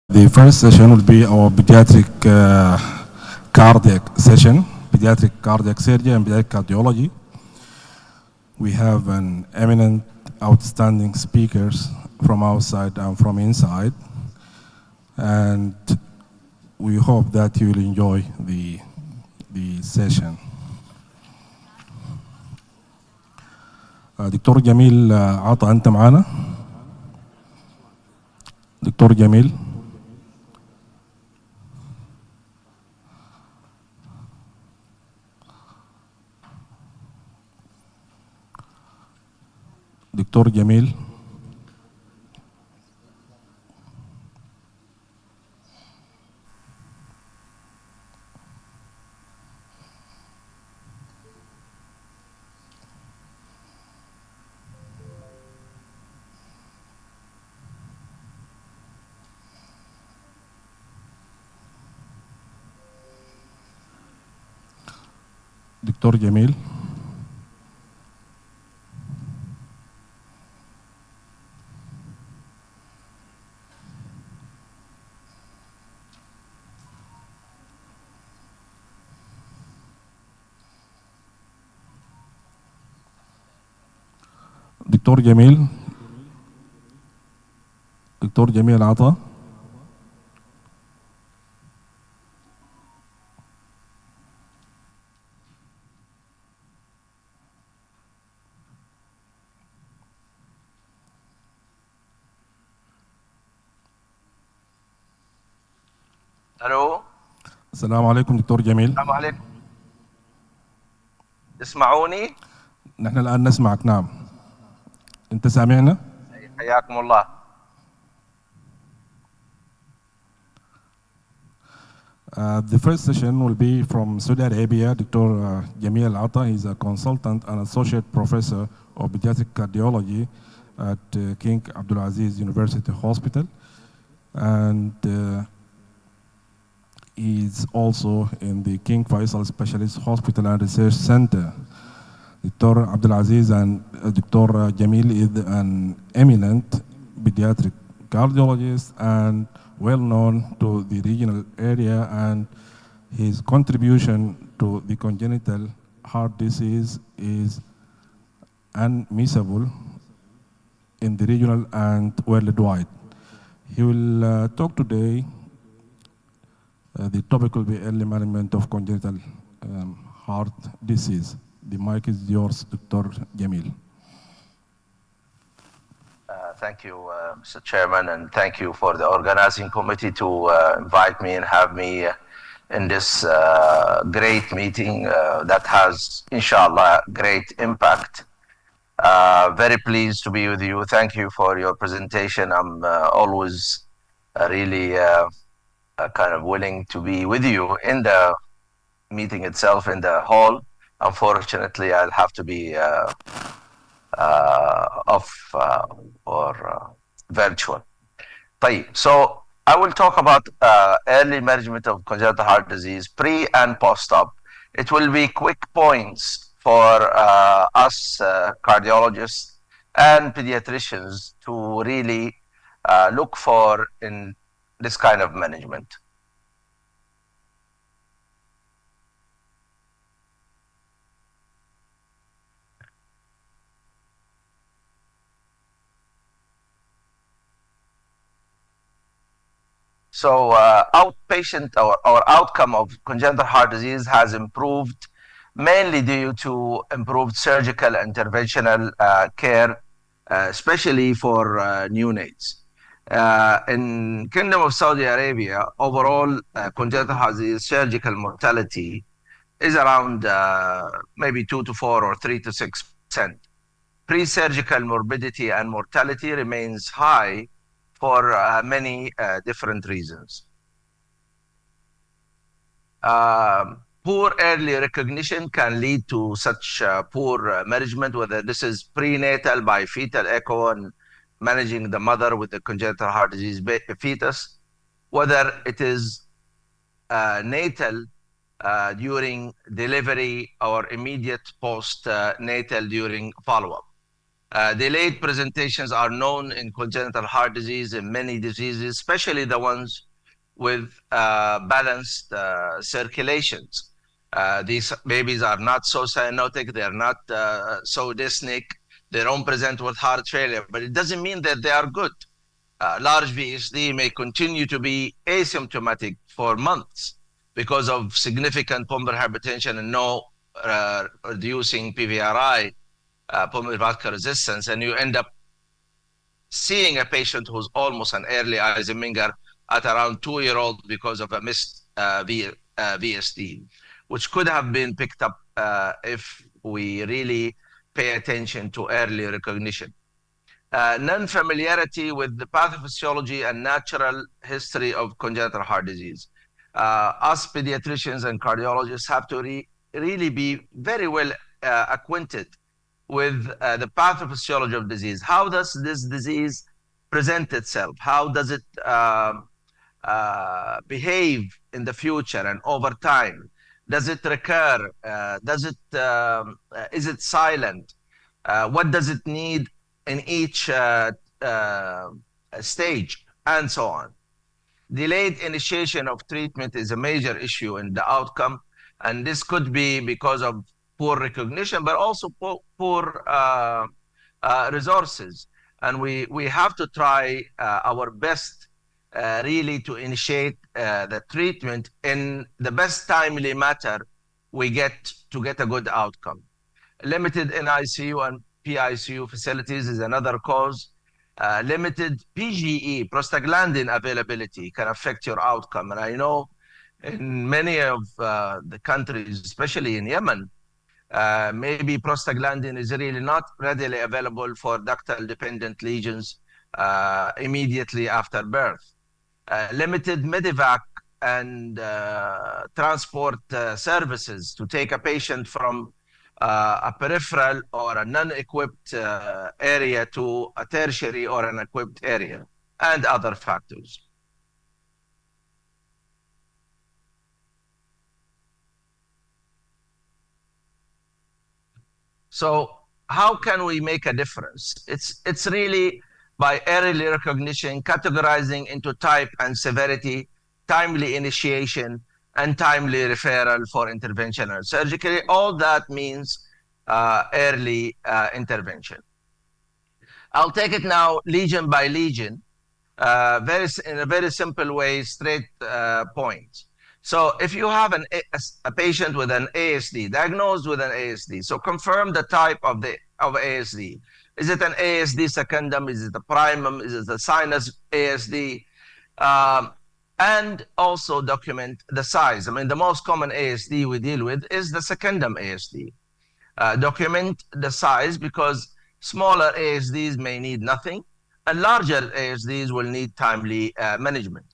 The first session will be our pediatric cardiac session, pediatric cardiac surgery and pediatric cardiology. We have an eminent, outstanding speakers from outside and from inside, and we hope that you will enjoy the session. دكتور جميل عطا أنت معانا؟ دكتور جميل. دكتور جميل. دكتور جميل. دكتور جميل. دكتور جميل عطا. الو السلام عليكم دكتور جميل. السلام عليكم. تسمعوني؟ نحن الآن نسمعك. نعم. أنت سامعنا؟ حياكم الله. The first session will be from Saudi Arabia. Dr. Jamil Atta is a consultant and associate professor of pediatric cardiology at King Abdulaziz University Hospital, and is also in the King Faisal Specialist Hospital and Research Center. Dr. Abdulaziz and Dr. Jamil is an eminent pediatric cardiologist and well known to the regional area, and his contribution to the congenital heart disease is unmissable in the regional and worldwide. He will talk today. The topic will be early management of congenital heart disease. The mic is yours, Dr. Jamil. Thank you, Mr. Chairman, and thank you for the organizing committee to invite me and have me in this great meeting that has, inshallah, great impact. Very pleased to be with you. Thank you for your presentation. I'm always really kind of willing to be with you in the meeting itself, in the hall. Unfortunately, I'll have to be off or virtual. So I will talk about early management of congenital heart disease, pre and post-op. It will be quick points for us cardiologists and pediatricians to really look for in this kind of management. So outpatient or outcome of congenital heart disease has improved mainly due to improved surgical interventional care, especially for neonates. In Kingdom of Saudi Arabia, overall congenital heart disease surgical mortality is around maybe 2 to 4 or 3 to 6%. Pre-surgical morbidity and mortality remains high for many different reasons. Poor early recognition can lead to such poor management, whether this is prenatal by fetal echo and managing the mother with the congenital heart disease fetus, whether it is natal during delivery or immediate post-natal during follow-up. Delayed presentations are known in congenital heart disease and many diseases, especially the ones with balanced circulations. These babies are not so cyanotic, they're not so dyspneic, they don't present with heart failure, but it doesn't mean that they are good. Large VSD may continue to be asymptomatic for months because of significant pulmonary hypertension and no reducing PVRI, pulmonary vascular resistance, and you end up seeing a patient who's almost an early Eisenmenger at around 2-year-old because of a missed VSD, which could have been picked up if we really pay attention to early recognition. Non-familiarity with the pathophysiology and natural history of congenital heart disease. Us pediatricians and cardiologists have to really be very well acquainted with the pathophysiology of disease. How does this disease present itself? How does it behave in the future and over time? Does it recur? Is it silent? What does it need in each stage, and so on. Delayed initiation of treatment is a major issue in the outcome, and this could be because of poor recognition, but also poor resources. And we have to try our best really to initiate the treatment in the best timely matter we get to get a good outcome. Limited NICU and PICU facilities is another cause. Limited PGE, prostaglandin availability, can affect your outcome. And I know in many of the countries, especially in Yemen, maybe prostaglandin is really not readily available for ductal dependent lesions immediately after birth. Limited medevac and transport services to take a patient from a peripheral or a non-equipped area to a tertiary or an equipped area, and other factors. So how can we make a difference? It's really by early recognition, categorizing into type and severity, timely initiation, and timely referral for intervention and surgery. All that means early intervention. I'll take it now lesion by lesion, in a very simple way, straight points. So if you have a patient with an ASD, diagnosed with an ASD, so confirm the type of ASD. Is it an ASD secundum? Is it a primum? Is it a sinus ASD? And also document the size. I mean, the most common ASD we deal with is the secundum ASD. Document the size because smaller ASDs may need nothing, and larger ASDs will need timely management.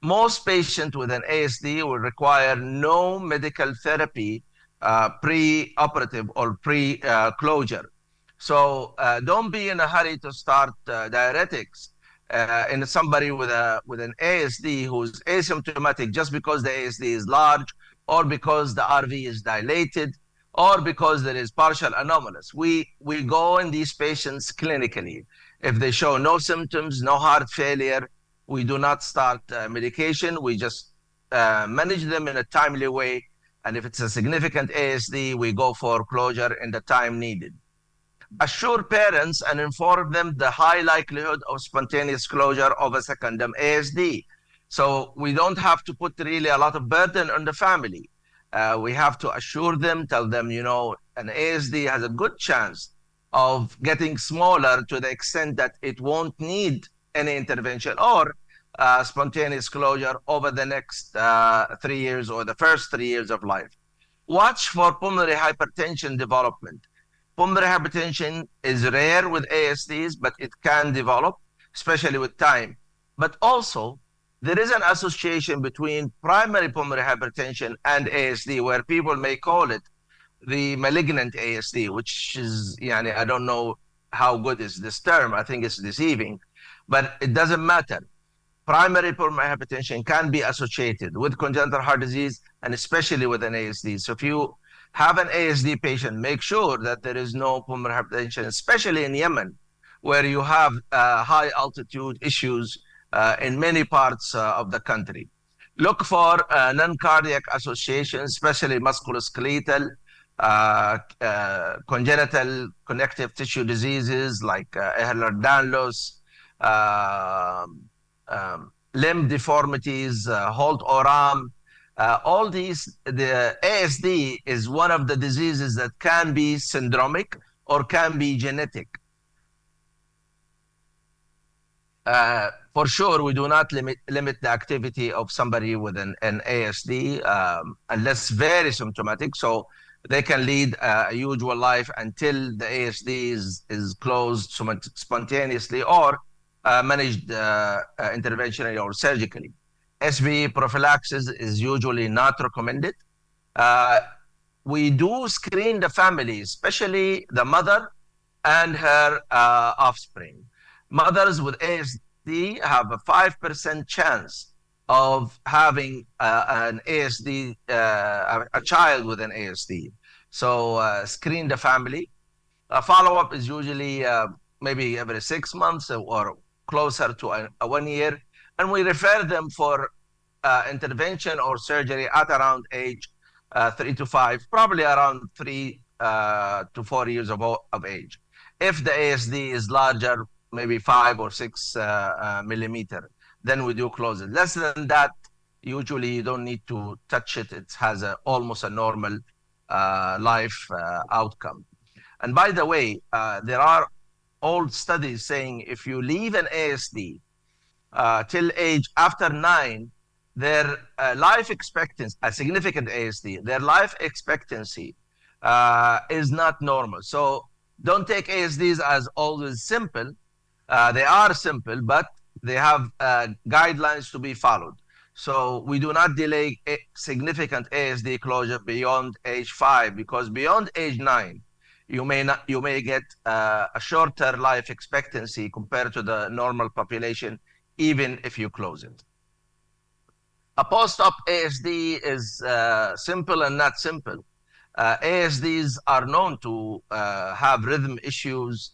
Most patients with an ASD will require no medical therapy pre-operative or pre-closure. So don't be in a hurry to start diuretics in somebody with an ASD who's asymptomatic just because the ASD is large, or because the RV is dilated, or because there is partial anomalous. We go in these patients clinically. If they show no symptoms, no heart failure, we do not start medication. We just manage them in a timely way. And if it's a significant ASD, we go for closure in the time needed. Assure parents and inform them the high likelihood of spontaneous closure of a secundum ASD. So we don't have to put really a lot of burden on the family. We have to assure them, tell them, you know, an ASD has a good chance of getting smaller to the extent that it won't need any intervention or spontaneous closure over the next 3 years or the first 3 years of life. Watch for pulmonary hypertension development. Pulmonary hypertension is rare with ASDs, but it can develop, especially with time. But also, there is an association between primary pulmonary hypertension and ASD, where people may call it the malignant ASD, which is, I don't know how good is this term. I think it's deceiving, but it doesn't matter. Primary pulmonary hypertension can be associated with congenital heart disease and especially with an ASD. So if you have an ASD patient, make sure that there is no pulmonary hypertension, especially in Yemen, where you have high altitude issues in many parts of the country. Look for non-cardiac associations, especially musculoskeletal, congenital connective tissue diseases like Ehlers-Danlos, limb deformities, Holt-Oram. All these, the ASD is one of the diseases that can be syndromic or can be genetic. For sure, we do not limit the activity of somebody with an ASD unless very symptomatic. So they can lead a usual life until the ASD is closed spontaneously or managed interventionally or surgically. SVE prophylaxis is usually not recommended. We do screen the family, especially the mother and her offspring. Mothers with ASD have a 5% chance of having an ASD, a child with an ASD. So screen the family. Follow-up is usually maybe every 6 months or closer to a 1 year. And we refer them for intervention or surgery at around age 3 to 5, probably around 3 to 4 years of age. If the ASD is larger, maybe 5 or 6 millimeter, then we do close it. Less than that, usually you don't need to touch it. It has almost a normal life outcome. And by the way, there are old studies saying if you leave an ASD till age after 9, their life expectancy, a significant ASD, their life expectancy is not normal. So don't take ASDs as always simple. They are simple, but they have guidelines to be followed. So we do not delay significant ASD closure beyond age 5, because beyond age 9, you may get a shorter life expectancy compared to the normal population, even if you close it. A post-op ASD is simple and not simple. ASDs are known to have rhythm issues.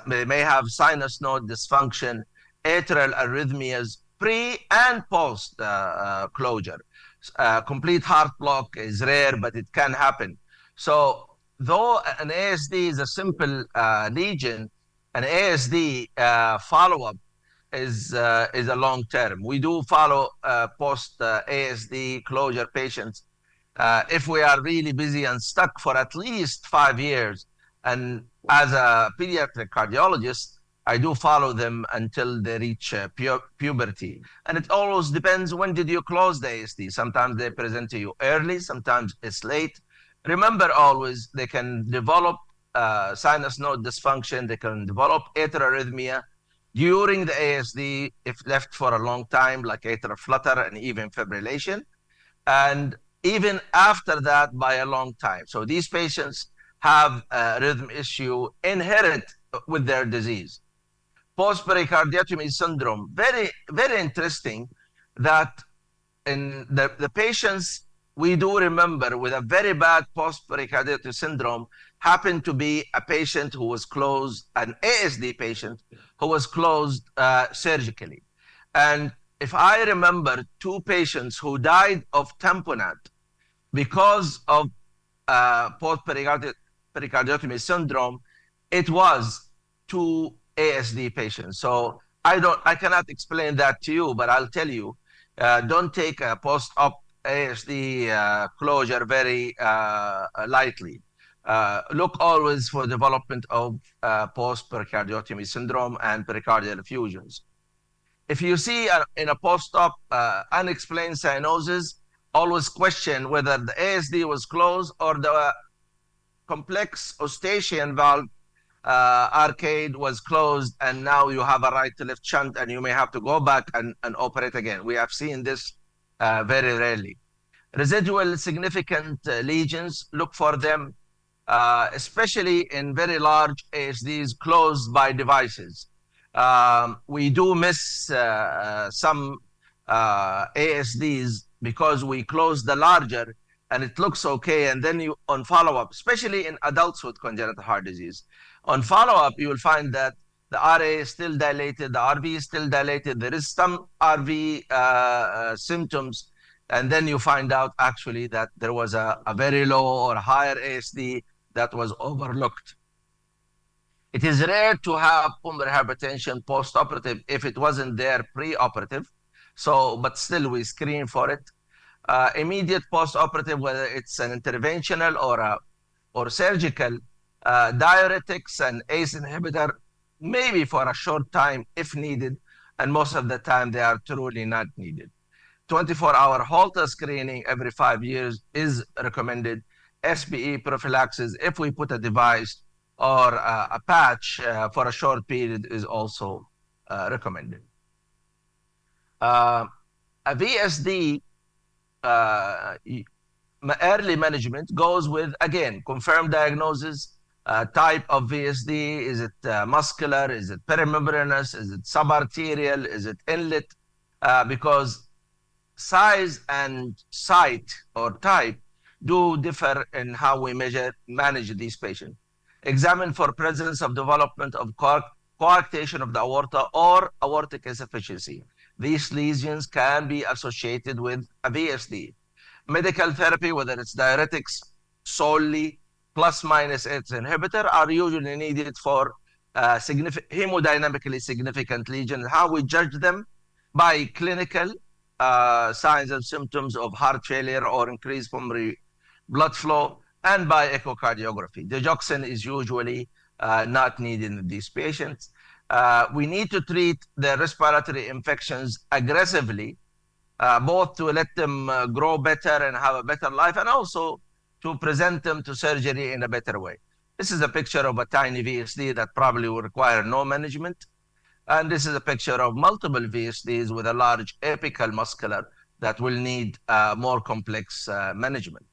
They may have sinus node dysfunction, atrial arrhythmias, pre and post closure. Complete heart block is rare, but it can happen. So though an ASD is a simple lesion, an ASD follow-up is a long term. We do follow post ASD closure patients if we are really busy and stuck for at least 5 years. And as a pediatric cardiologist, I do follow them until they reach puberty. And it always depends, when did you close the ASD? Sometimes they present to you early, sometimes it's late. Remember always, they can develop sinus node dysfunction, they can develop atrial arrhythmia during the ASD if left for a long time, like atrial flutter and even fibrillation, and even after that by a long time. So these patients have a rhythm issue inherent with their disease. Post-pericardiotomy syndrome, very, very interesting that in the patients we do remember with a very bad post-pericardiotomy syndrome happened to be a patient who was closed, an ASD patient who was closed surgically. And if I remember, 2 patients who died of tamponade because of post-pericardiotomy syndrome, it was 2 ASD patients. So I cannot explain that to you, but I'll tell you, don't take a post-op ASD closure very lightly. Look always for development of post-pericardiotomy syndrome and pericardial effusions. If you see in a post-op unexplained cyanosis, always question whether the ASD was closed or the complex eustachian valve arcade was closed, and now you have a right to left shunt and you may have to go back and operate again. We have seen this very rarely. Residual significant lesions, look for them, especially in very large ASDs closed by devices. We do miss some ASDs because we close the larger and it looks okay, and then you on follow-up, especially in adults with congenital heart disease, on follow-up you will find that the RA is still dilated, the RV is still dilated, there is some RV symptoms, and then you find out actually that there was a very low or higher ASD that was overlooked. It is rare to have pulmonary hypertension post-operative if it wasn't there pre-operative. So, but still we screen for it. Immediate post-operative, whether it's an interventional or surgical, diuretics and ACE inhibitor, maybe for a short time if needed, and most of the time they are truly not needed. 24-hour Holter screening every 5 years is recommended. SBE prophylaxis, if we put a device or a patch for a short period, is also recommended. A VSD early management goes with, again, confirmed diagnosis, type of VSD. Is it muscular? Is it perimembranous? Is it subarterial? Is it inlet? Because size and site or type do differ in how we manage these patients. Examine for presence of development of coarctation of the aorta or aortic insufficiency. These lesions can be associated with a VSD. Medical therapy, whether it's diuretics solely, plus minus ACE inhibitor, are usually needed for hemodynamically significant lesions. How we judge them? By clinical signs and symptoms of heart failure or increased pulmonary blood flow, and by echocardiography. Digoxin is usually not needed in these patients. We need to treat the respiratory infections aggressively, both to let them grow better and have a better life, and also to present them to surgery in a better way. This is a picture of a tiny VSD that probably will require no management. And this is a picture of multiple VSDs with a large apical muscular that will need more complex management.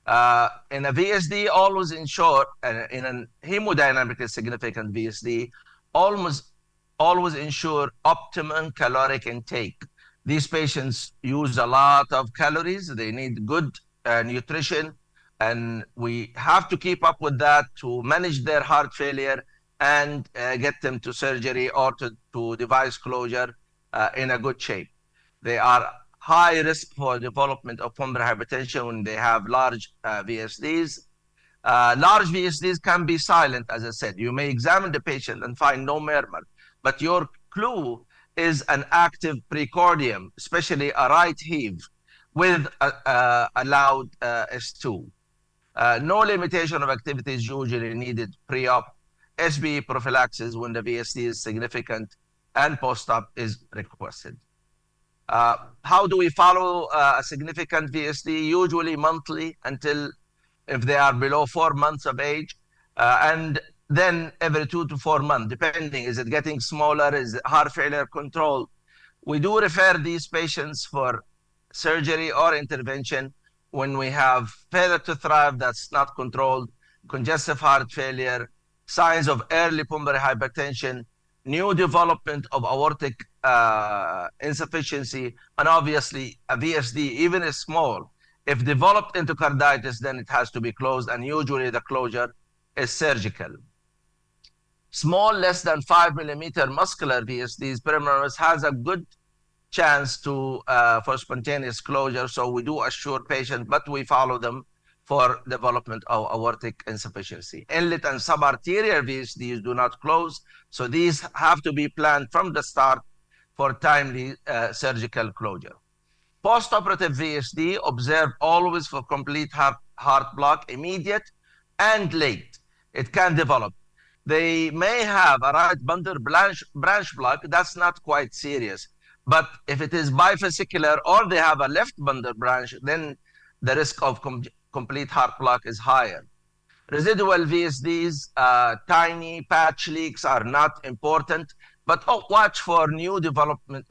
In a VSD, always ensure, in a hemodynamically significant VSD, always ensure optimum caloric intake. These patients use a lot of calories. They need good nutrition, and we have to keep up with that to manage their heart failure and get them to surgery or to device closure in a good shape. They are high risk for development of pulmonary hypertension when they have large VSDs. Large VSDs can be silent, as I said. You may examine the patient and find no murmur, but your clue is an active precordium, especially a right heave with a loud S2. No limitation of activity is usually needed pre-op. SBE prophylaxis when the VSD is significant and post-op is requested. How do we follow a significant VSD? Usually monthly until if they are below 4 months of age, and then every 2 to 4 months, depending, is it getting smaller, is it heart failure control? We do refer these patients for surgery or intervention when we have failure to thrive that's not controlled, congestive heart failure, signs of early pulmonary hypertension, new development of aortic insufficiency, and obviously a VSD, even if small, if developed into carditis, then it has to be closed, and usually the closure is surgical. Small, less than 5 millimeter muscular VSDs, perimembranous, has a good chance to for spontaneous closure, so we do assure patients, but we follow them for development of aortic insufficiency. Inlet and subarterial VSDs do not close, so these have to be planned from the start for timely surgical closure. Post-operative VSD, observe always for complete heart block, immediate and late. It can develop. They may have a right bundle branch block, that's not quite serious. But if it is bifascicular or they have a left bundle branch, then the risk of complete heart block is higher. Residual VSDs, tiny patch leaks are not important, but watch for development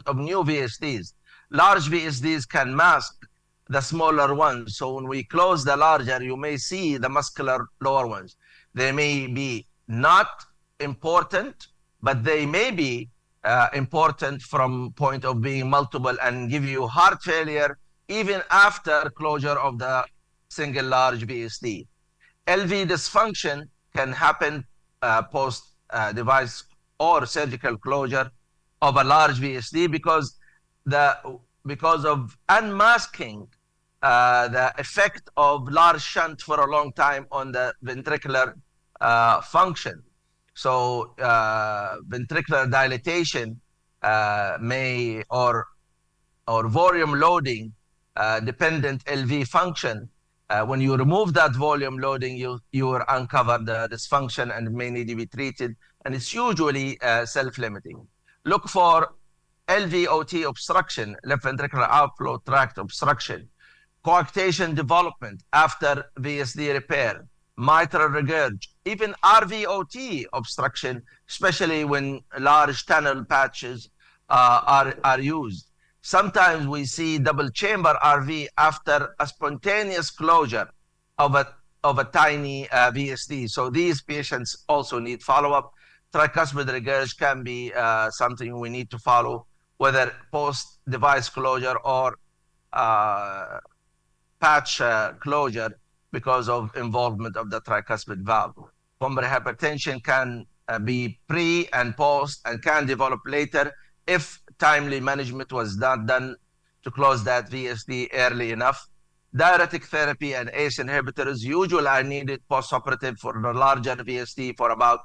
of new VSDs. Large VSDs can mask the smaller ones. So when we close the larger, you may see the muscular lower ones. They may be not important, but they may be important from point of being multiple and give you heart failure even after closure of the single large VSD. LV dysfunction can happen post device or surgical closure of a large VSD because of unmasking the effect of large shunt for a long time on the ventricular function. So ventricular dilatation may or volume loading dependent LV function. When you remove that volume loading, you will uncover the dysfunction and may need to be treated. And it's usually self-limiting. Look for LVOT obstruction, left ventricular outflow tract obstruction, coarctation development after VSD repair, mitral regurg, even RVOT obstruction, especially when large tunnel patches are used. Sometimes we see double chamber RV after a spontaneous closure of a tiny VSD. So these patients also need follow-up. Tricuspid regurg can be something we need to follow, whether post-device closure or patch closure because of involvement of the tricuspid valve. Pulmonary hypertension can be pre and post and can develop later if timely management was not done to close that VSD early enough. Diuretic therapy and ACE inhibitors usually are needed postoperative for the larger VSD for about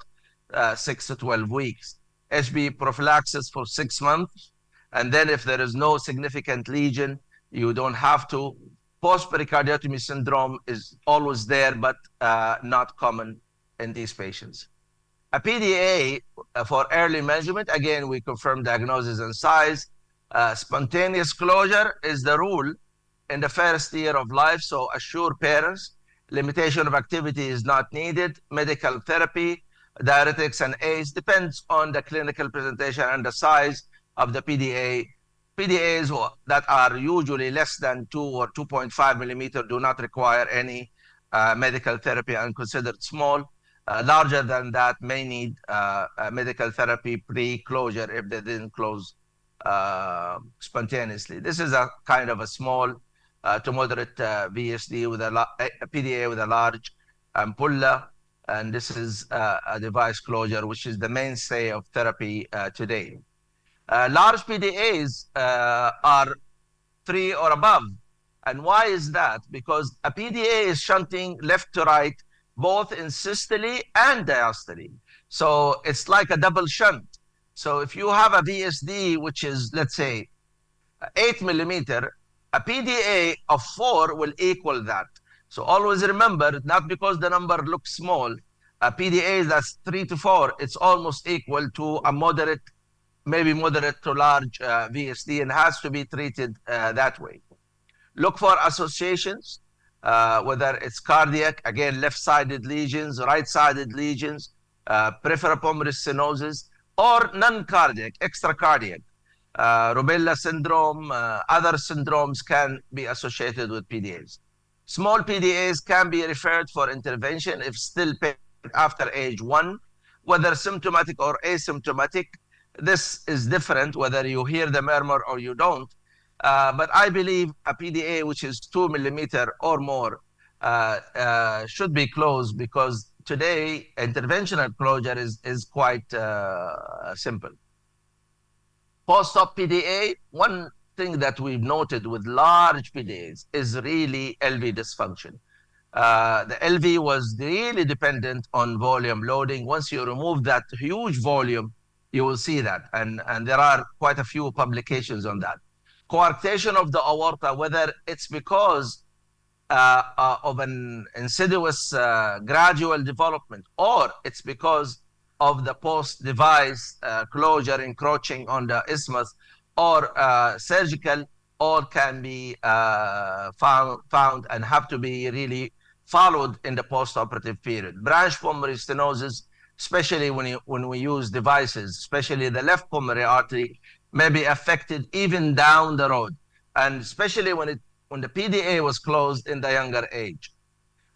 6 to 12 weeks. HB prophylaxis for 6 months. And then if there is no significant lesion, you don't have to. Post-pericardiotomy syndrome is always there, but not common in these patients. A PDA for early measurement, again, we confirm diagnosis and size. Spontaneous closure is the rule in the first year of life, so assure parents. Limitation of activity is not needed. Medical therapy, diuretics, and ACE depends on the clinical presentation and the size of the PDA. PDAs that are usually less than 2 or 2.5 millimeter do not require any medical therapy and considered small. Larger than that may need medical therapy pre-closure if they didn't close spontaneously. This is a kind of a small to moderate VSD with a PDA with a large ampulla, and this is a device closure, which is the mainstay of therapy today. Large PDAs are 3 or above. And why is that? Because a PDA is shunting left to right, both in systole and diastole. So it's like a double shunt. So if you have a VSD, which is, let's say, 8 millimeter, a PDA of 4 will equal that. So always remember, not because the number looks small, a PDA that's 3 to 4, it's almost equal to a moderate, maybe moderate to large VSD, and has to be treated that way. Look for associations, whether it's cardiac, again, left-sided lesions, right-sided lesions, peripheral pulmonary stenosis, or non-cardiac, extracardiac. Rubella syndrome, other syndromes can be associated with PDAs. Small PDAs can be referred for intervention if still after age 1, whether symptomatic or asymptomatic. This is different whether you hear the murmur or you don't. But I believe a PDA which is 2 millimeter or more should be closed, because today interventional closure is quite simple. Post-op PDA, one thing that we've noted with large PDAs is really LV dysfunction. The LV was really dependent on volume loading. Once you remove that huge volume, you will see that. And there are quite a few publications on that. Coarctation of the aorta, whether it's because of an insidious gradual development, or it's because of the post-device closure encroaching on the isthmus, or surgical, all can be found and have to be really followed in the post-operative period. Branch pulmonary stenosis, especially when we use devices, especially the left pulmonary artery, may be affected even down the road, and especially when the PDA was closed in the younger age.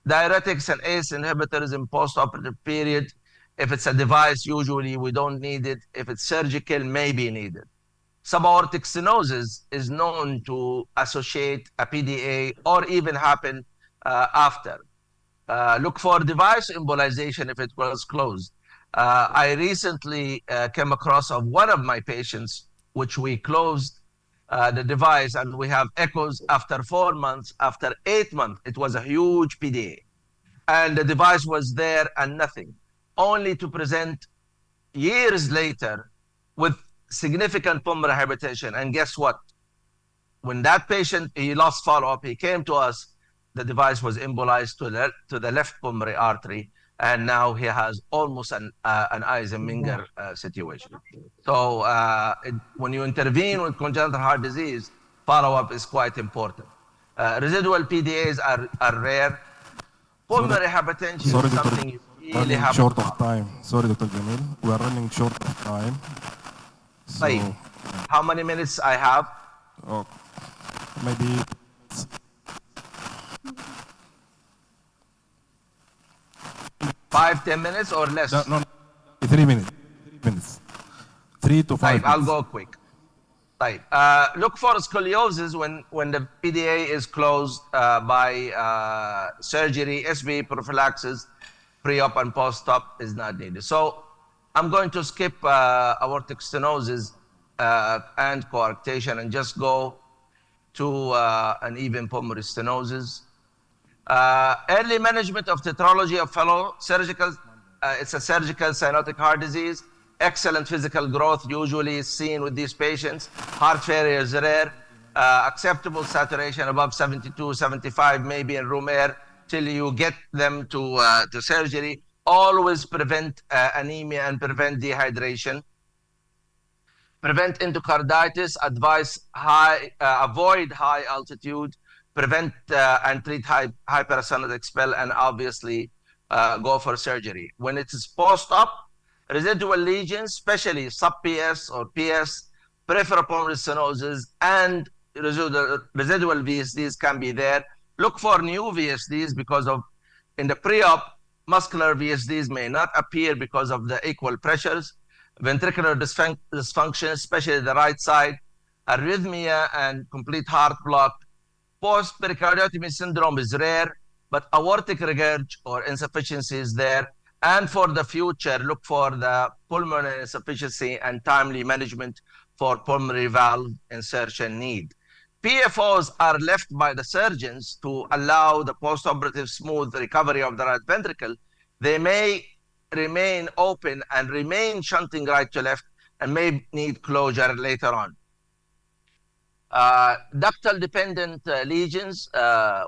Diuretics and ACE inhibitors in post-operative period, if it's a device, usually we don't need it. If it's surgical, may be needed. Subaortic stenosis is known to associate a PDA or even happen after. Look for device embolization if it was closed. I recently came across of one of my patients, which we closed the device, and we have echoes after 4 months, after 8 months. It was a huge PDA. And the device was there and nothing, only to present years later with significant pulmonary hypertension. And guess what? When that patient, he lost follow-up, he came to us, the device was embolized to the left pulmonary artery, and now he has almost an Eisenmenger situation. So when you intervene with congenital heart disease, follow-up is quite important. Residual PDAs are rare. Pulmonary hypertension Sorry, is Dr. something you really running have short to of time. Sorry, Dr. Jamil. We are running short of time. So, Right. How many minutes I have? oh, maybe 5, 10 minutes or less? no, 3 minutes. 3 minutes. 3 to 5 I'll minutes. go quick. Right. Look for scoliosis when the PDA is closed by surgery. SB prophylaxis, pre-op and post-op is not needed. So I'm going to skip aortic stenosis and coarctation and just go to an even pulmonary stenosis. Early management of tetralogy of fellow surgical, it's a surgical cyanotic heart disease. Excellent physical growth usually is seen with these patients. Heart failure is rare. Acceptable saturation above 72, 75, maybe in room air, till you get them to surgery. Always prevent anemia and prevent dehydration. Prevent endocarditis, avoid high altitude, prevent and treat hyperestenotic spell, and obviously go for surgery. When it is post-op, residual lesions, especially sub-PS or PS, peripheral pulmonary stenosis, and residual VSDs can be there. Look for new VSDs because of, in the pre-op, muscular VSDs may not appear because of the equal pressures. Ventricular dysfunction, especially the right side, arrhythmia and complete heart block. Post-pericardiotomy syndrome is rare, but aortic regurg or insufficiency is there. And for the future, look for the pulmonary insufficiency and timely management for pulmonary valve insertion need. PFOs are left by the surgeons to allow the postoperative smooth recovery of the right ventricle. They may remain open and remain shunting right to left and may need closure later on. Ductal dependent lesions,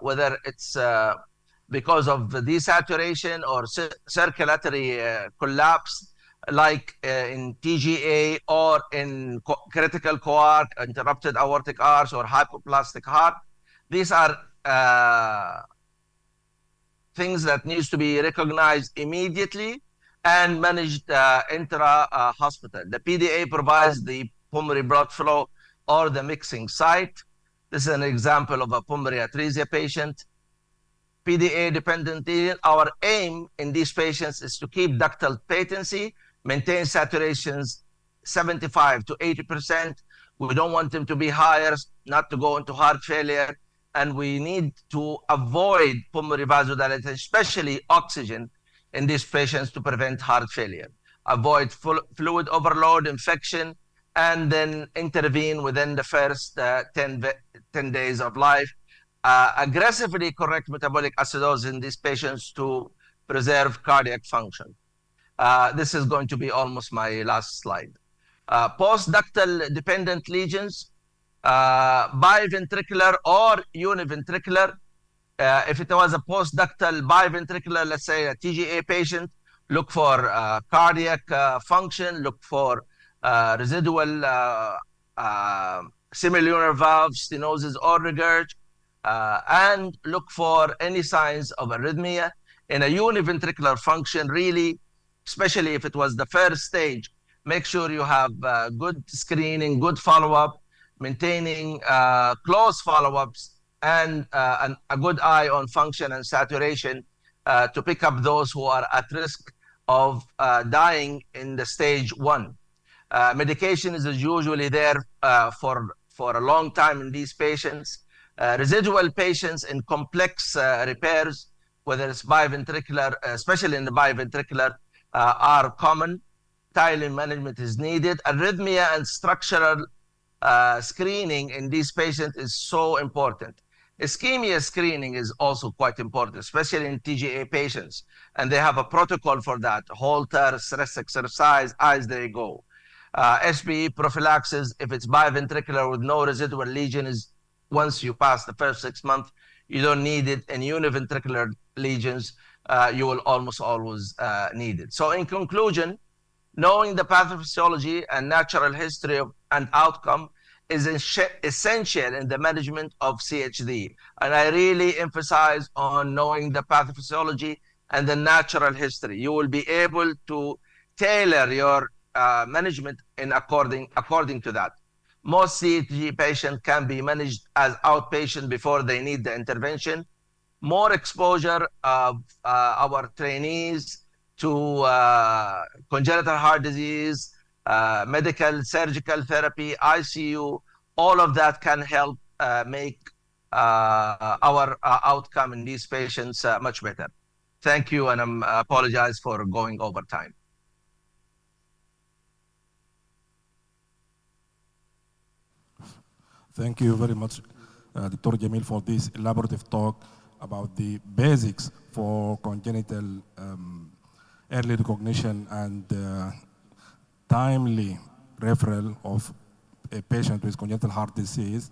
whether it's because of desaturation or circulatory collapse, like in TGA or in critical coarc, interrupted aortic arch, or hypoplastic heart. These are things that needs to be recognized immediately and managed intra-hospital. The PDA provides the pulmonary blood flow or the mixing site. This is an example of a pulmonary atresia patient. PDA dependent lesion. Our aim in these patients is to keep ductal patency, maintain saturations 75 to 80%. We don't want them to be higher, not to go into heart failure. And we need to avoid pulmonary vasodilation, especially oxygen, in these patients to prevent heart failure. Avoid fluid overload, infection, and then intervene within the first 10 days of life. Aggressively correct metabolic acidosis in these patients to preserve cardiac function. This is going to be almost my last slide. Post-ductal dependent lesions, biventricular or univentricular. If it was a post-ductal biventricular, let's say a TGA patient, look for cardiac function, look for residual semilunar valve stenosis or regurg, and look for any signs of arrhythmia. In a univentricular function, really, especially if it was the first stage, make sure you have good screening, good follow-up, maintaining close follow-ups, and a good eye on function and saturation to pick up those who are at risk of dying in the stage 1. Medication is usually there for a long time in these patients. Residual patients in complex repairs, whether it's biventricular, especially in the biventricular, are common. Timely management is needed. Arrhythmia and structural screening in these patients is so important. Ischemia screening is also quite important, especially in TGA patients. And they have a protocol for that. Holter, stress exercise, as they go. SBE prophylaxis, if it's biventricular with no residual lesion, is once you pass the first 6 months, you don't need it. And univentricular lesions, you will almost always need it. So in conclusion, knowing the pathophysiology and natural history and outcome is essential in the management of CHD. And I really emphasize on knowing the pathophysiology and the natural history. You will be able to tailor your management according to that. Most CHD patients can be managed as outpatient before they need the intervention. More exposure of our trainees to congenital heart disease, medical, surgical therapy, ICU, all of that can help make our outcome in these patients much better. Thank you, and I apologize for going over time. Thank you very much, Dr. Jamil, for this elaborative talk about the basics for congenital early recognition and timely referral of a patient with congenital heart disease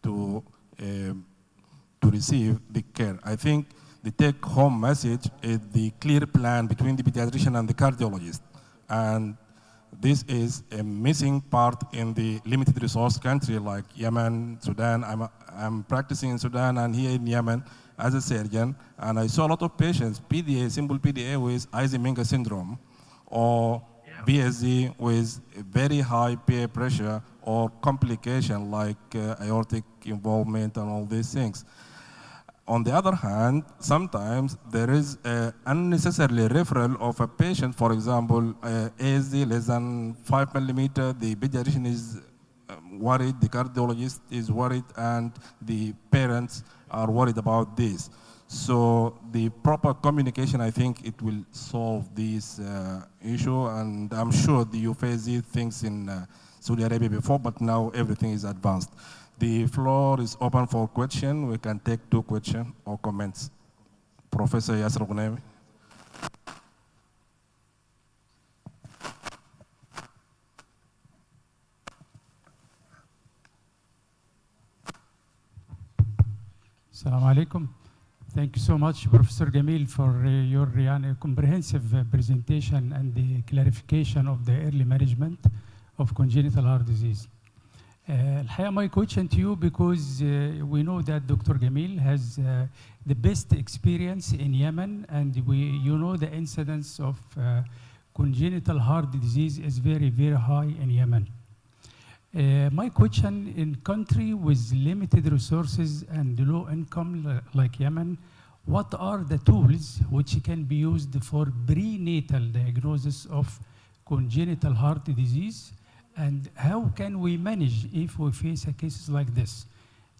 to receive the care. I think the take-home message is the clear plan between the pediatrician and the cardiologist. And this is a missing part in the limited resource country like Yemen, Sudan. I'm practicing in Sudan and here in Yemen as a surgeon, and I saw a lot of patients, PDA, simple PDA with Eisenmenger syndrome, or BSZ with very high PA pressure or complication like aortic involvement and all these things. On the other hand, sometimes there is unnecessarily referral of a patient, for example, ASD less than 5 millimeter, the pediatrician is worried, the cardiologist is worried, and the parents are worried about this. So the proper communication, I think it will solve this issue, and I'm sure you faced these things in Saudi Arabia before, but now everything is advanced. The floor is open for question. We can take 2 questions or comments. Professor Yasser Ghunaimi. Assalamu alaikum. Thank you so much, Professor Jamil, for your comprehensive presentation and the clarification of the early management of congenital heart disease. My question to you, because we know that Dr. Jamil has the best experience in Yemen, and you know the incidence of congenital heart disease is very, very high in Yemen. My question, in country with limited resources and low income like Yemen, what are the tools which can be used for prenatal diagnosis of congenital heart disease? And how can we manage if we face a cases like this?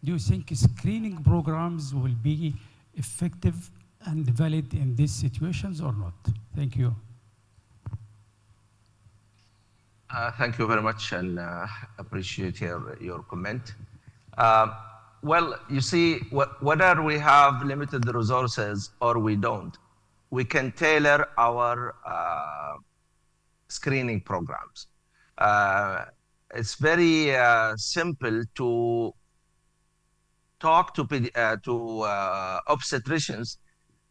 Do you think screening programs will be effective and valid in these situations or not? Thank you. Thank you very much, and appreciate your comment. Well, you see, whether we have limited resources or we don't, we can tailor our screening programs. It's very simple to talk to obstetricians,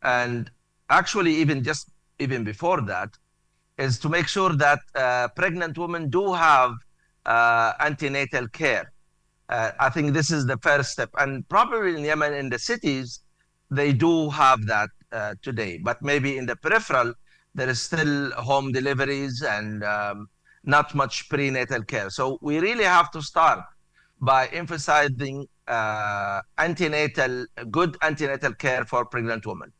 and actually even before that, is to make sure that pregnant women do have antenatal care. I think this is the first step, and probably in Yemen, in the cities, they do have that today, but maybe in the peripheral, there is still home deliveries and not much prenatal care. So we really have to start by emphasizing good antenatal care for pregnant women.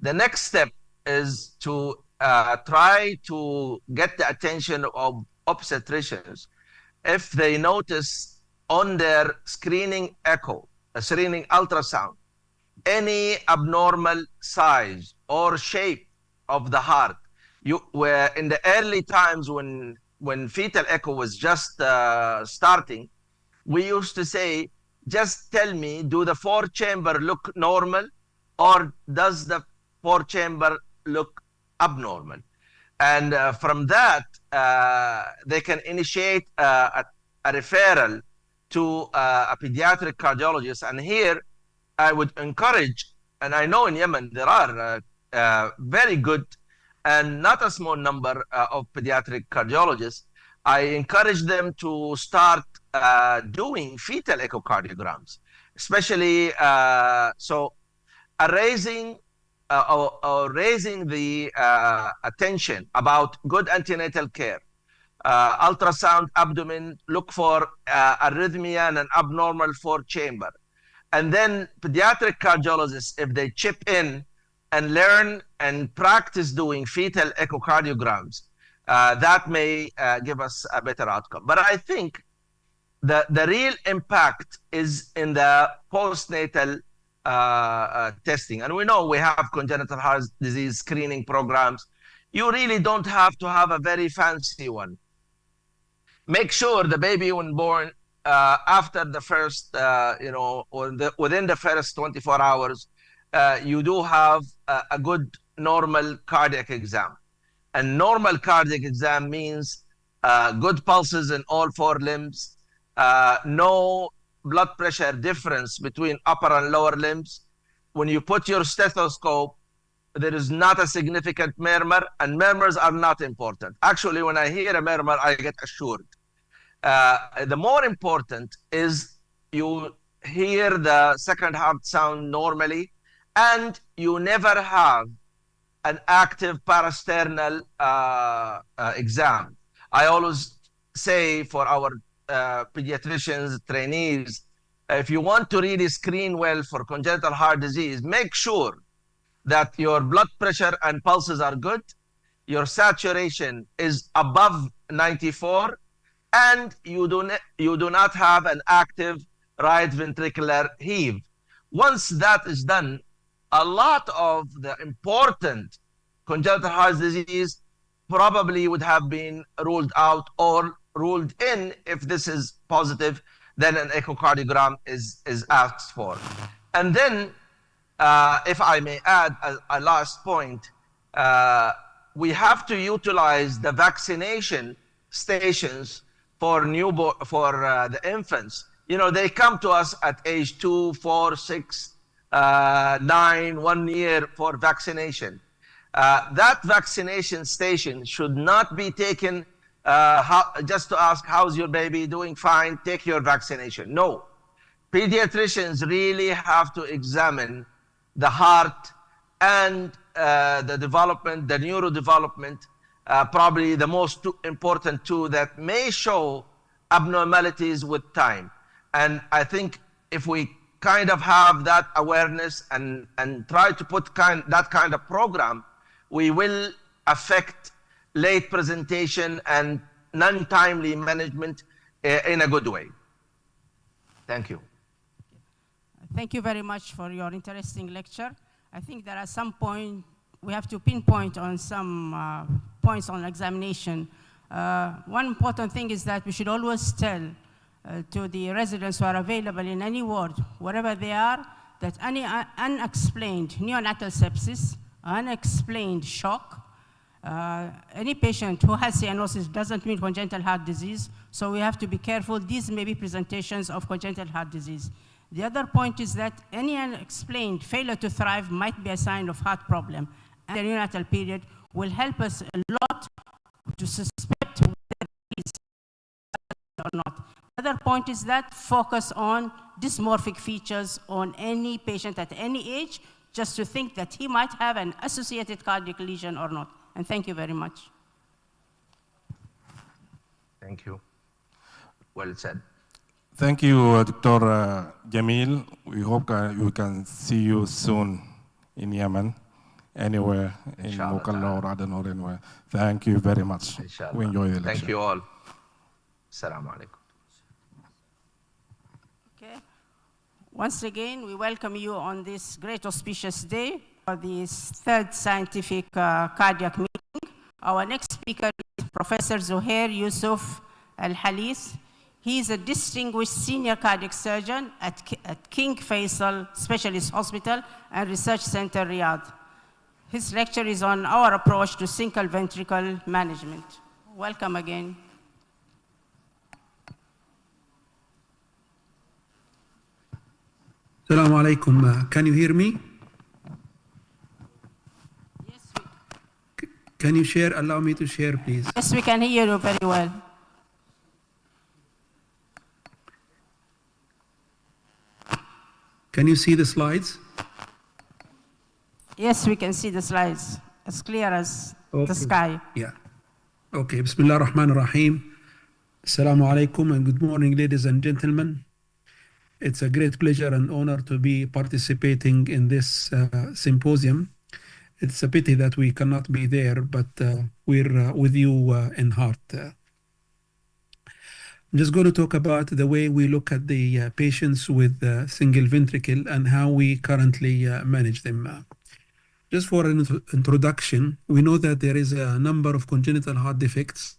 The next step is to try to get the attention of obstetricians if they notice on their screening echo, a screening ultrasound, any abnormal size or shape of the heart. Where in the early times when fetal echo was just starting, we used to say, just tell me, do the 4-chamber look normal or does the 4-chamber look abnormal? And from that, they can initiate a referral to a pediatric cardiologist. And here, I would encourage, and I know in Yemen there are very good and not a small number of pediatric cardiologists. I encourage them to start doing fetal echocardiograms, especially raising raising the attention about good antenatal care. Ultrasound abdomen, look for arrhythmia and an abnormal 4-chamber. And then pediatric cardiologists, if they chip in and learn and practice doing fetal echocardiograms, that may give us a better outcome. But I think the real impact is in the postnatal testing. And we know we have congenital heart disease screening programs. You really don't have to have a very fancy one. Make sure the baby when born, after the first, or within the first 24 hours, you do have a good normal cardiac exam. And normal cardiac exam means good pulses in all 4 limbs, no blood pressure difference between upper and lower limbs. When you put your stethoscope, there is not a significant murmur, and murmurs are not important. Actually, when I hear a murmur, I get assured. The more important is you hear the second heart sound normally, and you never have an active parasternal exam. I always say for our pediatricians, trainees, if you want to really screen well for congenital heart disease, make sure that your blood pressure and pulses are good, your saturation is above 94, and you do not have an active right ventricular heave. Once that is done, a lot of the important congenital heart disease probably would have been ruled out or ruled in. If this is positive, then an echocardiogram is asked for. And then, if I may add a last point, we have to utilize the vaccination stations for the infants. You know, they come to us at age 2, 4, 6, 9, 1 year for vaccination. That vaccination station should not be taken just to ask, how's your baby doing? Fine, take your vaccination. No, pediatricians really have to examine the heart and the development, the neurodevelopment, probably the most important two that may show abnormalities with time. And I think if we kind of have that awareness and try to put that kind of program, we will affect late presentation and non-timely management in a good way. Thank you. Thank you very much for your interesting lecture. I think there are some points, we have to pinpoint on some points on examination. One important thing is that we should always tell to the residents who are available in any ward, wherever they are, that any unexplained neonatal sepsis, unexplained shock, any patient who has cyanosis doesn't mean congenital heart disease, so we have to be careful. These may be presentations of congenital heart disease. The other point is that any unexplained failure to thrive might be a sign of heart problem, and the neonatal period will help us a lot to suspect whether it is or not. The other point is that focus on dysmorphic features on any patient at any age, just to think that he might have an associated cardiac lesion or not. And thank you very much. Thank you. Well said. Thank you, Dr. Jamil. We hope we can see you soon in Yemen, anywhere, in Inshallah. Mukalla or Aden or anywhere. Thank you very much. Inshallah. We enjoy the lecture. Thank you all. Assalamu alaikum. Okay. Once again, we welcome you on this great auspicious day for this third scientific cardiac meeting. Our next speaker is Professor Zuhair Yusuf Al-Halis. He is a distinguished senior cardiac surgeon at King Faisal Specialist Hospital and Research Center, Riyadh. His lecture is on our approach to single ventricle management. Welcome again. Assalamu alaikum. Can you hear me? Yes, Can you share? Allow me to share, please. yes, we can hear you very well. Can you see the slides? Yes, we can see the slides as clear as Okay. the sky. Yeah. Okay. Bismillah ar-Rahman ar-Rahim. Assalamu alaikum and good morning, ladies and gentlemen. It's a great pleasure and honor to be participating in this symposium. It's a pity that we cannot be there, but we're with you in heart. I'm just going to talk about the way we look at the patients with single ventricle and how we currently manage them. Just for an introduction, we know that there is a number of congenital heart defects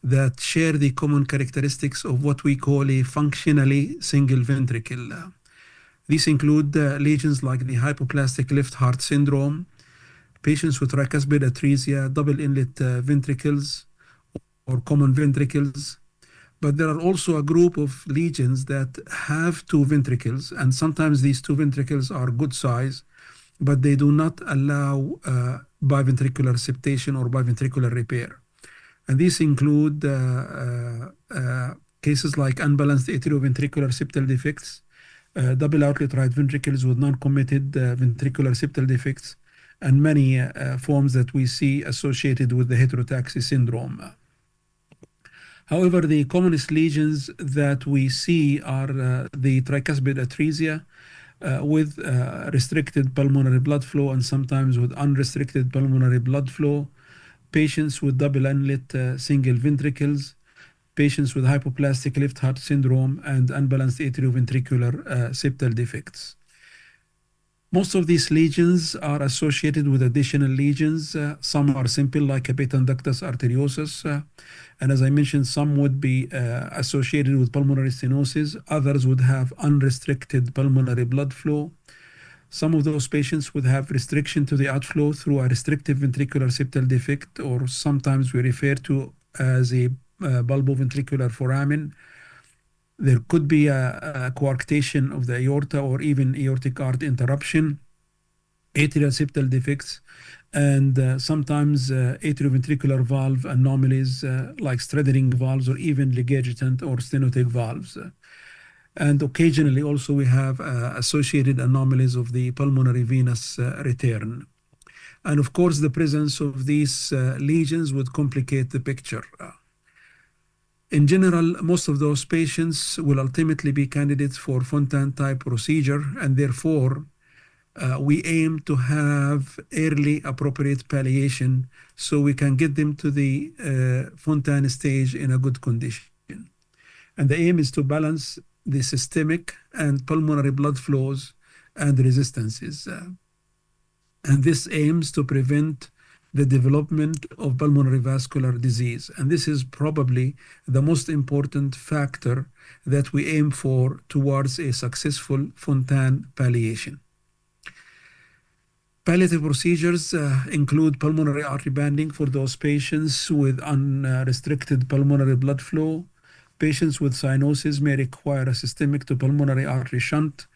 that share the common characteristics of what we call a functionally single ventricle. These include lesions like the hypoplastic left heart syndrome, patients with tricuspid atresia, double inlet ventricles, or common ventricles. But there are also a group of lesions that have two ventricles, and sometimes these two ventricles are good size, but they do not allow biventricular septation or biventricular repair. And these include cases like unbalanced atrioventricular septal defects, double outlet right ventricles with non-committed ventricular septal defects, and many forms that we see associated with the heterotaxy syndrome. However, the commonest lesions that we see are the tricuspid atresia with restricted pulmonary blood flow and sometimes with unrestricted pulmonary blood flow, patients with double inlet single ventricles, patients with hypoplastic left heart syndrome, and unbalanced atrioventricular septal defects. Most of these lesions are associated with additional lesions. Some are simple, like a patent ductus arteriosus. And as I mentioned, some would be associated with pulmonary stenosis. Others would have unrestricted pulmonary blood flow. Some of those patients would have restriction to the outflow through a restrictive ventricular septal defect, or sometimes we refer to as a bulboventricular foramen. There could be a coarctation of the aorta or even aortic arch interruption, atrial septal defects, and sometimes atrioventricular valve anomalies like Stradering valves or even regurgitant or stenotic valves. And occasionally also we have associated anomalies of the pulmonary venous return. And of course, the presence of these lesions would complicate the picture. In general, most of those patients will ultimately be candidates for Fontan-type procedure, and therefore we aim to have early appropriate palliation so we can get them to the Fontan stage in a good condition. And the aim is to balance the systemic and pulmonary blood flows and resistances. And this aims to prevent the development of pulmonary vascular disease. And this is probably the most important factor that we aim for towards a successful Fontan palliation. Palliative procedures include pulmonary artery banding for those patients with unrestricted pulmonary blood flow. Patients with cyanosis may require a systemic to pulmonary artery shunt.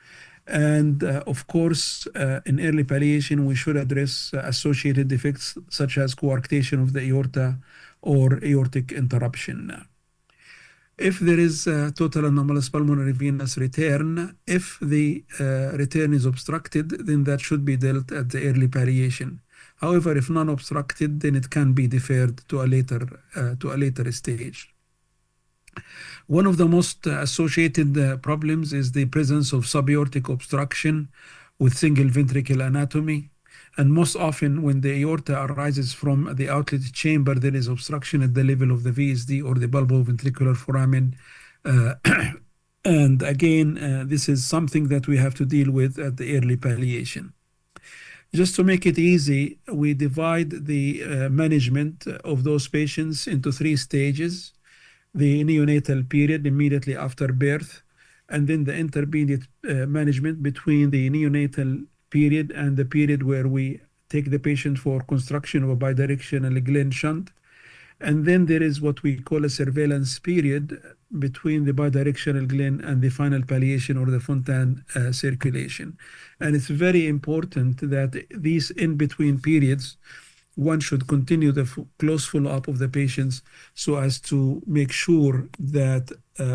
And of course, in early palliation, we should address associated defects such as coarctation of the aorta or aortic interruption. If there is total anomalous pulmonary venous return, if the return is obstructed, then that should be dealt at the early palliation. However, if non-obstructed, then it can be deferred to a later stage. One of the most associated problems is the presence of subaortic obstruction with single ventricle anatomy. And most often when the aorta arises from the outlet chamber, there is obstruction at the level of the VSD or the bulboventricular foramen. And again, this is something that we have to deal with at the early palliation. Just to make it easy, we divide the management of those patients into 3 stages: the neonatal period immediately after birth, and then the intermediate management between the neonatal period and the period where we take the patient for construction of a bidirectional Glenn shunt. And then there is what we call a surveillance period between the bidirectional Glenn and the final palliation or the Fontan circulation. And it's very important that these in-between periods, one should continue the close follow-up of the patients so as to make sure that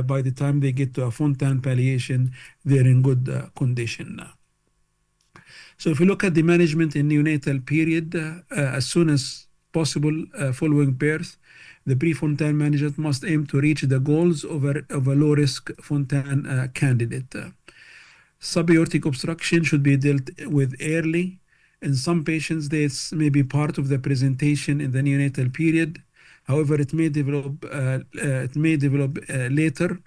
by the time they get to a Fontan palliation, they're in good condition. So if you look at the management in neonatal period, as soon as possible following birth, the pre-Fontan management must aim to reach the goals of a low-risk Fontan candidate. Subaortic obstruction should be dealt with early. In some patients, this may be part of the presentation in the neonatal period. However, it may develop later,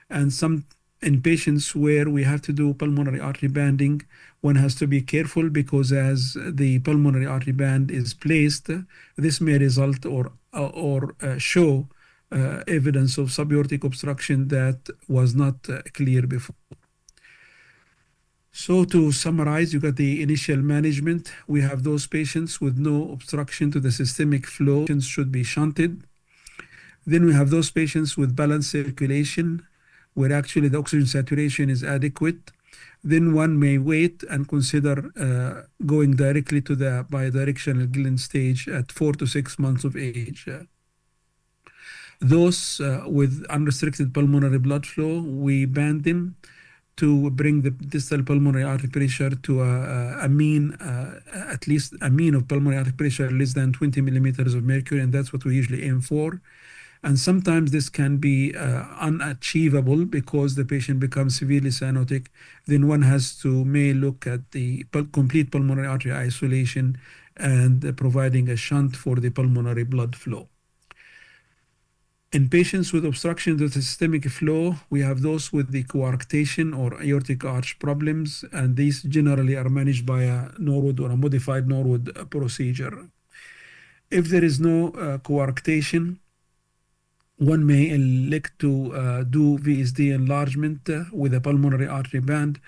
and some in patients where we have to do pulmonary artery banding, one has to be careful because as the pulmonary artery band is placed, this may result or show evidence of subaortic obstruction that was not clear before. So to summarize, you got the initial management. We have those patients with no obstruction to the systemic flow. Patients should be shunted. Then we have those patients with balanced circulation, where actually the oxygen saturation is adequate. Then one may wait and consider going directly to the bidirectional Glenn stage at 4 to 6 months of age. Those with unrestricted pulmonary blood flow, we band them to bring the distal pulmonary artery pressure to a mean, at least a mean of pulmonary artery pressure less than 20 millimeters of mercury, and that's what we usually aim for. And sometimes this can be unachievable because the patient becomes severely cyanotic. Then one has to may look at the complete pulmonary artery isolation and providing a shunt for the pulmonary blood flow. In patients with obstruction to the systemic flow, we have those with the coarctation or aortic arch problems, and these generally are managed by a Norwood or a modified Norwood procedure. If there is no coarctation, one may elect to do VSD enlargement with a pulmonary artery band.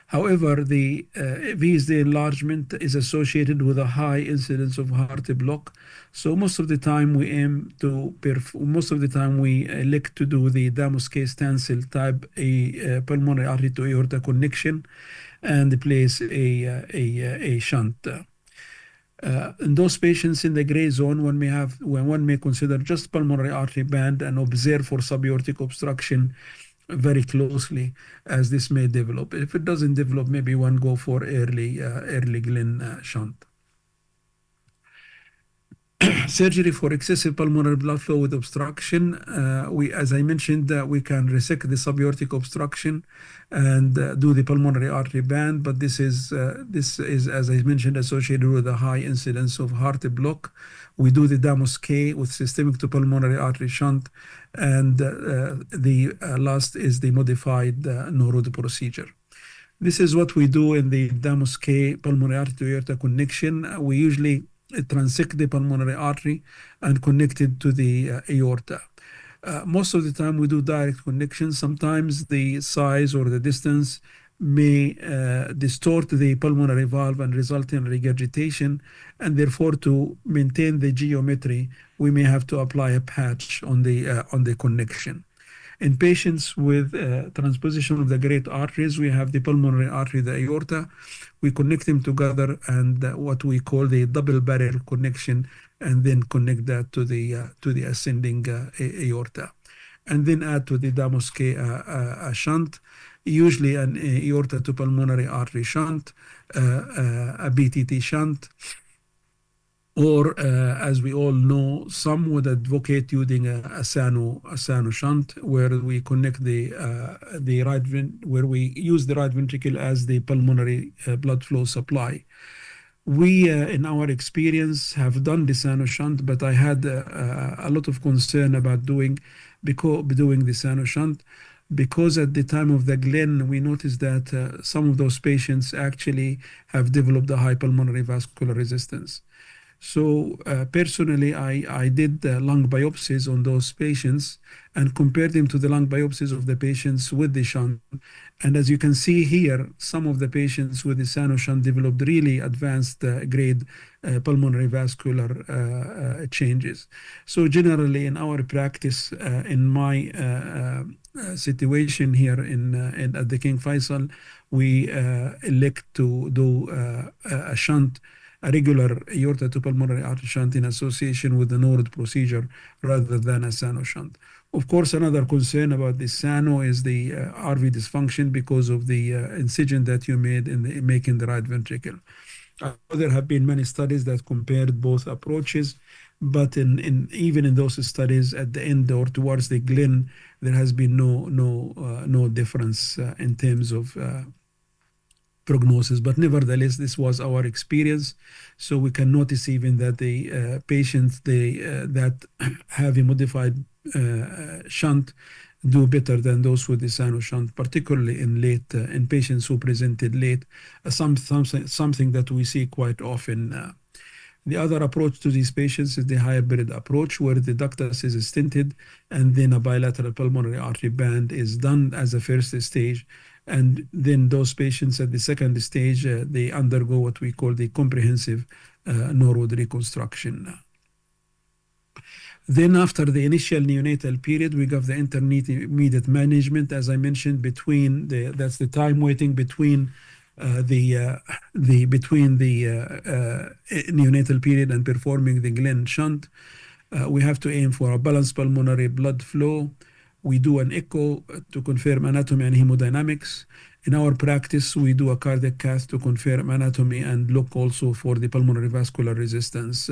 However, the VSD enlargement is associated with a high incidence of heart block. So most of the time we elect to do the Damoskay stencil type a pulmonary artery to aorta connection and place a shunt. In those patients in the gray zone, one may consider just pulmonary artery band and observe for subaortic obstruction very closely as this may develop. If it doesn't develop, maybe one go for early Glenn shunt. Surgery for excessive pulmonary blood flow with obstruction. As I mentioned, we can resect the subaortic obstruction and do the pulmonary artery band, but this is, as I mentioned, associated with a high incidence of heart block. We do the Damoskay with systemic to pulmonary artery shunt, and the last is the modified Norwood procedure. This is what we do in the Damoskay pulmonary artery to aorta connection. We usually transect the pulmonary artery and connect it to the aorta. Most of the time we do direct connection. Sometimes the size or the distance may distort the pulmonary valve and result in regurgitation, and therefore to maintain the geometry we may have to apply a patch on the connection. In patients with transposition of the great arteries, we have the pulmonary artery, the aorta. We connect them together and what we call the double barrel connection, and then connect that to the ascending aorta. And then add to the Damoskay a shunt, usually an aorta to pulmonary artery shunt, a BTT shunt, or as we all know, some would advocate using a Sano shunt, where we connect the right where we use the right ventricle as the pulmonary blood flow supply. We, in our experience, have done the Sano shunt, but I had a lot of concern about doing the Sano shunt because at the time of the Glen, we noticed that some of those patients actually have developed a high pulmonary vascular resistance. So personally, I did lung biopsies on those patients and compared them to the lung biopsies of the patients with the shunt. And as you can see here, some of the patients with the Sano shunt developed really advanced grade pulmonary vascular changes. So generally in our practice, in my situation here at the King Faisal, we elect to do a shunt, a regular aorta to pulmonary artery shunt in association with the NORD procedure rather than a Sano shunt. Of course, another concern about the Sano is the RV dysfunction because of the incision that you made in making the right ventricle. There have been many studies that compared both approaches, but even in those studies at the end or towards the Glen, there has been no difference in terms of prognosis. But nevertheless, this was our experience. So we can notice even that the patients that have a modified shunt do better than those with the Sano shunt, particularly in patients who presented late, something that we see quite often. The other approach to these patients is the hybrid approach, where the ductus is stented and then a bilateral pulmonary artery band is done as a first stage. And then those patients at the second stage, they undergo what we call the comprehensive NOROD reconstruction. Then after the initial neonatal period, we got the intermediate management, as I mentioned, that's the time waiting between the neonatal period and performing the Glen shunt. We have to aim for a balanced pulmonary blood flow. We do an echo to confirm anatomy and hemodynamics. In our practice, we do a cardiac cath to confirm anatomy and look also for the pulmonary vascular resistance.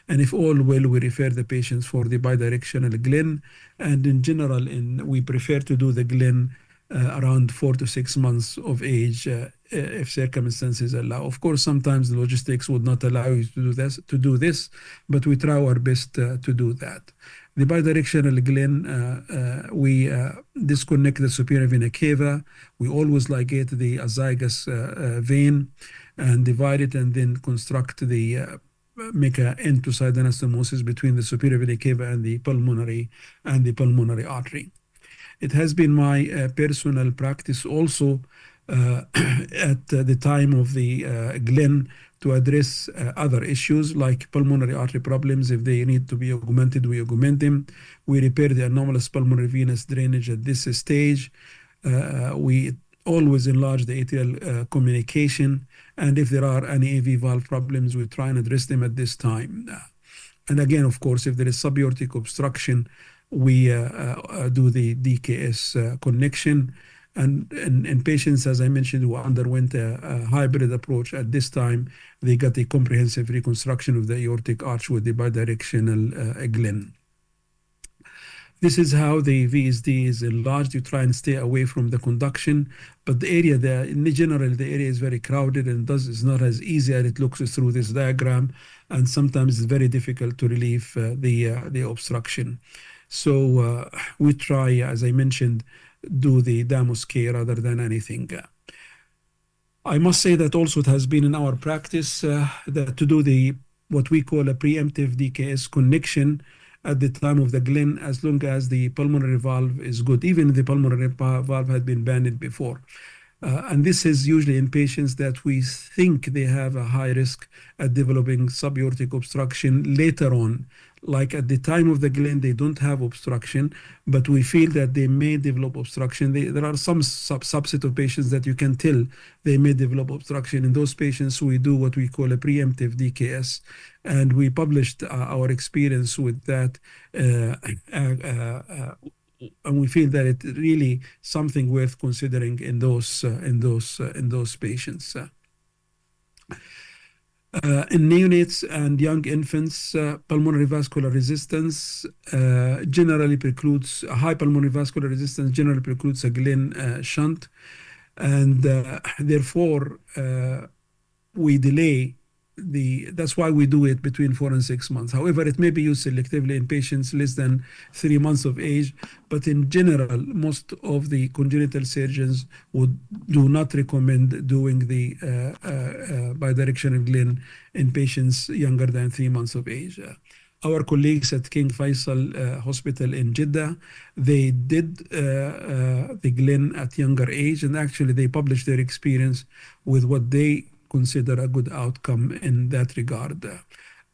And if all well, we refer the patients for the bidirectional Glen. And in general, we prefer to do the Glen around 4 to 6 months of age if circumstances allow. Of course, sometimes the logistics would not allow you to do this, but we try our best to do that. The bidirectional Glen, we disconnect the superior vena cava. We always ligate the azygous vein and divide it and then construct make an end-to-side anastomosis between the superior vena cava and the pulmonary artery. It has been my personal practice also at the time of the Glen to address other issues like pulmonary artery problems. If they need to be augmented, we augment them. We repair the anomalous pulmonary venous drainage at this stage. We always enlarge the atrial communication. And if there are any AV valve problems, we try and address them at this time. And again, of course, if there is subaortic obstruction, we do the DKS connection. And in patients, as I mentioned, who underwent a hybrid approach at this time, they got a comprehensive reconstruction of the aortic arch with the bidirectional Glen. This is how the VSD is enlarged. You try and stay away from the conduction, but the area there, in general, the area is very crowded and is not as easy as it looks through this diagram, and sometimes it's very difficult to relieve the obstruction. So we try, as I mentioned, do the Damos care rather than anything. I must say that also it has been in our practice that to do what we call a preemptive DKS connection at the time of the Glen, as long as the pulmonary valve is good, even if the pulmonary valve had been banded before. And this is usually in patients that we think they have a high risk at developing subaortic obstruction later on. Like at the time of the Glen, they don't have obstruction, but we feel that they may develop obstruction. There are some subset of patients that you can tell they may develop obstruction. In those patients, we do what we call a preemptive DKS. And we published our experience with that. And we feel that it really something worth considering in those patients. In neonates and young infants, pulmonary vascular resistance generally precludes high pulmonary vascular resistance generally precludes a Glen shunt, and therefore we delay that's why we do it between 4 and 6 months. However, it may be used selectively in patients less than 3 months of age, but in general, most of the congenital surgeons do not recommend doing the bidirectional glen in patients younger than 3 months of age. Our colleagues at King Faisal Hospital in Jeddah, they did the glen at younger age, and actually they published their experience with what they consider a good outcome in that regard.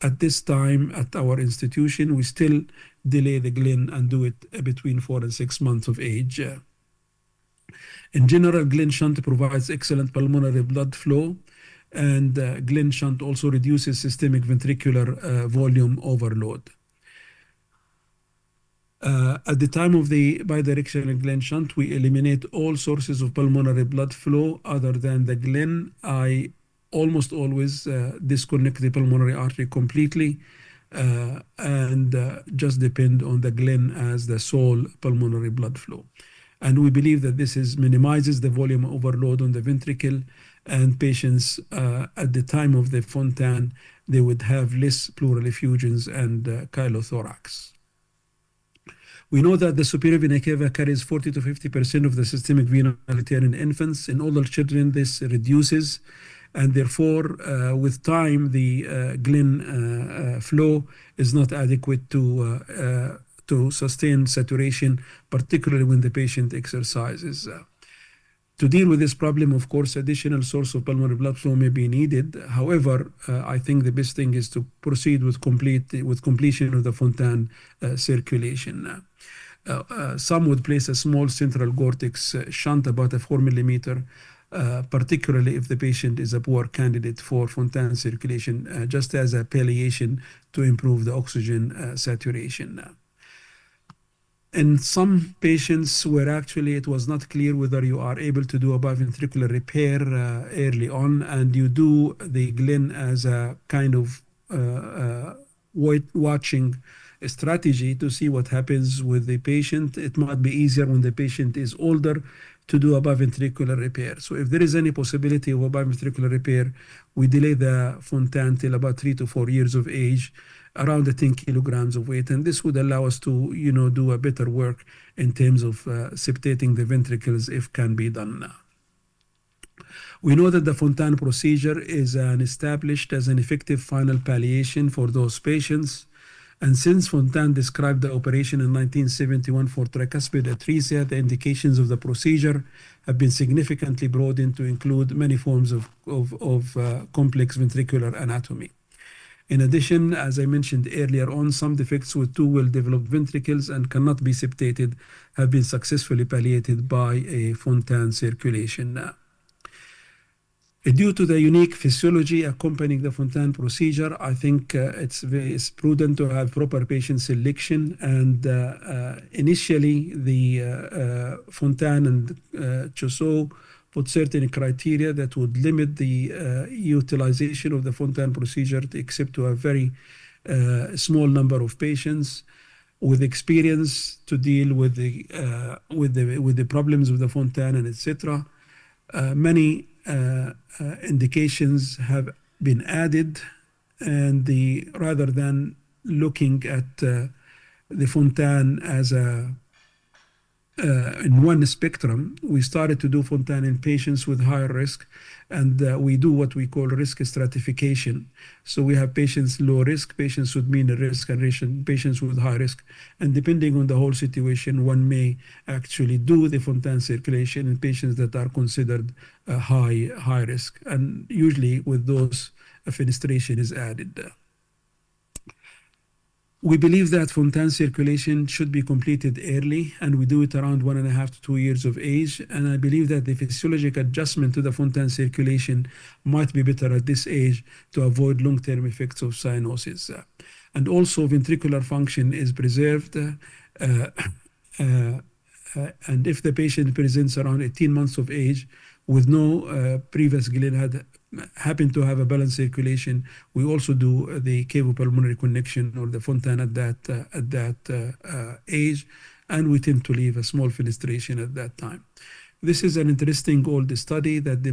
At this time, at our institution, we still delay the glen and do it between 4 and 6 months of age. In general, glen shunt provides excellent pulmonary blood flow, and glen shunt also reduces systemic ventricular volume overload. At the time of the bidirectional glen shunt, we eliminate all sources of pulmonary blood flow other than the glen. I almost always disconnect the pulmonary artery completely and just depend on the glen as the sole pulmonary blood flow. And we believe that this minimizes the volume overload on the ventricle, and patients at the time of the Fontan, they would have less pleural effusions and chylothorax. We know that the superior vena cava carries 40 to 50% of the systemic venous artery in infants. In older children, this reduces, and therefore, with time, the glen flow is not adequate to sustain saturation, particularly when the patient exercises. To deal with this problem, of course, additional source of pulmonary blood flow may be needed. However, I think the best thing is to proceed with completion of the Fontan circulation. Some would place a small central cortex shunt about a 4 millimeter, particularly if the patient is a poor candidate for Fontan circulation, just as a palliation to improve the oxygen saturation. In some patients where actually it was not clear whether you are able to do a biventricular repair early on, and you do the glen as a kind of watching strategy to see what happens with the patient, it might be easier when the patient is older to do a biventricular repair. So if there is any possibility of a biventricular repair, we delay the Fontan till about 3 to 4 years of age, around the 10 kilograms of weight, and this would allow us to, do a better work in terms of septating the ventricles if can be done now. We know that the Fontan procedure is established as an effective final palliation for those patients, and since Fontan described the operation in 1971 for tricuspid atresia, the indications of the procedure have been significantly broadened to include many forms of complex ventricular anatomy. In addition, as I mentioned earlier on, some defects with two well-developed ventricles and cannot be septated have been successfully palliated by a Fontan circulation. Due to the unique physiology accompanying the Fontan procedure, I think it's prudent to have proper patient selection, and initially the Fontan and Chusseau put certain criteria that would limit the utilization of the Fontan procedure except to a very small number of patients with experience to deal with the problems of the Fontan and etc. Many indications have been added, and rather than looking at the Fontan as in one spectrum, we started to do Fontan in patients with higher risk, and we do what we call risk stratification. So we have patients low risk, patients with mean risk, and patients with high risk. And depending on the whole situation, one may actually do the Fontan circulation in patients that are considered high risk. And usually with those, a fenestration is added. We believe that Fontan circulation should be completed early, and we do it around 1.5 to 2 years of age. And I believe that the physiologic adjustment to the Fontan circulation might be better at this age to avoid long-term effects of cyanosis. And also ventricular function is preserved. And if the patient presents around 18 months of age with no previous glen happen to have a balanced circulation, we also do the cavopulmonary connection or the Fontan at that age, and we tend to leave a small fenestration at that time. This is an interesting old study that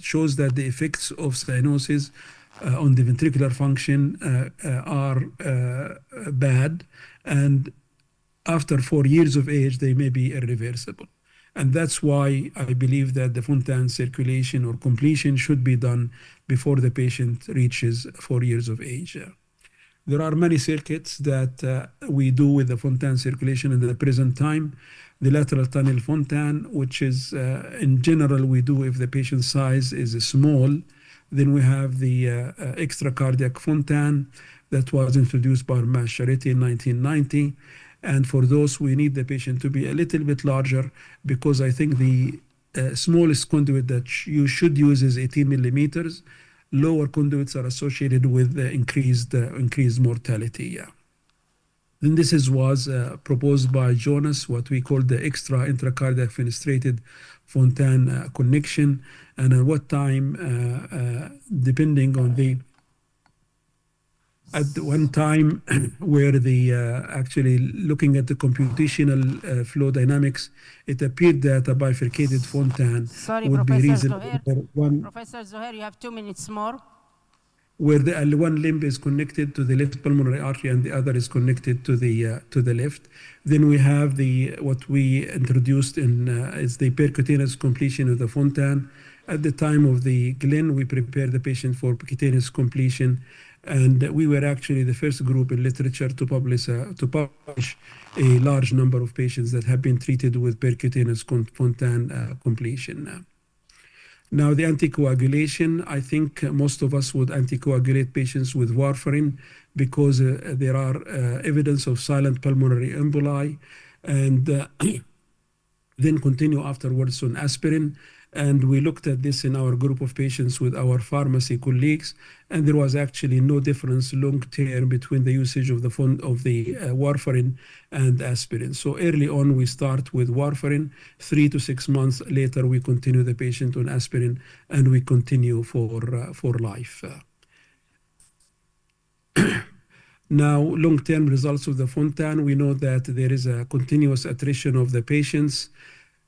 shows that the effects of cyanosis on the ventricular function are bad, and after 4 years of age, they may be irreversible. And that's why I believe that the Fontan circulation or completion should be done before the patient reaches 4 years of age. There are many circuits that we do with the Fontan circulation in the present time. The lateral tunnel Fontan, which is in general we do if the patient's size is small. Then we have the extracardiac Fontan that was introduced by Mas Charity in 1990. And for those, we need the patient to be a little bit larger, because I think the smallest conduit that you should use is 18 millimeters. Lower conduits are associated with increased mortality. Yeah. Then this was proposed by Jonas, what we call the extra intracardiac fenestrated Fontan connection, and at what time, depending on the at one time where the actually looking at the computational flow dynamics, it appeared that a bifurcated Fontan would be reasonable. Professor Zohair, you have 2 minutes more. Where the one limb is connected to the left pulmonary artery and the other is connected to the left. Then we have what we introduced in is the percutaneous completion of the Fontan. At the time of the Glenn, we prepared the patient for percutaneous completion, and we were actually the first group in literature to publish a large number of patients that have been treated with percutaneous Fontan completion. Now, the anticoagulation, I think most of us would anticoagulate patients with warfarin because there are evidence of silent pulmonary emboli, and then continue afterwards on aspirin. And we looked at this in our group of patients with our pharmacy colleagues, and there was actually no difference long-term between the usage of the warfarin and aspirin. So early on, we start with warfarin. 3 to 6 months later, we continue the patient on aspirin, and we continue for life. Now, long-term results of the Fontan, we know that there is a continuous attrition of the patients.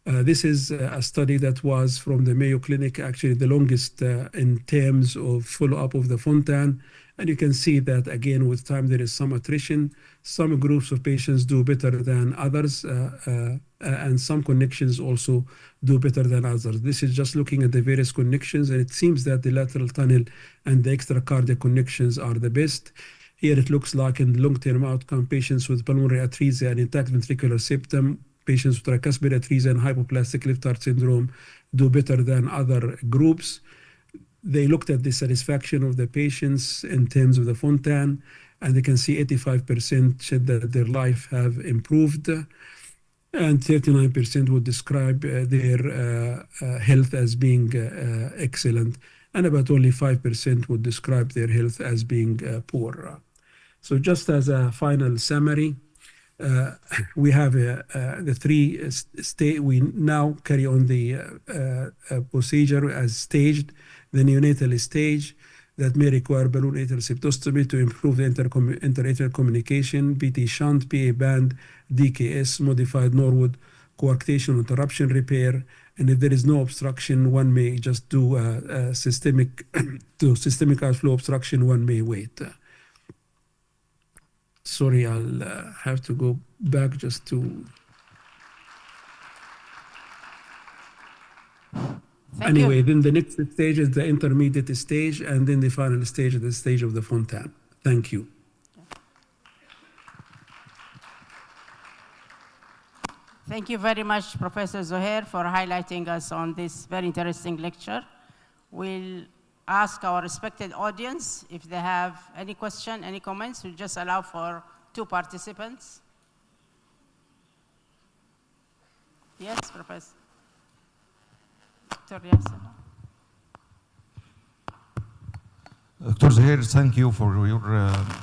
This is a study that was from the Mayo Clinic, actually the longest in terms of follow-up of the Fontan. And you can see that, again, with time, there is some attrition. Some groups of patients do better than others, and some connections also do better than others. This is just looking at the various connections, and it seems that the lateral tunnel and the extracardiac connections are the best. Here it looks like in long-term outcome, patients with pulmonary atresia and intact ventricular septum, patients with tricuspid atresia and hypoplastic left heart syndrome do better than other groups. They looked at the satisfaction of the patients in terms of the Fontan, and they can see 85% said that their life have improved, and 39% would describe their health as being excellent, and about only 5% would describe their health as being poor. So just as a final summary, we have the three we now carry on the procedure as staged. The neonatal stage that may require balloon atrial septostomy to improve the interatrial communication, BT shunt, PA band, DKS, modified Norwood, coarctation interruption repair, and if there is no obstruction, one may just do systemic outflow obstruction, one may wait. Sorry, I'll have to go back just to... Anyway, then the next stage is the intermediate stage, and then the final stage is the stage of the Fontan. Thank you. Thank you very much, Professor Zohair, for highlighting us on this very interesting lecture. We'll ask our respected audience if they have any question, any comments. We'll just allow for 2 participants. Yes, Professor. Dr. Yasser. Dr. Zohair, thank you for your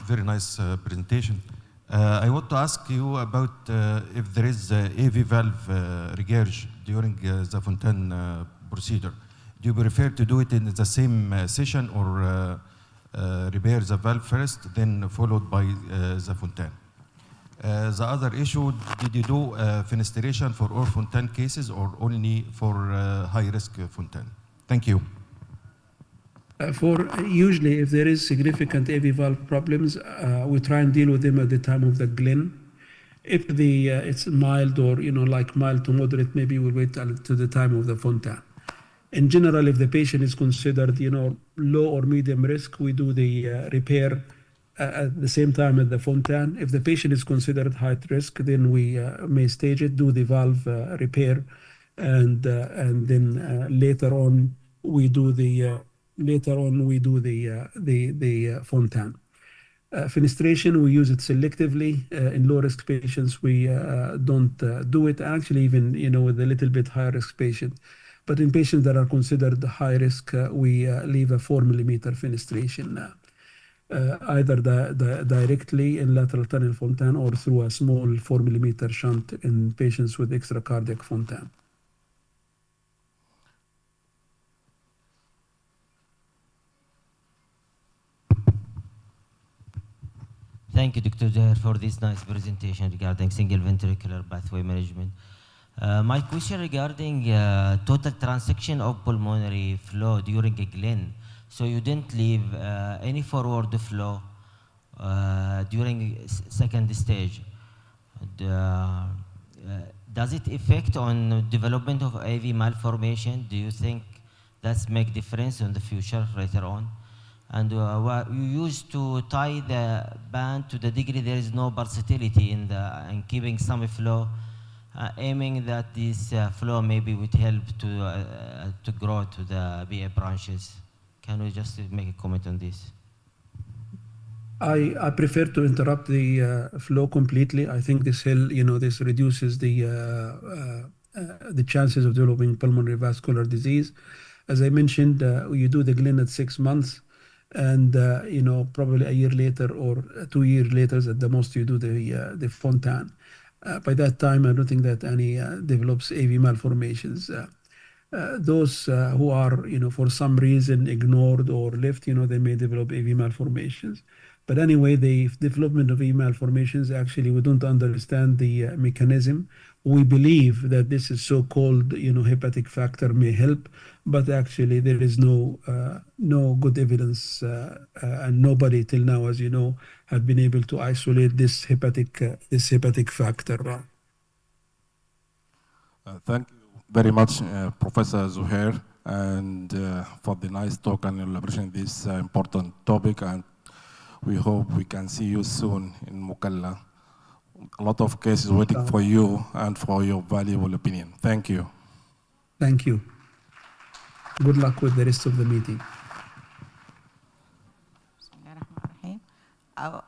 very nice presentation. I want to ask you about if there is AV valve regurg during the Fontan procedure. Do you prefer to do it in the same session, or repair the valve first, then followed by the Fontan? The other issue, did you do fenestration for all Fontan cases or only for high-risk Fontan? Thank you. Usually, if there is significant AV valve problems, we try and deal with them at the time of the Glen. If it's mild or like mild to moderate, maybe we'll wait to the time of the Fontan. In general, if the patient is considered low or medium risk, we do the repair at the same time at the Fontan. If the patient is considered high risk, then we may stage it, do the valve repair, and then later on we do the Fontan. Fenestration, we use it selectively. In low-risk patients, we don't do it. Actually, even with a little bit higher-risk patient. But in patients that are considered high risk, we leave a 4 millimeter fenestration, either directly in lateral tunnel Fontan or through a small 4 millimeter shunt in patients with extracardiac Fontan. Thank you, Dr. Zahir, for this nice presentation regarding single ventricular pathway management. My question regarding total transection of pulmonary flow during a Glen. So you didn't leave any forward flow during second stage. Does it affect on development of AV malformation? Do you think that's make difference in the future later on? And you used to tie the band to the degree there is no versatility in keeping some flow, aiming that this flow maybe would help to grow to the BA branches. Can we just make a comment on this? I prefer to interrupt the flow completely. I think this reduces the chances of developing pulmonary vascular disease. As I mentioned, you do the Glen at 6 months. And probably a year later or 2 years later at the most, you do the Fontan. By that time, I don't think that any develops AV malformations. Those who are for some reason ignored or left, they may develop AV malformations. But anyway, the development of AV malformations, actually, we don't understand the mechanism. We believe that this is so-called hepatic factor may help, but actually there is no good evidence, and nobody till now, as you know, have been able to isolate this hepatic factor. Thank you very much, Professor Zuhair, and for the nice talk and elaboration of this important topic. And we hope we can see you soon in Mukalla. A lot of cases waiting for you and for your valuable opinion. Thank you. Thank you. Good luck with the rest of the meeting.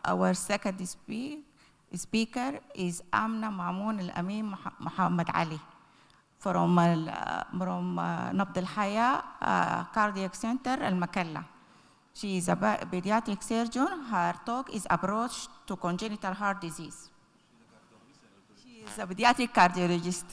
Our second speaker is Amna Mamoun Al-Amin Muhammad Ali from Nabd Al-Haya Cardiac Center Al-Makalla. She is a pediatric surgeon. Her talk is approach to congenital heart disease. She is a pediatric cardiologist.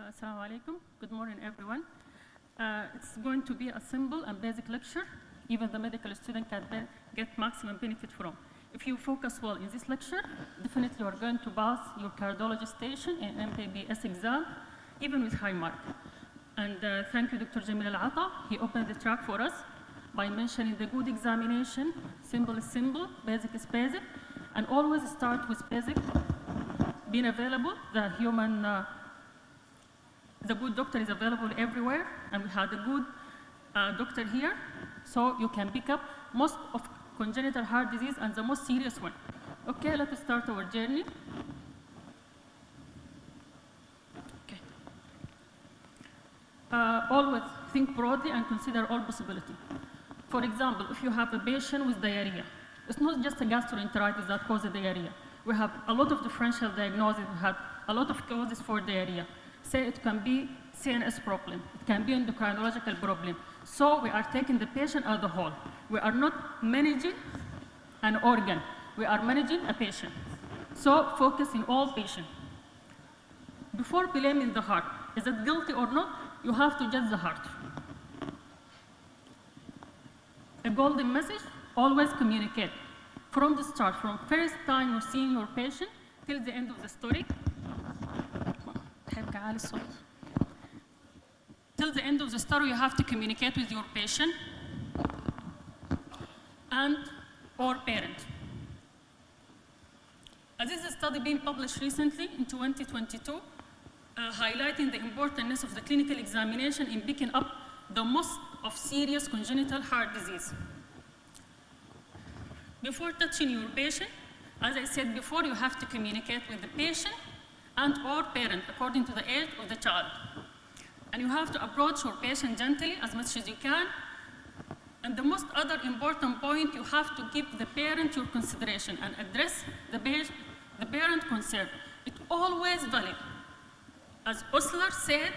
Assalamu alaikum. Good morning, everyone. It's going to be a simple and basic lecture, even the medical student can get maximum benefit from. If you focus well in this lecture, definitely you are going to pass your cardiology station in MPBS exam, even with high mark. And thank you, Dr. Jamil Al-Ata. He opened the track for us by mentioning the good examination, simple is simple, basic is basic, And always start with basic, being available. The good doctor is available everywhere, and we had a good doctor here, so you can pick up most of congenital heart disease and the most serious one. Okay, let us start our journey. Okay. Always think broadly and consider all possibility. For example, if you have a patient with diarrhea, it's not just a gastroenteritis that causes diarrhea. We have a lot of differential diagnoses. We have a lot of causes for diarrhea. Say it can be CNS problem. It can be endocrinological problem. So we are taking the patient as a whole. We are not managing an organ. We are managing a patient. So focus in all patients. Before blaming the heart, is it guilty or not? You have to judge the heart. A golden message, always communicate. From the start, from first time you're seeing your patient till the end of the story. Till the end of the story, you have to communicate with your patient and or parent. This is a study being published recently in 2022, highlighting the importance of the clinical examination in picking up the most of serious congenital heart disease. Before touching your patient, as I said before, you have to communicate with the patient and or parent according to the age of the child. And you have to approach your patient gently as much as you can. And the most other important point, you have to give the parent your consideration and address the parent concern. It's always valid. As Osler said,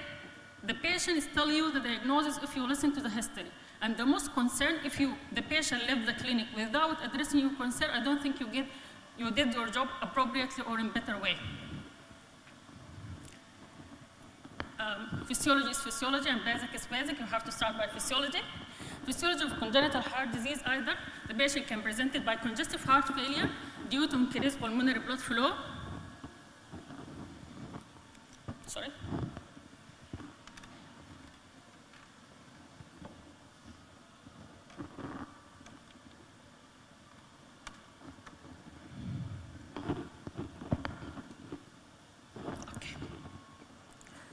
the patient is telling you the diagnosis if you listen to the history. And the most concern, if the patient left the clinic without addressing your concern, I don't think you did your job appropriately or in a better way. Physiology is physiology and basic is basic. You have to start by physiology. Physiology of congenital heart disease, either the patient can present it by congestive heart failure due to increased pulmonary blood flow. Sorry.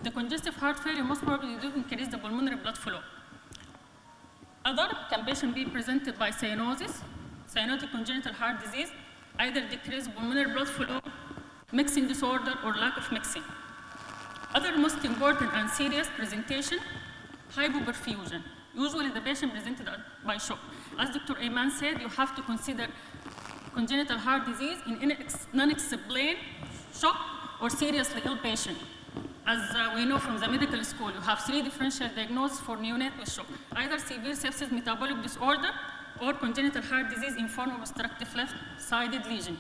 The congestive heart failure most probably do increase the pulmonary blood flow. Other can patient be presented by cyanosis, cyanotic congenital heart disease, either decreased pulmonary blood flow, mixing disorder, or lack of mixing. Other most important and serious presentation, hypoperfusion. Usually the patient presented by shock. As Dr. Ayman said, you have to consider congenital heart disease in any non-explained shock or seriously ill patient. As we know from the medical school, you have 3 differential diagnoses for neonate with shock. Either severe sepsis metabolic disorder or congenital heart disease in form of obstructive left-sided lesion.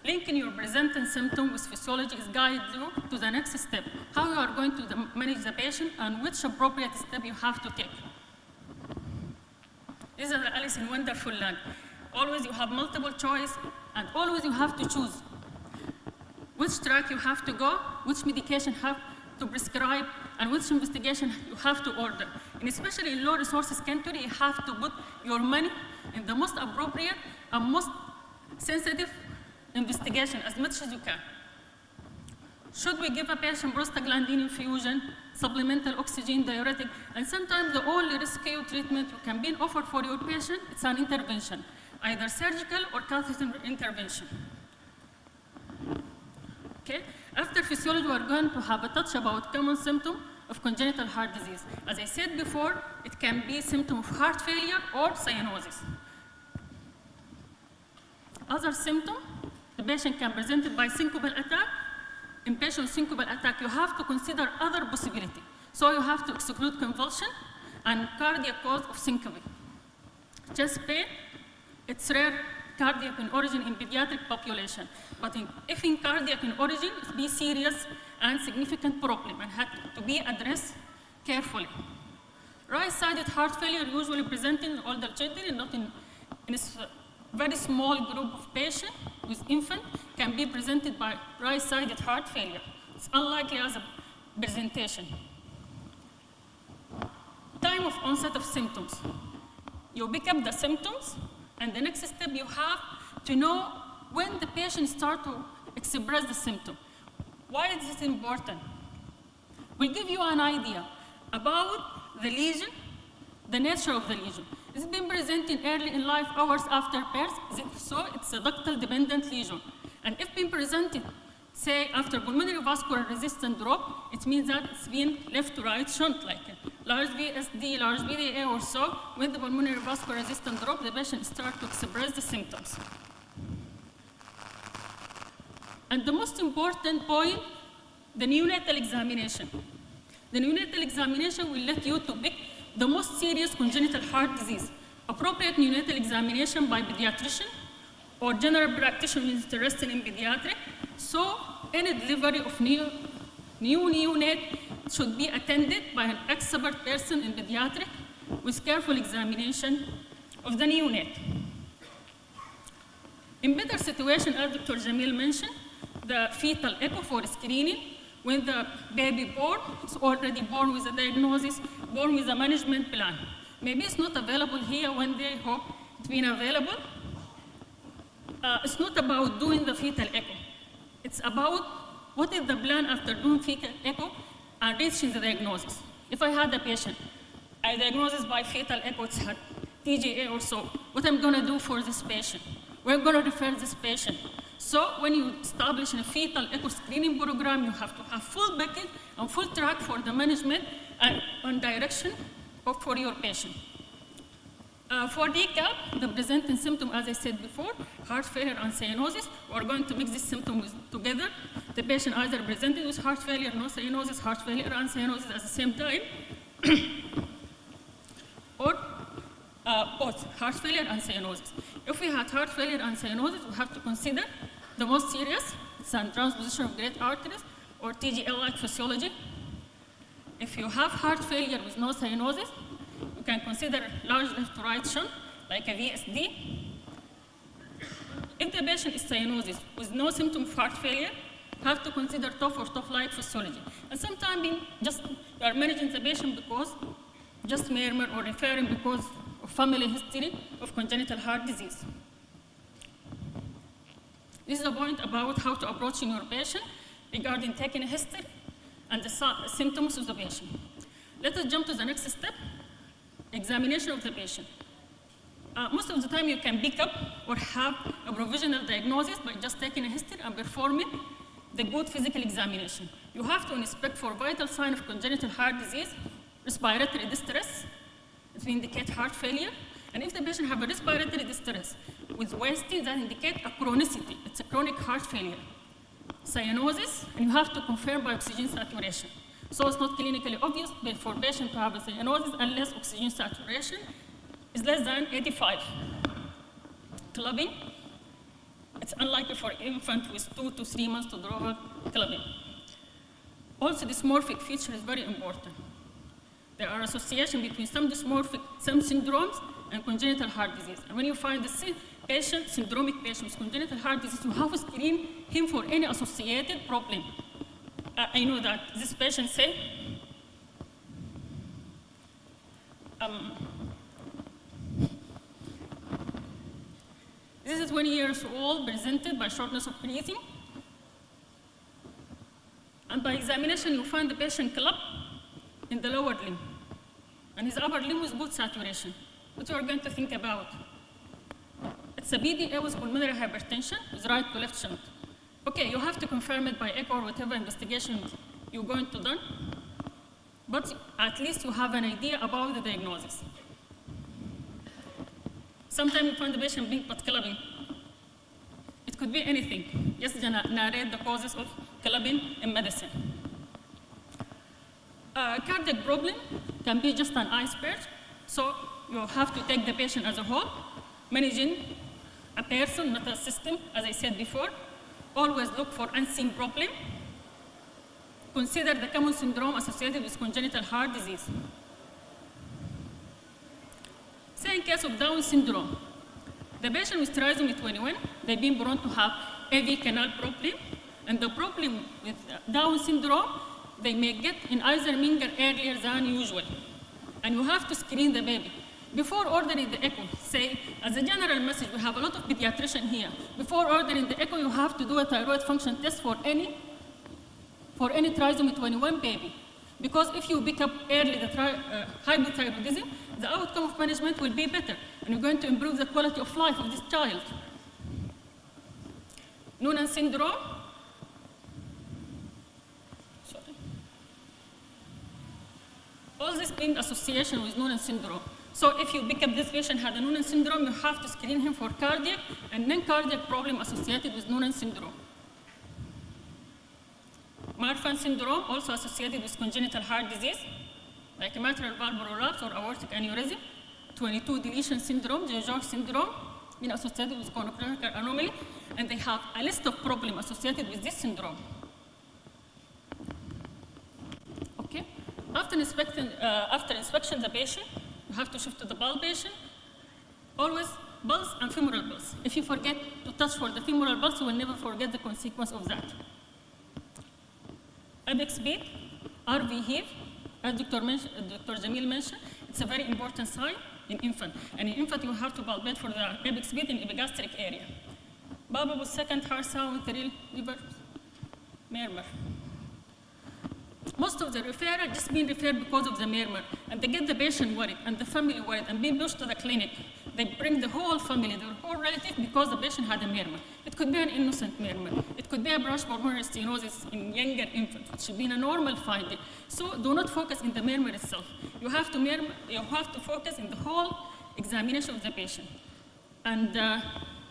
Linking your presenting symptom with physiology is guide you to the next step, how you are going to manage the patient and which appropriate step you have to take. This is Alice in Wonderful Land. Always you have multiple choice and always you have to choose which track you have to go, which medication have to prescribe, and which investigation you have to order. And especially in low resources country, you have to put your money in the most appropriate and most sensitive investigation as much as you can. Should we give a patient prostaglandin infusion, supplemental oxygen, diuretic, and sometimes the only rescue treatment you can be offered for your patient, it's an intervention, either surgical or catheter intervention. Okay? After physiology, we're going to have a touch about common symptom of congenital heart disease. As I said before, it can be symptom of heart failure or cyanosis. Other symptom, the patient can present it by syncopal attack. In patient syncopal attack, you have to consider other possibility. So you have to exclude convulsion and cardiac cause of syncope. Chest pain, it's rare cardiac in origin in pediatric population. But if in cardiac in origin, it be serious and significant problem and had to be addressed carefully. Right-sided heart failure usually present in older children, not in a very small group of patients with infant can be presented by right-sided heart failure. It's unlikely as a presentation. Time of onset of symptoms. You pick up the symptoms And the next step, you have to know when the patient starts to express the symptom. Why is this important? We'll give you an idea about the lesion, the nature of the lesion. It's been presenting early in life, hours after birth, so it's a ductal-dependent lesion. And if been presented, say, after pulmonary vascular resistance drop, it means that it's been left to right shunt, like a large VSD, large VDA or so. When the pulmonary vascular resistance drop, the patient starts to express the symptoms. And the most important point, the neonatal examination. The neonatal examination will let you to pick the most serious congenital heart disease. Appropriate neonatal examination by pediatrician or general practitioner interested in pediatric. So any delivery of new neonate should be attended by an expert person in pediatric with careful examination of the neonate. In better situation, as Dr. Jamil mentioned, the fetal echo for screening. When the baby born, is already born with a diagnosis, born with a management plan. Maybe it's not available here one day, hope it's been available. It's not about doing the fetal echo. It's about what is the plan after doing fetal echo and reaching the diagnosis. If I had a patient, I diagnosed by fetal echo, it's had TGA or so, what I'm gonna do for this patient? We're gonna refer this patient. So when you establish a fetal echo screening program, you have to have full bucket and full track for the management and direction for your patient. For recap, the presenting symptom, as I said before, heart failure and cyanosis. We're going to mix these symptoms together. The patient either presented with heart failure, no cyanosis, heart failure and cyanosis at the same time, or both heart failure and cyanosis. If we had heart failure and cyanosis, we have to consider the most serious, it's a transposition of great arteries or TGL-like physiology. If you have heart failure with no cyanosis, you can consider large left to right shunt, like a VSD. If the patient is cyanosis with no symptom of heart failure, you have to consider TOF or TOF-like physiology. And sometimes you are managing the patient because just murmur or referring because of family history of congenital heart disease. This is a point about how to approach your patient regarding taking a history and the symptoms of the patient. Let us jump to the next step, examination of the patient. Most of the time you can pick up or have a provisional diagnosis by just taking a history and performing the good physical examination. You have to inspect for vital sign of congenital heart disease, respiratory distress, it will indicate heart failure. And if the patient have a respiratory distress with wasting, that indicate a chronicity. It's a chronic heart failure. Cyanosis, and you have to confirm by oxygen saturation. So it's not clinically obvious for patient to have a cyanosis unless oxygen saturation is less than 85. Clubbing, it's unlikely for infant with 2 to 3 months to draw clubbing. Also, dysmorphic feature is very important. There are associations between some syndromes and congenital heart disease. And when you find the patient, syndromic patient with congenital heart disease, you have to screen him for any associated problem. I know that this patient said, this is 20 years old, presented by shortness of breathing. And by examination, you find the patient club in the lower limb. And his upper limb with good saturation. What you are going to think about? It's a BDA with pulmonary hypertension with right to left shunt. Okay, you have to confirm it by echo or whatever investigation you're going to do, but at least you have an idea about the diagnosis. Sometimes you find the patient being but clubbing. It could be anything. Just narrate the causes of clubbing in medicine. Cardiac problem can be just an iceberg, so you have to take the patient as a whole, managing a person, not a system, as I said before. Always look for unseen problem. Consider the common syndrome associated with congenital heart disease. Say in case of Down syndrome, the patient with trisomy 21, they've been prone to have AV canal problem, and the problem with Down syndrome, they may get in Alzheimer's earlier than usual. And you have to screen the baby. Before ordering the echo, say, as a general message, we have a lot of pediatricians here. Before ordering the echo, you have to do a thyroid function test for any trisomy 21 baby. Because if you pick up early the hypothyroidism, the outcome of management will be better, and you're going to improve the quality of life of this child. Noonan syndrome. Sorry. All this in association with Noonan syndrome. So if you pick up this patient had a Noonan syndrome, you have to screen him for cardiac and non-cardiac problem associated with Noonan syndrome. Marfan syndrome, also associated with congenital heart disease, like mitral valve prolapse or aortic aneurysm. 22 deletion syndrome, George syndrome, been associated with chronoclinical anomaly, and they have a list of problems associated with this syndrome. Okay, after inspection the patient, you have to shift to the palpation. Always pulse and femoral pulse. If you forget to touch for the femoral pulse, you will never forget the consequence of that. Apex beat, RV heave, as Dr. Jamil mentioned, it's a very important sign in infant. And in infant, you have to palpate for the apex beat in epigastric area. Palpable second heart sound, thrill, liver, murmur. Most of the referral just being referred because of the murmur, and they get the patient worried and the family worried and being pushed to the clinic. They bring the whole family, the whole relative, because the patient had a murmur. It could be an innocent murmur. It could be a branch pulmonary stenosis in younger infants, which should be a normal finding. So do not focus in the murmur itself. You have to focus in the whole examination of the patient. And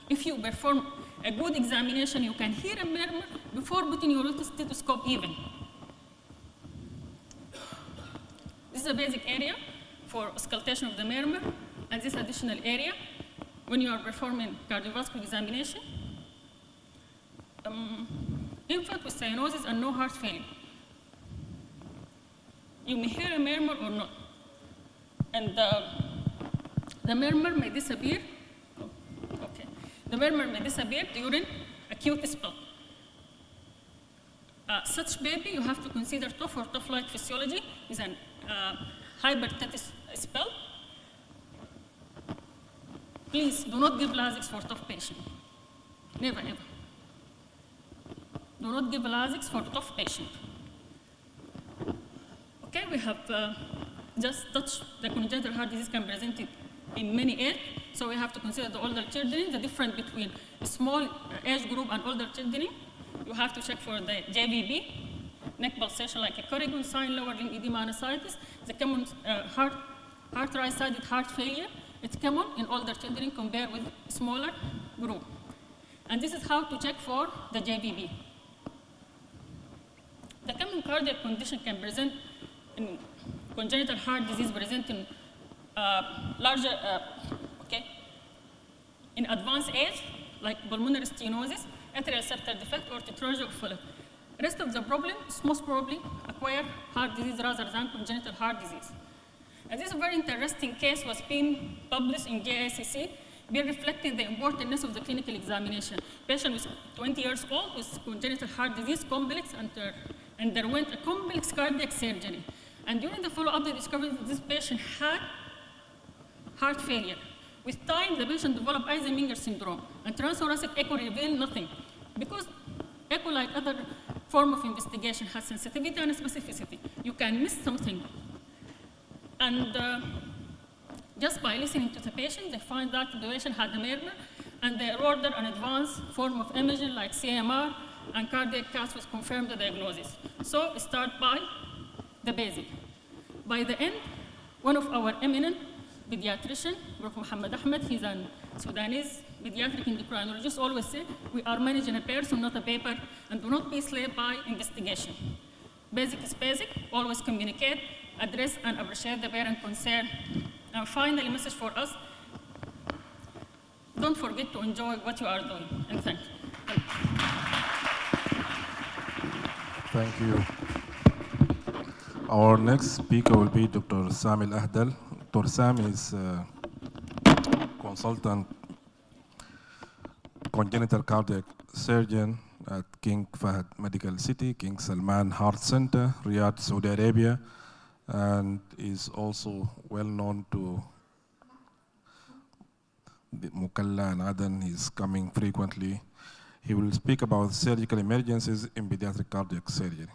if you perform a good examination, you can hear a murmur before putting your stethoscope even. This is a basic area for auscultation of the murmur, and this additional area when you are performing cardiovascular examination. Infant with cyanosis and no heart failure. You may hear a murmur or not. And the murmur may disappear. Okay. The murmur may disappear during acute spell. Such baby, you have to consider TOF or TOF-like physiology is an hypertensive spell. Please do not give Lasix for TOF patient. Never, ever. Do not give Lasix for TOF patient. Okay, we have just touched the congenital heart disease can present it in many ages, so we have to consider the older children, the difference between a small age group and older children. You have to check for the JVB, neck pulsation like a Corrigan sign, lower limb edema and ascites, the common heart right-sided heart failure. It's common in older children compared with smaller group. And this is how to check for the JVB. The common cardiac condition can present in congenital heart disease present in in advanced age, like pulmonary stenosis, atrial septal defect, or tetralogy of Fallot. Rest of the problem is most probably acquired heart disease rather than congenital heart disease. And this very interesting case was being published in JICC, being reflecting the importance of the clinical examination. Patient was 20 years old with congenital heart disease, complex, and underwent a complex cardiac surgery. And during the follow-up, they discovered that this patient had heart failure. With time, the patient developed Eisenmenger syndrome, and transthoracic echo revealed nothing. Because echo, like other form of investigation, has sensitivity and specificity. You can miss something. And just by listening to the patient, they find that the patient had a murmur, and they ordered an advanced form of imaging like CMR, and cardiac cath was confirmed the diagnosis. So start by the basic. By the end, one of our eminent pediatrician, Prof. Muhammad Ahmed, he's a Sudanese pediatric endocrinologist, always say, we are managing a person, not a paper, and do not be swayed by investigation. Basic is basic, always communicate, address and appreciate the parent concern. And finally, message for us, don't forget to enjoy what you are doing, and thank you. Thank you. Our next speaker will be Dr. Sami Al-Ahdal. Dr. Sami is a consultant congenital cardiac surgeon at King Fahd Medical City, King Salman Heart Center, Riyadh, Saudi Arabia, and is also well known to with Mukalla and Aden. He's coming frequently. He will speak about surgical emergencies in pediatric cardiac surgery.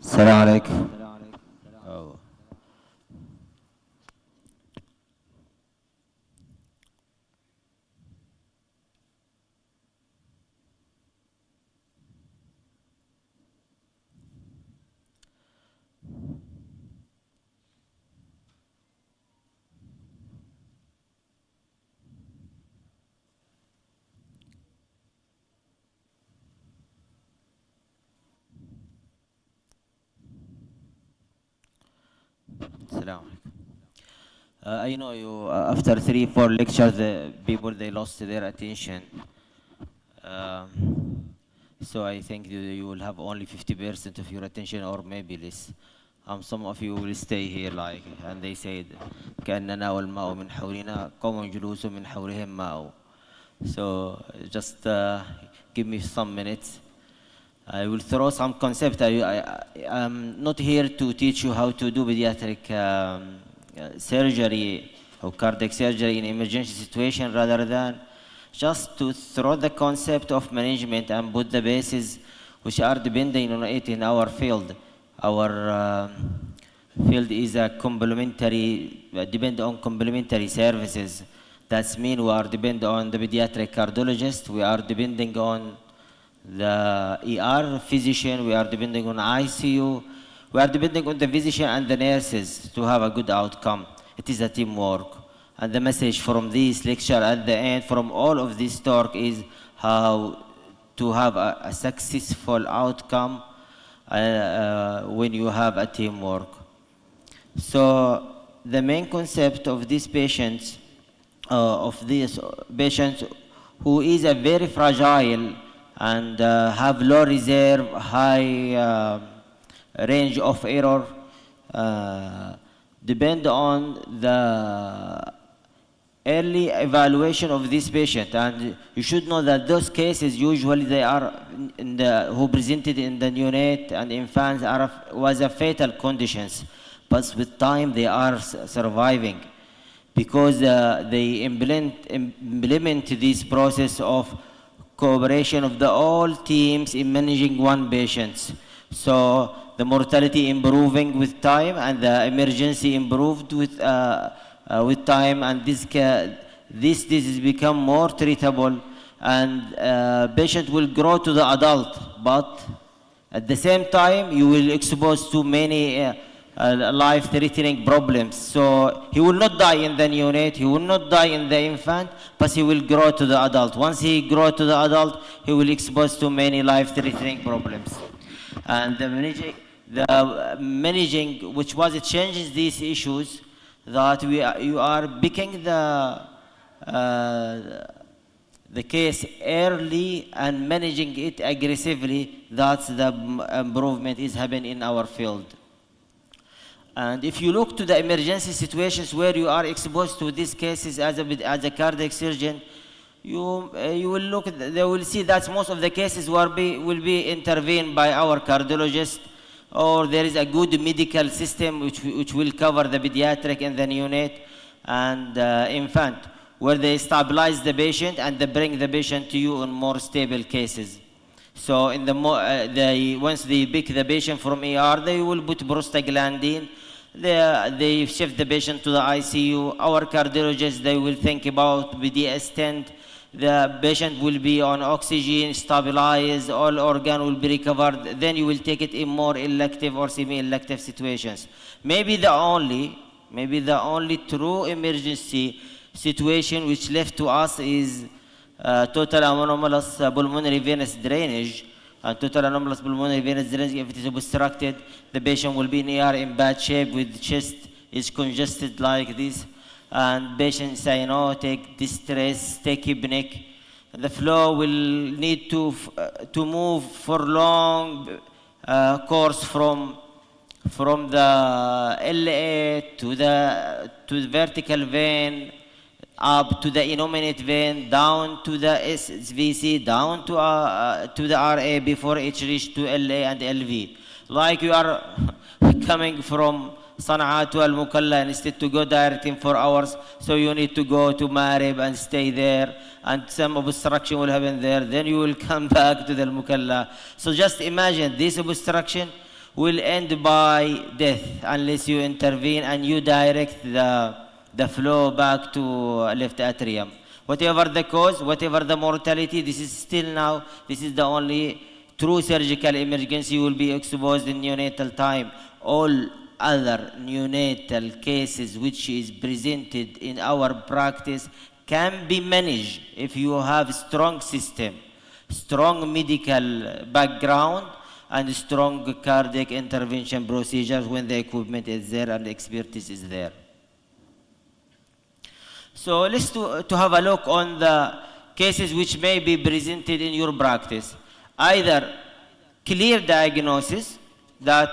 السلام عليكم. Salam alaikum. I know you, after 3-4 lectures, the people, they lost their attention. So I think you will have only 50% of your attention or maybe less. Some of you will stay here like, and they said, كأننا والماء من حولنا قوم جلوس من حولهم ماء. So just give me some minutes. I will throw some concept. I'm not here to teach you how to do pediatric surgery or cardiac surgery in emergency situation, rather than just to throw the concept of management and put the bases which are depending on it in our field. Our field is a complementary, depend on complementary services. That means we are dependent on the pediatric cardiologist, we are depending on the ER physician, we are depending on ICU, we are depending on the physician and the nurses to have a good outcome. It is a teamwork. And the message from this lecture at the end, from all of this talk, is how to have a successful outcome when you have a teamwork. So the main concept of these patients, who is a very fragile and have low reserve, high range of error, depend on the early evaluation of this patient. And you should know that those cases, usually they are who presented in the neonate and infants was a fatal conditions, but with time they are surviving because they implement this process of cooperation of the all teams in managing one patient. So the mortality improving with time and the emergency improved with time, and this disease become more treatable, and patient will grow to the adult, but at the same time you will expose to many life-threatening problems. So he will not die in the neonate, he will not die in the infant, but he will grow to the adult. Once he grow to the adult, he will expose to many life-threatening problems. And the managing, which was it changes these issues, that you are picking the case early and managing it aggressively. That's the improvement is happening in our field. And if you look to the emergency situations where you are exposed to these cases as a cardiac surgeon, you will look, they will see that most of the cases will be intervened by our cardiologist, or there is a good medical system which will cover the pediatric and the neonate and infant, where they stabilize the patient and they bring the patient to you in more stable cases. So in once they pick the patient from ER, they will put prostaglandin. They shift the patient to the ICU. Our cardiologists, they will think about BDS stent. The patient will be on oxygen, stabilized, all organ will be recovered. Then you will take it in more elective or semi-elective situations. Maybe the only true emergency situation which left to us is total anomalous pulmonary venous drainage. And total anomalous pulmonary venous drainage, if it is obstructed, the patient will be in ER in bad shape with chest is congested like this, and patient cyanotic, distress, tachypneic. The flow will need to move for long course from the LA to the vertical vein, up to the innominate vein, down to the SVC, down to the RA before it reaches to LA and LV. Like you are coming from Sana'a to Al-Mukalla, instead to go direct in 4 hours, so you need to go to Marib and stay there, and some obstruction will happen there, then you will come back to the Al-Mukalla. So just imagine this obstruction will end by death unless you intervene and you direct the flow back to left atrium. Whatever the cause, whatever the mortality, this is still now, this is the only true surgical emergency you will be exposed in neonatal time. All other neonatal cases which is presented in our practice can be managed if you have strong system, strong medical background, and strong cardiac intervention procedures when the equipment is there and the expertise is there. So let's to have a look on the cases which may be presented in your practice. Either clear diagnosis that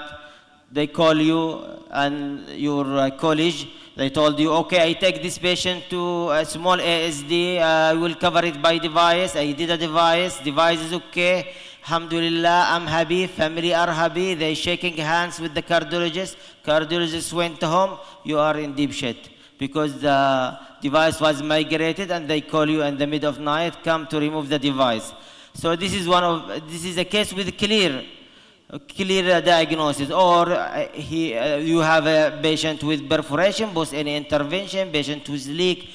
they call you and your college, they told you, okay, I take this patient to a small ASD, I will cover it by device, I did a device is okay, alhamdulillah, I'm happy, family are happy, they shaking hands with the cardiologist went home, you are in deep shit. Because the device was migrated and they call you in the middle of night, come to remove the device. So this is a case with clear diagnosis, or you have a patient with perforation, both any intervention, patient with leak,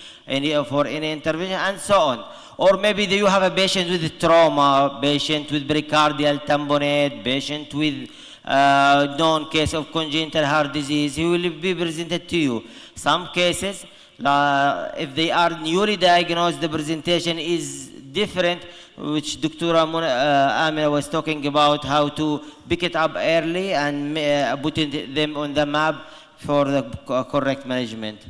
for any intervention, and so on. Or maybe you have a patient with trauma, patient with pericardial tamponade, patient with known case of congenital heart disease, he will be presented to you. Some cases, if they are newly diagnosed, the presentation is different, which Dr. Amina was talking about, how to pick it up early and put them on the map for the correct management.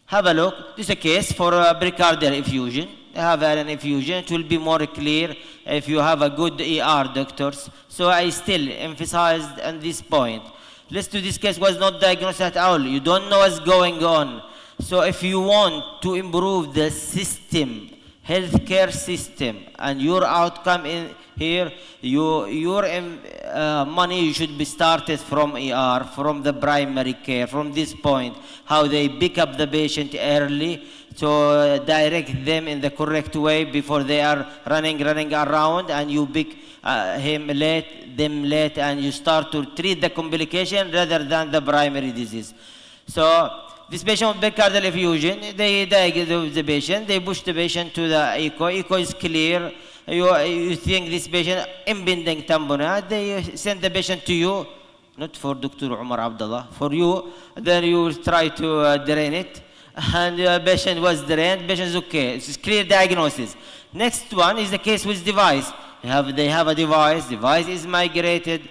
Have a look. This is a case for a pericardial effusion. Have an effusion. It will be more clear if you have a good ER doctors. So I still emphasized on this point. Let's do this case was not diagnosed at all. You don't know what's going on. So if you want to improve the system, healthcare system, and your outcome in here, your money should be started from ER, from the primary care, from this point, how they pick up the patient early, to direct them in the correct way before they are running around, and you pick them late, and you start to treat the complication rather than the primary disease. So this patient with pericardial effusion, they diagnose the patient, they push the patient to the echo. Echo is clear. You think this patient impending tamponade, they send the patient to you, not for Dr. Umar Abdullah, for you. Then you will try to drain it, and the patient was drained. Patient is okay. It's clear diagnosis. Next one is the case with device. They have a device. Device is migrated,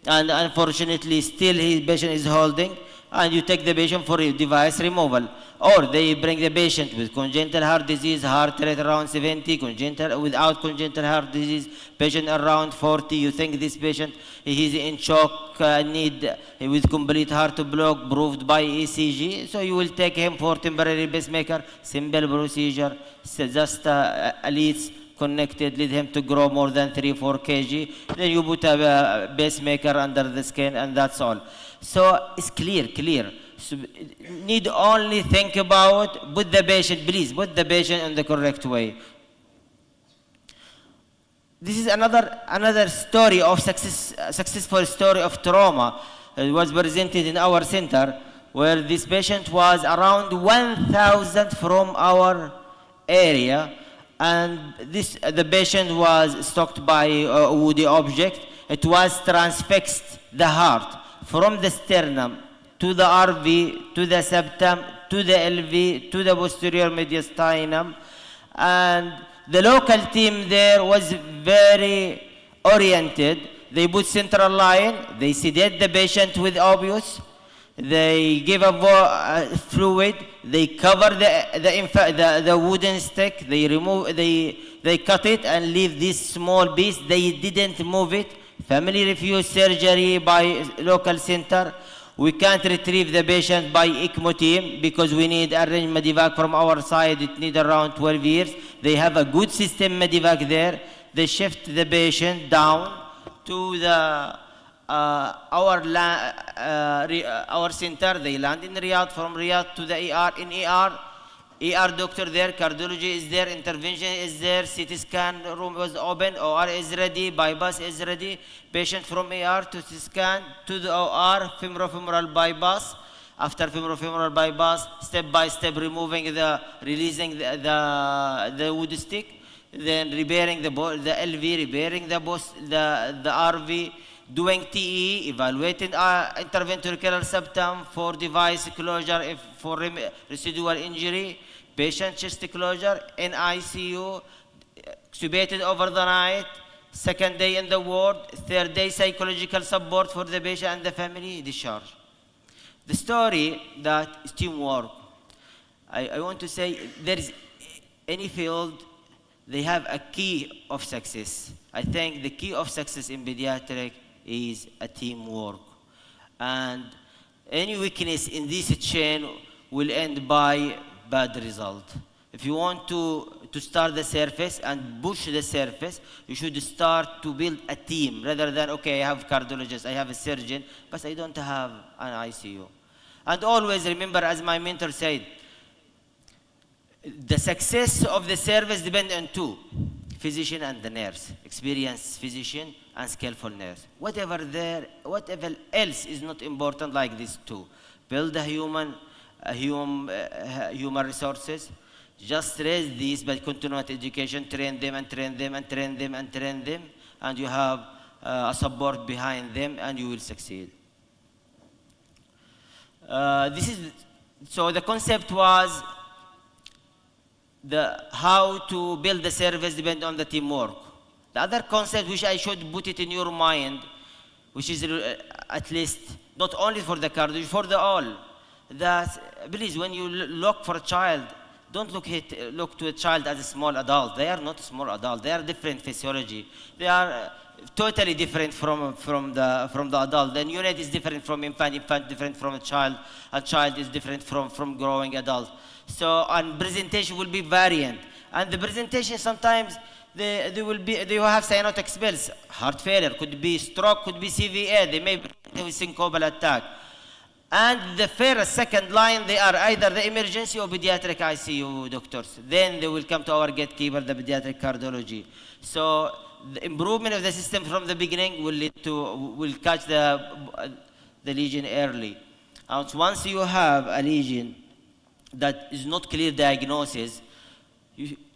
and unfortunately, still his patient is holding. And you take the patient for device removal. Or they bring the patient with congenital heart disease, heart rate around 70, without congenital heart disease, patient around 40. You think this patient is in shock, need with complete heart block proved by ECG. So you will take him for temporary pacemaker, simple procedure, just leads connected, lead him to grow more than 3-4 kg. Then you put a pacemaker under the skin, and that's all. So it's clear. So need only think about, put the patient, please, put the patient in the correct way. This is another story of successful story of trauma. It was presented in our center, where this patient was around 1,000 from our area, and the patient was struck by a woody object. It was transfixed the heart from the sternum to the RV, to the septum, to the LV, to the posterior mediastinum. And the local team there was very oriented. They put central line, they sedate the patient with opioids, They give a fluid. They cover the wooden stick. They remove. They cut it and leave this small piece. They didn't move it. Family refused surgery by local center. We can't retrieve the patient by ECMO team because we need arrange medevac from our side. It needs around 12 years. They have a good system medevac there. They shift the patient down to the our center. They land in Riyadh. From Riyadh to the ER. In ER doctor there, cardiology is there, intervention is there, CT scan room was open, OR is ready, bypass is ready. Patient from ER to CT scan to the OR, femoral bypass. After femoral bypass, step by step releasing the wood stick, then repairing the LV, repairing the RV, doing TE, evaluating interventricular septum for device closure for residual injury, patient chest closure in ICU, extubated over the night, second day in the ward, third day psychological support for the patient and the family, discharge. The story that is teamwork. I want to say there is any field, they have a key of success. I think the key of success in pediatric is a teamwork. And any weakness in this chain will end by bad result. If you want to start the surface and push the surface, you should start to build a team rather than, okay, I have cardiologist, I have a surgeon, but I don't have an ICU. And always remember, as my mentor said, the success of the service depends on two, physician and the nurse, experienced physician and skillful nurse. Whatever else is not important like these two. Build a human resources, just raise these by continuous education, train them and train them and train them and train them, and you have a support behind them and you will succeed. So the concept was how to build the service depends on the teamwork. The other concept which I should put it in your mind, which is at least not only for the cardiology, for the all, that please, when you look for a child, don't look to a child as a small adult. They are not small adult. They are different physiology. They are totally different from the adult. The unit is different from infant different from a child, and child is different from growing adult. So, and presentation will be variant. And the presentation sometimes they will have cyanotic spells. Heart failure, could be stroke, could be CVA. They may be with syncopal attack. And the first, second line, they are either the emergency or pediatric ICU doctors. Then they will come to our gatekeeper, the pediatric cardiology. So the improvement of the system from the beginning will catch the lesion early. And once you have a lesion that is not clear diagnosis,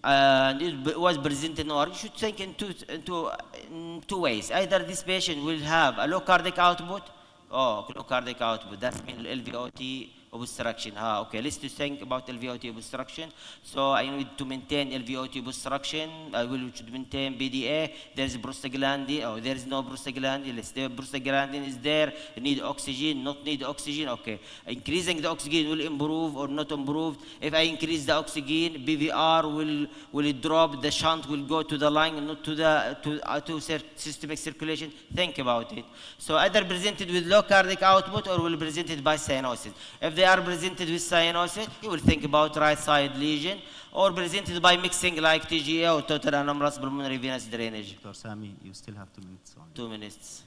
and it was presented, or you should think in two ways. Either this patient will have a low cardiac output, low cardiac output, that means LVOT obstruction. Okay, let's just think about LVOT obstruction. So I need to maintain LVOT obstruction. I should maintain BDA. There's prostaglandin, there is no prostaglandin. Let's say prostaglandin is there. You need oxygen, not need oxygen. Okay, increasing the oxygen will improve or not improve. If I increase the oxygen, BVR will drop. The shunt will go to the lung, not to systemic circulation. Think about it. So either presented with low cardiac output or will presented by cyanosis. If they are presented with cyanosis, you will think about right side lesion, or presented by mixing like TGA or total anomalous pulmonary venous drainage. Dr. Sami, you still have 2 minutes on. 2 minutes.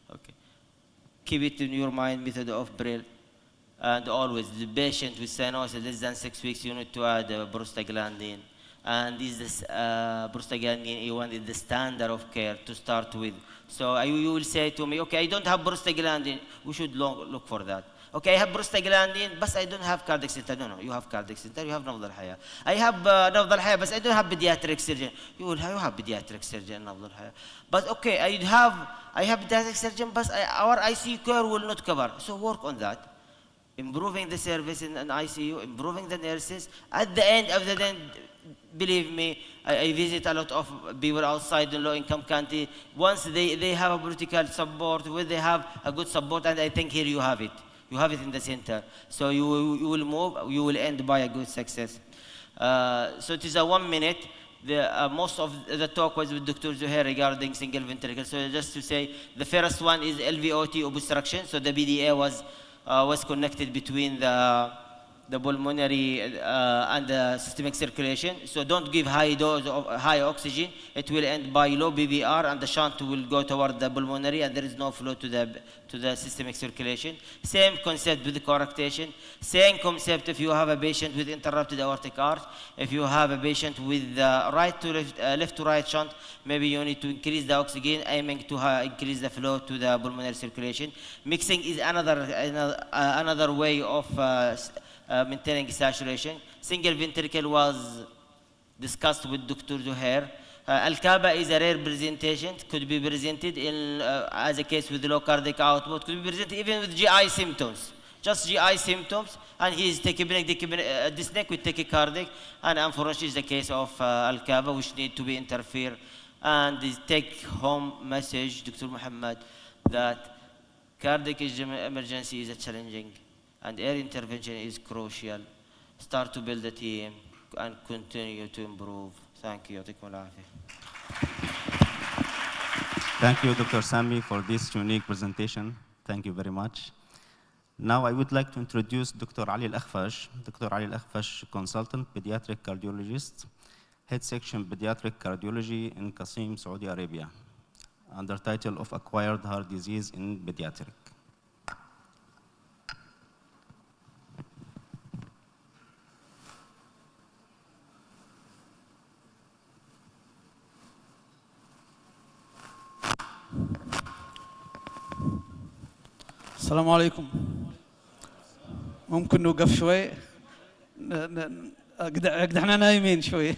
Okay. Keep it in your mind, method of Brill. And always, the patient with cyanosis less than 6 weeks, you need to add prostaglandin. And this prostaglandin E1 is the standard of care to start with. So you will say to me, okay, I don't have prostaglandin. We should look for that. Okay, I have prostaglandin, but I don't have cardiac center. No, you have cardiac center, you have Nabd al-Haya. I have Nabd al-Haya, but I don't have pediatric surgeon. You have pediatric surgeon, Nabd al-Haya. But okay, I have pediatric surgeon, but our ICU care will not cover. So work on that. Improving the service in an ICU, improving the nurses. At the end of the day, believe me, I visit a lot of people outside in low-income country. Once they have a political support, when they have a good support, and I think here you have it. You have it in the center. So you will move, you will end by a good success. So it is a 1 minute. Most of the talk was with Dr. Zuhair regarding single ventricle. So just to say, the first one is LVOT obstruction. So the BDA was connected between the pulmonary and the systemic circulation. So don't give high dose of high oxygen. It will end by low BVR, and the shunt will go toward the pulmonary, and there is no flow to the systemic circulation. Same concept with the coarctation. Same concept if you have a patient with interrupted aortic arch. If you have a patient with right to left to right shunt, maybe you need to increase the oxygen, aiming to increase the flow to the pulmonary circulation. Mixing is another way of maintaining saturation. Single ventricle was discussed with Dr. Zuhair. Al-Kaba is a rare presentation. It could be presented in, as a case with low cardiac output. Could be presented even with GI symptoms. Just GI symptoms, and he is dyspneic with tachycardic, and unfortunately is the case of Al-Kaba, which need to be interfered. And the take-home message, Dr. Muhammad, that cardiac emergency is a challenging, and early intervention is crucial. Start to build a team and continue to improve. Thank you. Thank you, Dr. Sami, for this unique presentation. Thank you very much. Now I would like to introduce Dr. Ali Al-Akhfash. Dr. Ali Al-Akhfash, consultant pediatric cardiologist, head section pediatric cardiology in Qasim, Saudi Arabia, under title of Acquired Heart Disease in Pediatric. السلام عليكم. ممكن نوقف شوي؟ احنا نايمين شوي.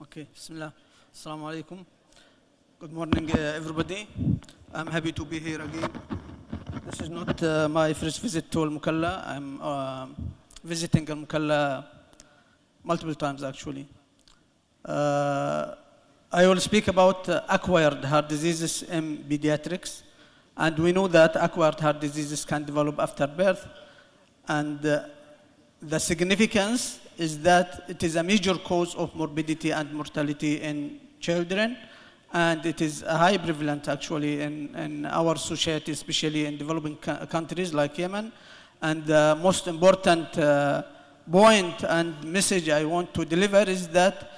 Okay, Bismillah. Assalamu alaikum. Good morning, everybody. I'm happy to be here again. This is not my first visit to Al-Mukalla. I'm visiting Al-Mukalla multiple times, actually. I will speak about acquired heart diseases in pediatrics. And we know that acquired heart diseases can develop after birth. And the significance is that it is a major cause of morbidity and mortality in children, and it is a high prevalent actually in our society, especially in developing countries like Yemen. And the most important point and message I want to deliver is that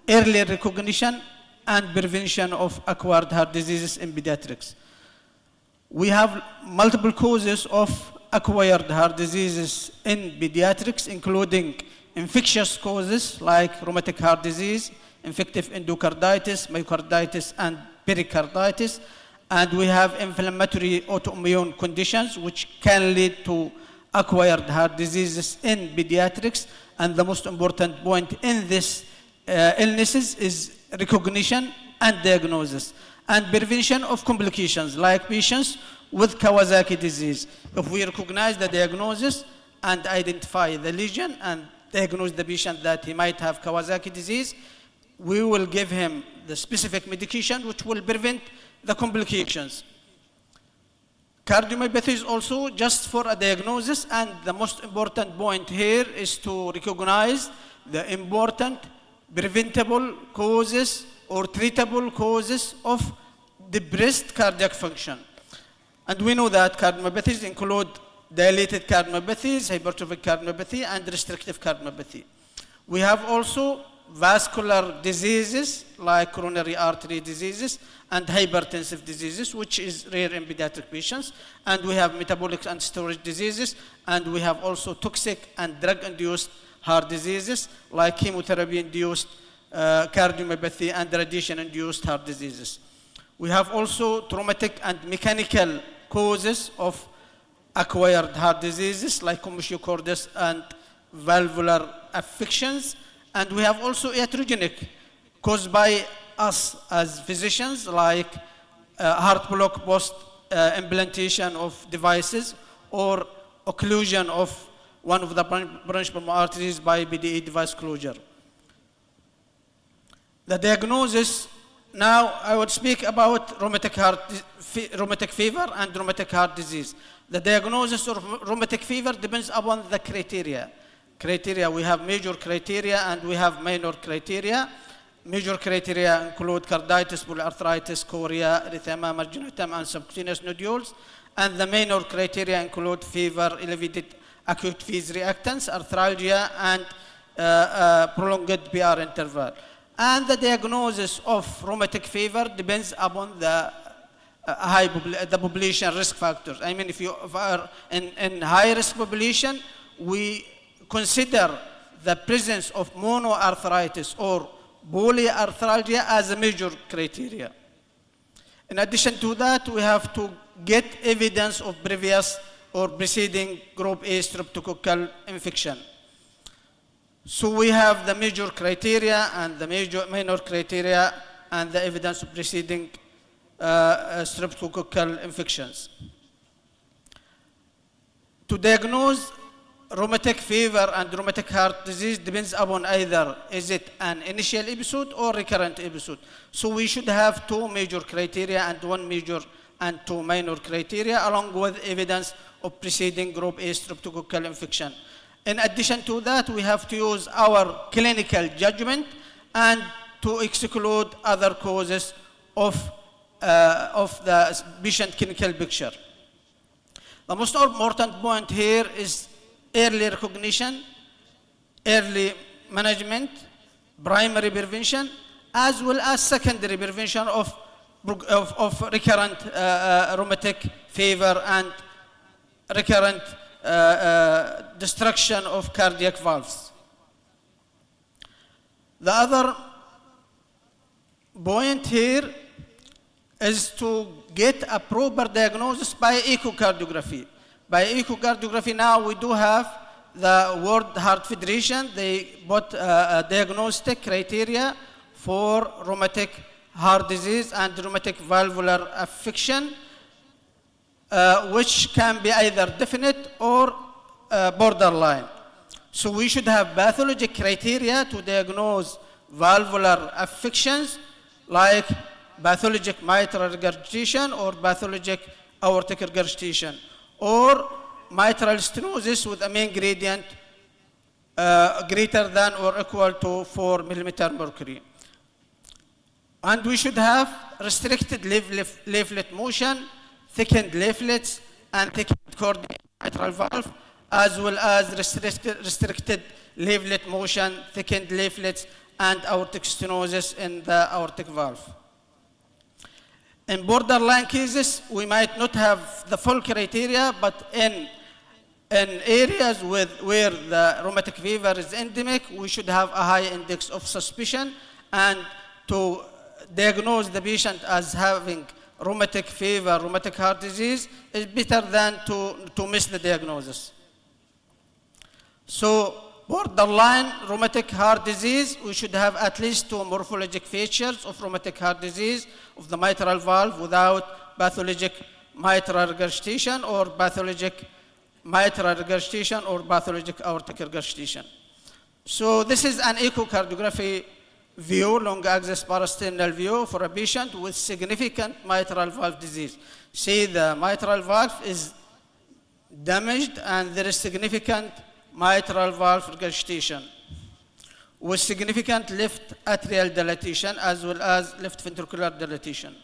early recognition and prevention of acquired heart diseases in pediatrics. We have multiple causes of acquired heart diseases in pediatrics, including infectious causes like rheumatic heart disease, infective endocarditis, myocarditis, and pericarditis. And we have inflammatory autoimmune conditions which can lead to acquired heart diseases in pediatrics. And the most important point in this illnesses is recognition and diagnosis and prevention of complications like patients with Kawasaki disease. If we recognize the diagnosis and identify the lesion and diagnose the patient that he might have Kawasaki disease, we will give him the specific medication which will prevent the complications. Cardiomyopathy is also just for a diagnosis, and the most important point here is to recognize the important preventable causes or treatable causes of depressed cardiac function. And we know that cardiomyopathies include dilated cardiomyopathies, hypertrophic cardiomyopathy, and restrictive cardiomyopathy. We have also vascular diseases like coronary artery diseases and hypertensive diseases, which is rare in pediatric patients. And we have metabolic and storage diseases, and we have also toxic and drug-induced heart diseases like chemotherapy-induced cardiomyopathy, and radiation-induced heart diseases. We have also traumatic and mechanical causes of acquired heart diseases like commotio cordis and valvular affections. And we have also iatrogenic caused by us as physicians, like heart block post implantation of devices or occlusion of one of the branch pulmonary arteries by BDE device closure. The diagnosis, now I would speak about rheumatic fever and rheumatic heart disease. The diagnosis of rheumatic fever depends upon the criteria. We have major criteria and we have minor criteria. Major criteria include carditis, polyarthritis, chorea, erythema, marginal erythema, and subcutaneous nodules. And the minor criteria include fever, elevated acute phase reactance, arthralgia, and prolonged PR interval. And the diagnosis of rheumatic fever depends upon the population risk factors. I mean, if you are in high risk population, we consider the presence of monoarthritis or polyarthralgia as a major criteria. In addition to that, we have to get evidence of previous or preceding group A streptococcal infection. So we have the major criteria and the minor criteria and the evidence of preceding streptococcal infections. To diagnose rheumatic fever and rheumatic heart disease depends upon either is it an initial episode or recurrent episode. So we should have two major criteria and one major and two minor criteria along with evidence of preceding group A streptococcal infection. In addition to that, we have to use our clinical judgment and to exclude other causes of the patient clinical picture. The most important point here is early recognition, early management, primary prevention, as well as secondary prevention of recurrent rheumatic fever and recurrent destruction of cardiac valves. The other point here is to get a proper diagnosis by echocardiography. By echocardiography now we do have the World Heart Federation, they put a diagnostic criteria for rheumatic heart disease and rheumatic valvular affection, which can be either definite or borderline. So we should have pathologic criteria to diagnose valvular affections like pathologic mitral regurgitation or pathologic aortic regurgitation, or mitral stenosis with a mean gradient greater than or equal to 4 millimeter mercury. And we should have restricted leaflet motion, thickened leaflets, and thickened coordinated mitral valve, as well as restricted leaflet motion, thickened leaflets, and aortic stenosis in the aortic valve. In borderline cases, we might not have the full criteria, but in areas where the rheumatic fever is endemic, we should have a high index of suspicion, and to diagnose the patient as having rheumatic fever, rheumatic heart disease, is better than to miss the diagnosis. So borderline rheumatic heart disease, we should have at least two morphologic features of rheumatic heart disease of the mitral valve without pathologic mitral regurgitation or pathologic mitral regurgitation or pathologic aortic regurgitation. So this is an echocardiography view, long axis parasternal view for a patient with significant mitral valve disease. See, the mitral valve is damaged and there is significant mitral valve regurgitation with significant left atrial dilatation as well as left ventricular dilatation.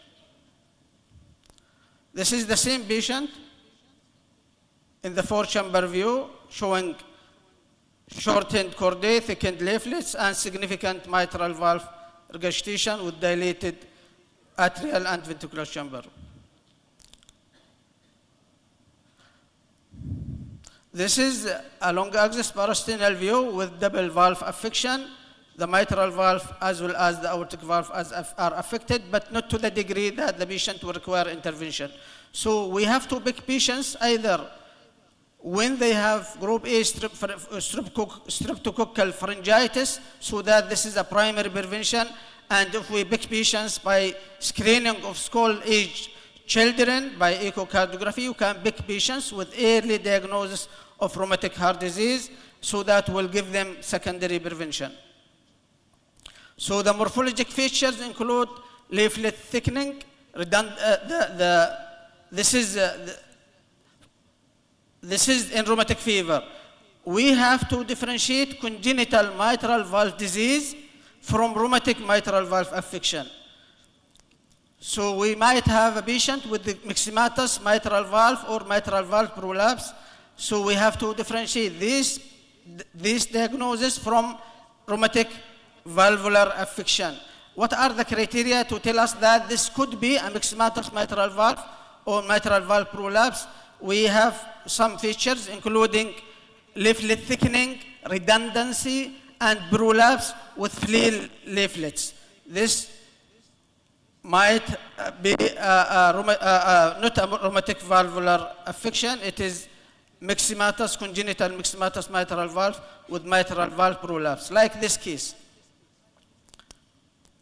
This is the same patient in the four-chamber view showing shortened chordae, thickened leaflets, and significant mitral valve regurgitation with dilated atrial and ventricular chamber. This is a long axis parasternal view with double valve affection the mitral valve as well as the aortic valve are affected, but not to the degree that the patient will require intervention. So we have to pick patients either when they have group A streptococcal pharyngitis, so that this is a primary prevention. And if we pick patients by screening of school-age children by echocardiography, you can pick patients with early diagnosis of rheumatic heart disease, so that will give them secondary prevention. So the morphologic features include leaflet thickening, this is in rheumatic fever. We have to differentiate congenital mitral valve disease from rheumatic mitral valve affection. So we might have a patient with the myxomatous mitral valve or mitral valve prolapse. So we have to differentiate this diagnosis from rheumatic valvular affection. What are the criteria to tell us that this could be a myxomatous mitral valve or mitral valve prolapse? We have some features including leaflet thickening, redundancy, and prolapse with fleal leaflets. This might be not a rheumatic valvular affection. It is myxomatous, congenital myxomatous mitral valve with mitral valve prolapse, like this case.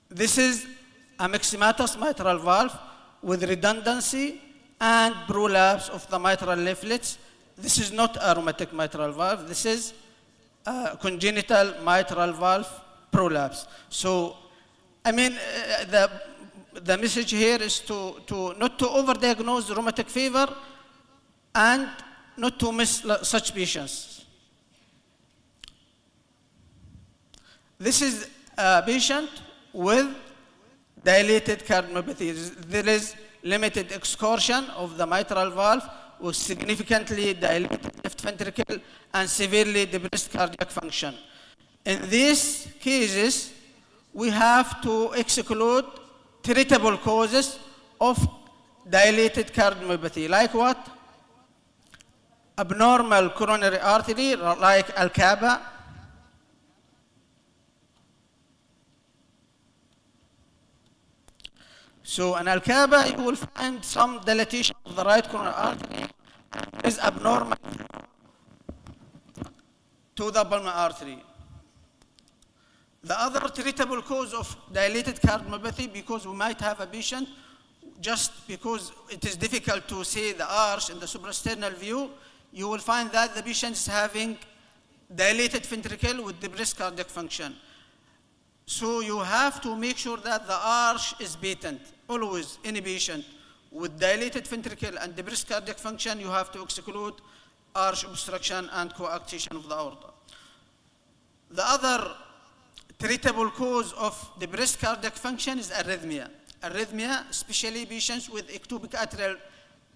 This is a myxomatous mitral valve with redundancy and prolapse of the mitral leaflets. This is not a rheumatic mitral valve. This is a congenital mitral valve prolapse. So, I mean, the message here is to not to overdiagnose rheumatic fever and not to miss such patients. This is a patient with dilated cardiomyopathy. There is limited excursion of the mitral valve with significantly dilated left ventricle and severely depressed cardiac function. In these cases, we have to exclude treatable causes of dilated cardiomyopathy, like what? Abnormal coronary artery, like Al-Kaaba. So in Al-Kaaba, you will find some dilatation of the right coronary artery is abnormal to the pulmonary artery. The other treatable cause of dilated cardiomyopathy, because we might have a patient, just because it is difficult to see the arch in the suprasternal view, you will find that the patient is having dilated ventricle with depressed cardiac function. So you have to make sure that the arch is patent. Always, any patient with dilated ventricle and depressed cardiac function, you have to exclude arch obstruction and coarctation of the aorta. The other treatable cause of depressed cardiac function is arrhythmia. Arrhythmia, especially patients with ectopic atrial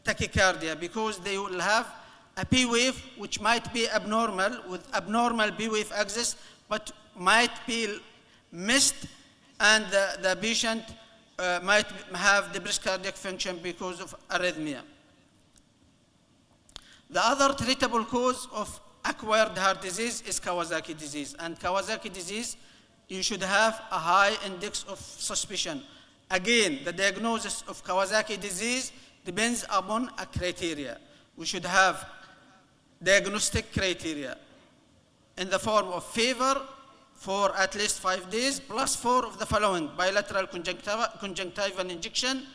tachycardia, because they will have a P wave which might be abnormal with abnormal P wave axis, but might be missed, and the patient might have depressed cardiac function because of arrhythmia. The other treatable cause of acquired heart disease is Kawasaki disease. And Kawasaki disease, you should have a high index of suspicion. Again, the diagnosis of Kawasaki disease depends upon a criteria. We should have diagnostic criteria in the form of fever for at least 5 days, plus 4 of the following: bilateral conjunctival injection,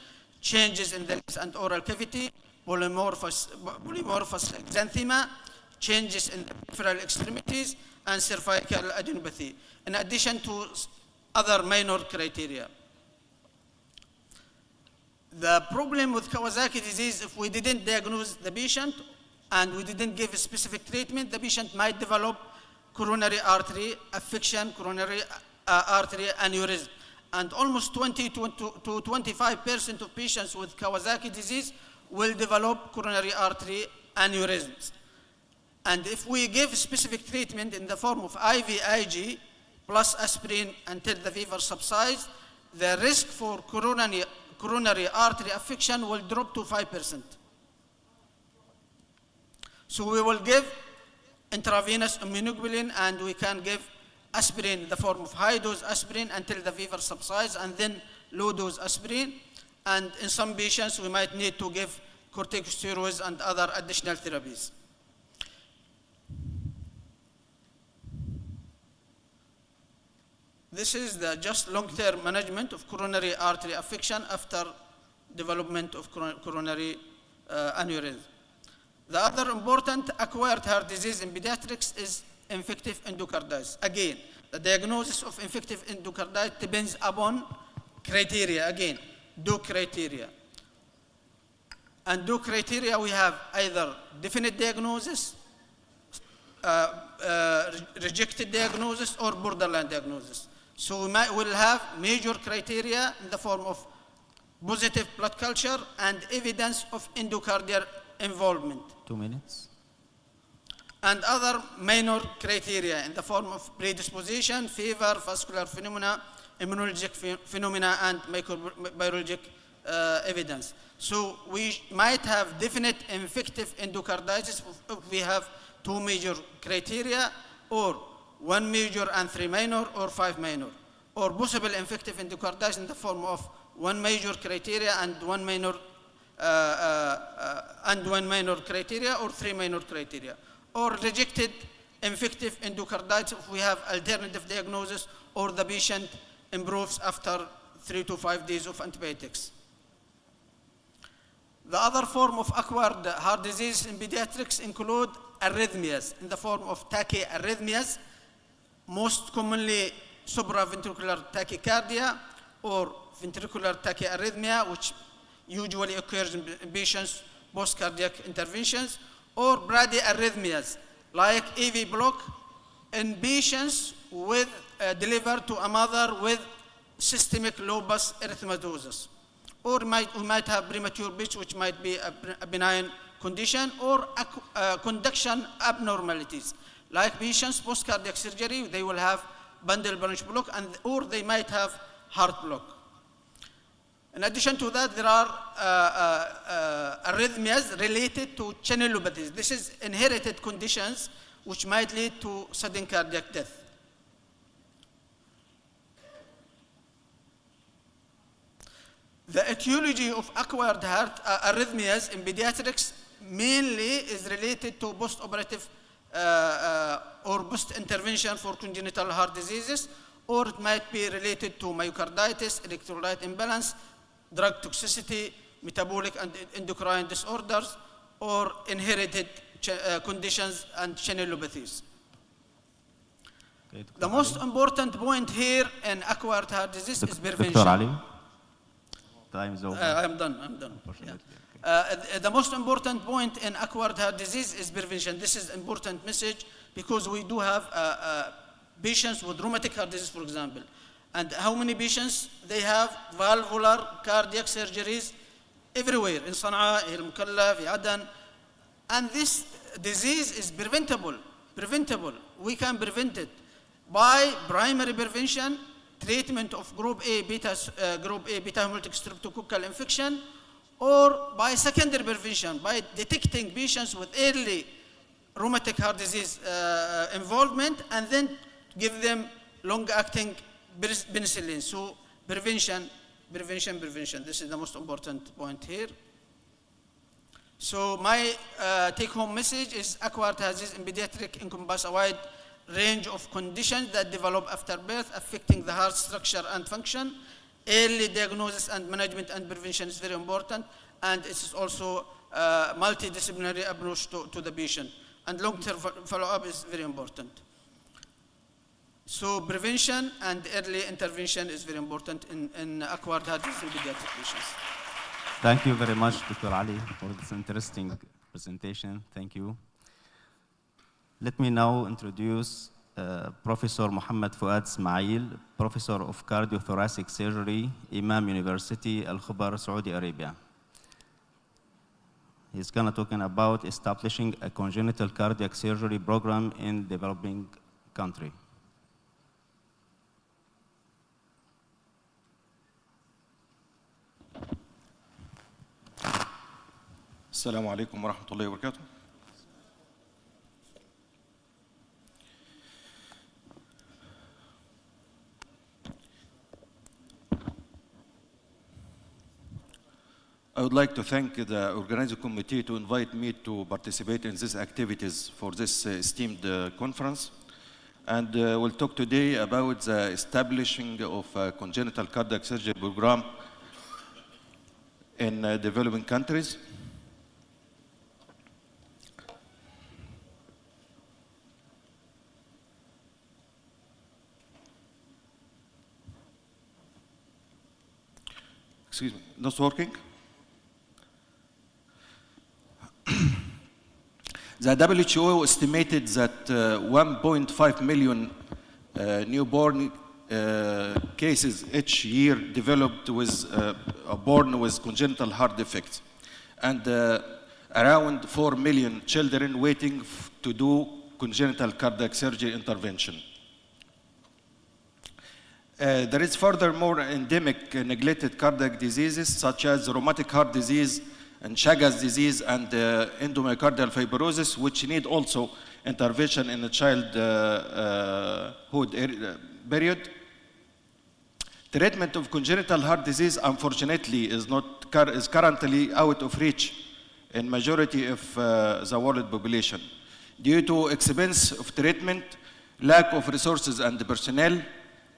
changes in the lips and oral cavity, polymorphous xanthema, changes in the peripheral extremities, and cervical adenopathy, in addition to other minor criteria. The problem with Kawasaki disease, if we didn't diagnose the patient and we didn't give a specific treatment, the patient might develop coronary artery affection, coronary artery aneurysm. And almost 20 to 25% of patients with Kawasaki disease will develop coronary artery aneurysms. And if we give specific treatment in the form of IVIG plus aspirin until the fever subsides, the risk for coronary artery affection will drop to 5%. So we will give intravenous immunoglobulin, and we can give aspirin in the form of high-dose aspirin until the fever subsides, and then low-dose aspirin. And in some patients, we might need to give corticosteroids and other additional therapies. This is the just long-term management of coronary artery affection after development of coronary aneurysm. The other important acquired heart disease in pediatrics is infective endocarditis. Again, the diagnosis of infective endocarditis depends upon criteria. Again, DO criteria. And DO criteria, we have either definite diagnosis, rejected diagnosis, or borderline diagnosis. So we'll have major criteria in the form of positive blood culture and evidence of endocardial involvement. 2 minutes. And other minor criteria in the form of predisposition, fever, vascular phenomena, immunologic phenomena, and microbiologic evidence. So we might have definite infective endocarditis if we have 2 major criteria, or 1 major and 3 minor, or 5 minor, or possible infective endocarditis in the form of 1 major criteria and 1 minor criteria, or 3 minor criteria, or rejected infective endocarditis if we have alternative diagnosis, or the patient improves after 3 to 5 days of antibiotics. The other form of acquired heart disease in pediatrics include arrhythmias in the form of tachyarrhythmias, most commonly supraventricular tachycardia or ventricular tachyarrhythmia, which usually occurs in patients post-cardiac interventions, or bradyarrhythmias, like AV block in patients with delivered to a mother with systemic lupus erythematosus. Or we might have premature pitch, which might be a benign condition, or conduction abnormalities. Like patients post-cardiac surgery, they will have bundle branch block, or they might have heart block. In addition to that, there are arrhythmias related to channelopathies. This is inherited conditions which might lead to sudden cardiac death. The etiology of acquired heart arrhythmias in pediatrics mainly is related to post-operative or post-intervention for congenital heart diseases, or it might be related to myocarditis, electrolyte imbalance, drug toxicity, metabolic and endocrine disorders, or inherited conditions and channelopathies. Okay, The most important point here in acquired heart disease is prevention. Dr. Ali, time is over. I'm done. Yeah. The most important point in acquired heart disease is prevention. This is an important message because we do have patients with rheumatic heart disease, for example. And how many patients? They have valvular cardiac surgeries everywhere, in Sana'a, in Mukalla, in Adan. And this disease is preventable. We can prevent it by primary prevention, treatment of group A beta hemolytic streptococcal infection, or by secondary prevention, by detecting patients with early rheumatic heart disease involvement, and then give them long-acting penicillin. So prevention. This is the most important point here. So my take-home message is acquired heart disease in pediatric encompasses a wide range of conditions that develop after birth, affecting the heart structure and function. Early diagnosis and management and prevention is very important, and it is also a multidisciplinary approach to the patient. And long-term follow-up is very important. So prevention and early intervention is very important in acquired heart disease in pediatric patients. Thank you very much, Dr. Ali, for this interesting presentation. Thank you. Let me now introduce Professor Muhammad Fuad Ismail, Professor of Cardiothoracic Surgery, Imam University, Al Khubar, Saudi Arabia. He's going to talk about establishing a congenital cardiac surgery program in developing country. السلام عليكم ورحمة الله وبركاته. I would like to thank the organizing committee to invite me to participate in these activities for this esteemed conference. And we'll talk today about the establishing of a congenital cardiac surgery program in developing countries. Excuse me, not working? The WHO estimated that 1.5 million newborn cases each year developed with born with congenital heart defects, and around 4 million children waiting to do congenital cardiac surgery intervention. There is furthermore endemic neglected cardiac diseases such as rheumatic heart disease and Chagas disease and endomyocardial fibrosis, which need also intervention in the childhood period. Treatment of congenital heart disease, unfortunately, is currently out of reach in majority of the world population due to expense of treatment, lack of resources and personnel,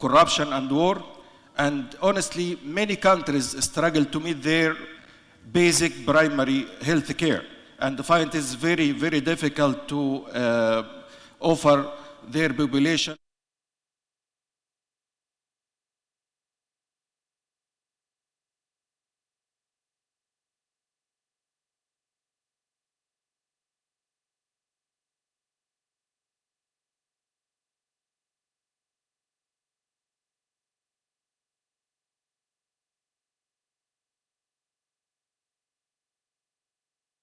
corruption and war, and honestly, many countries struggle to meet their basic primary health care and find it very, very difficult to offer their population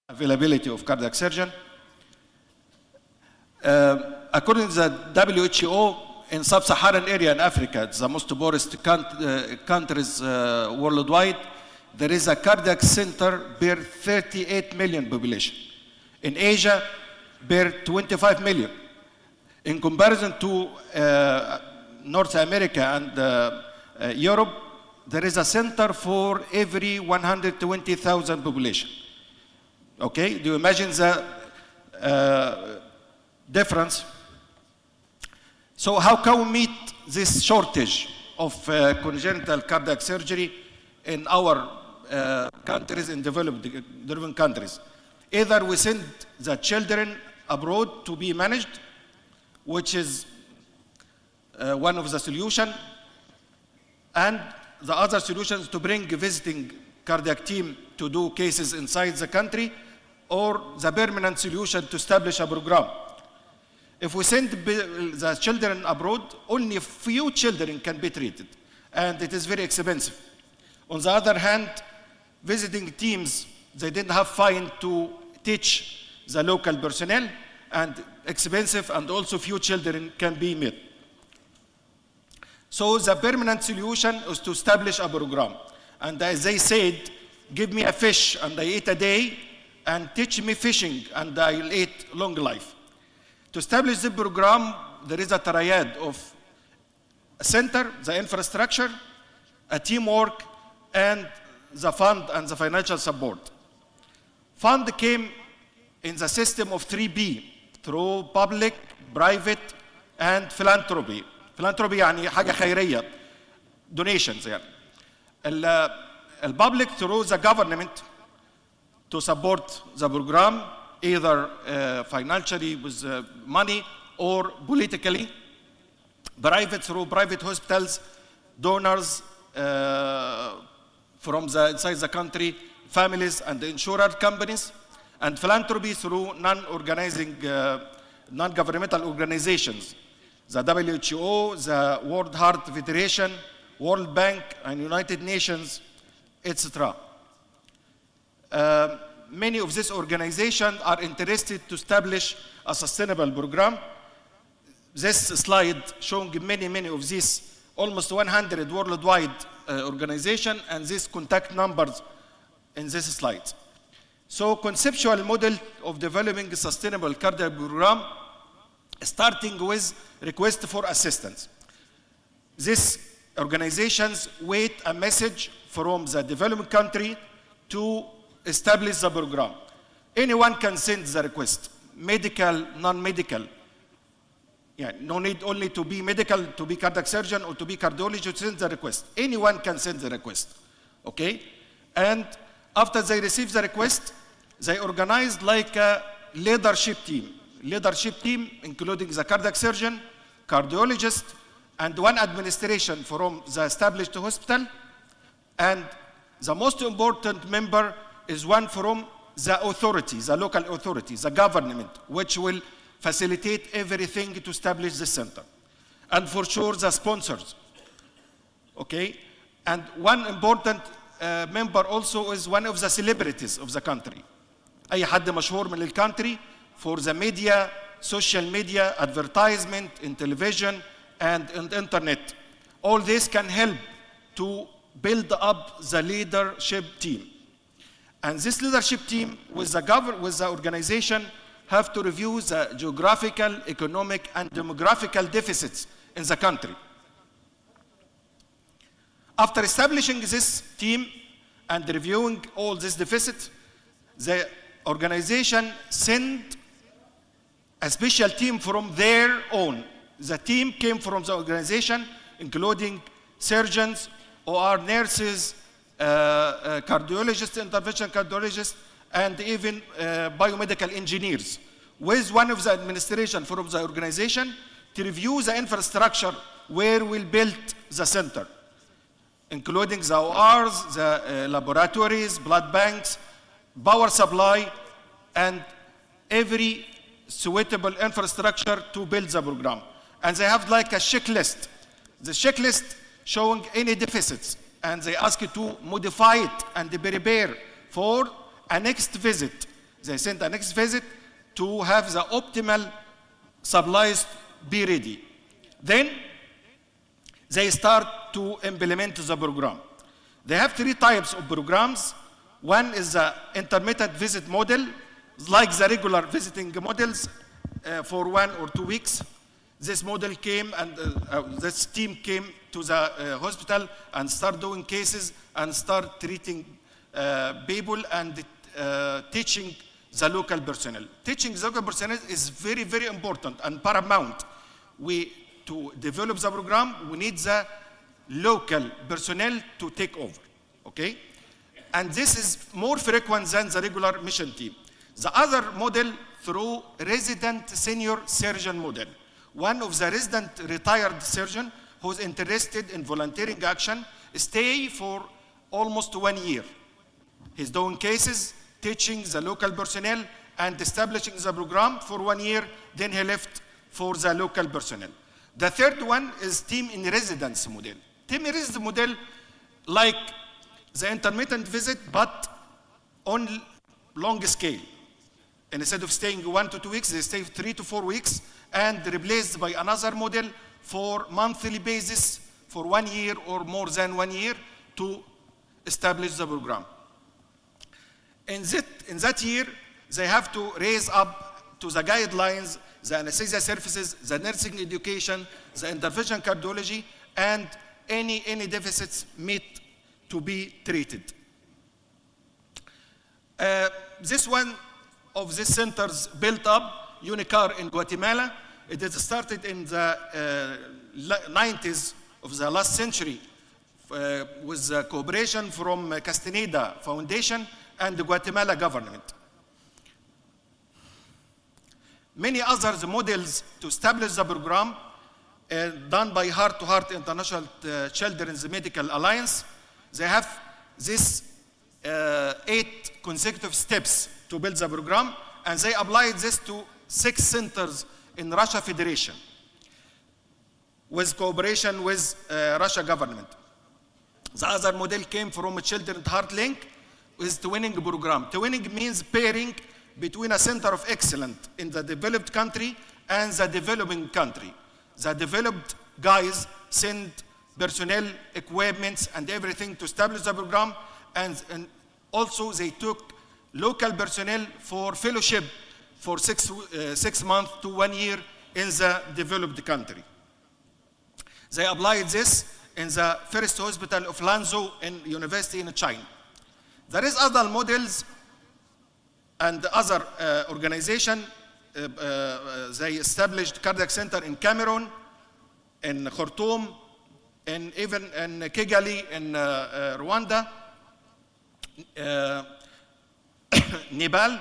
availability of cardiac surgeon. According to the WHO, in sub-Saharan area in Africa, the most poorest countries worldwide, there is a cardiac center per 38 million population. In Asia, per 25 million. In comparison to North America and Europe, there is a center for every 120,000 population. Okay, do you imagine the difference? So how can we meet this shortage of congenital cardiac surgery in our countries, in developing countries? Either we send the children abroad to be managed, which is one of the solutions, and the other solution is to bring a visiting cardiac team to do cases inside the country, or the permanent solution to establish a program. If we send the children abroad, only a few children can be treated, and it is very expensive. On the other hand, visiting teams, they didn't have fine to teach the local personnel, and expensive, and also few children can be met. So the permanent solution is to establish a program. And as they said, give me a fish and I eat a day, and teach me fishing and I'll eat long life. To establish the program, there is a triad of a center, the infrastructure, a teamwork, and the fund and the financial support. Fund came in the system of 3B, through public, private, and philanthropy. Philanthropy يعني حاجة خيرية, donations يعني. الpublic through the government to support the program, either financially with money or politically. Private through private hospitals, donors from inside the country, families and insurer companies, and philanthropy through non-governmental organizations, the WHO, the World Heart Federation, World Bank, and United Nations, etc. Many of these organizations are interested to establish a sustainable program. This slide showing many of these, almost 100 worldwide organizations, and these contact numbers in this slide. So conceptual model of developing a sustainable cardiac program, starting with request for assistance. These organizations wait a message from the developing country to establish the program. Anyone can send the request, medical, non-medical. Yeah, no need only to be medical, to be cardiac surgeon, or to be cardiologist to send the request. Anyone can send the request, okay? And after they receive the request, they organize like a leadership team. Leadership team, including the cardiac surgeon, cardiologist, and one administration from the established hospital. And the most important member is one from the authority, the local authority, the government, which will facilitate everything to establish the center. And for sure, the sponsors, okay? And one important member also is one of the celebrities of the country. أي حد مشهور من الكانتري for the media, social media, advertisement, in television, and on the internet. All this can help to build up the leadership team. And this leadership team with the organization have to review the geographical, economic, and demographical deficits in the country. After establishing this team and reviewing all this deficit, the organization sent a special team from their own. The team came from the organization, including surgeons, OR nurses, cardiologists, intervention cardiologists, and even biomedical engineers, with one of the administration from the organization to review the infrastructure where we'll build the center, including the ORs, the laboratories, blood banks, power supply, and every suitable infrastructure to build the program. And they have like a checklist. The checklist showing any deficits, and they ask you to modify it and prepare for a next visit. They send a next visit to have the optimal supplies be ready. Then they start to implement the program. They have three types of programs. One is the intermittent visit model, like the regular visiting models for 1 or 2 weeks. This model came and this team came to the hospital and start doing cases and start treating people and teaching the local personnel. Teaching the local personnel is very, very important and paramount. To develop the program, we need the local personnel to take over, okay? And this is more frequent than the regular mission team. The other model through resident senior surgeon model. One of the resident retired surgeon who's interested in volunteering action stay for almost 1 year. He's doing cases, teaching the local personnel, and establishing the program for 1 year, then he left for the local personnel. The third one is team in residence model. Team in residence model, like the intermittent visit, but on long scale. And instead of staying 1 to 2 weeks, they stay 3 to 4 weeks, and replaced by another model for monthly basis for 1 year or more than 1 year to establish the program. In that year, they have to raise up to the guidelines, the anesthesia services, the nursing education, the intervention cardiology, and any deficits need to be treated. This one of these centers built up, Unicar in Guatemala. It is started in the 90s of the last century with cooperation from Castaneda Foundation and the Guatemala government. Many other models to establish the program done by Heart to Heart International Children's Medical Alliance. They have this 8 consecutive steps to build the program, and they applied this to 6 centers in Russia Federation with cooperation with Russia government. The other model came from a Children's Heart Link with twinning program. Twinning means pairing between a center of excellence in the developed country and the developing country. The developed guys send personnel, equipments, and everything to establish the program, and also they took local personnel for fellowship for 6 months to 1 year in the developed country. They applied this in the first hospital of Lanzhou in university in China. There is other models and other organization. They established cardiac center in Cameroon, in Khartoum, and even in Kigali in Rwanda, Nepal,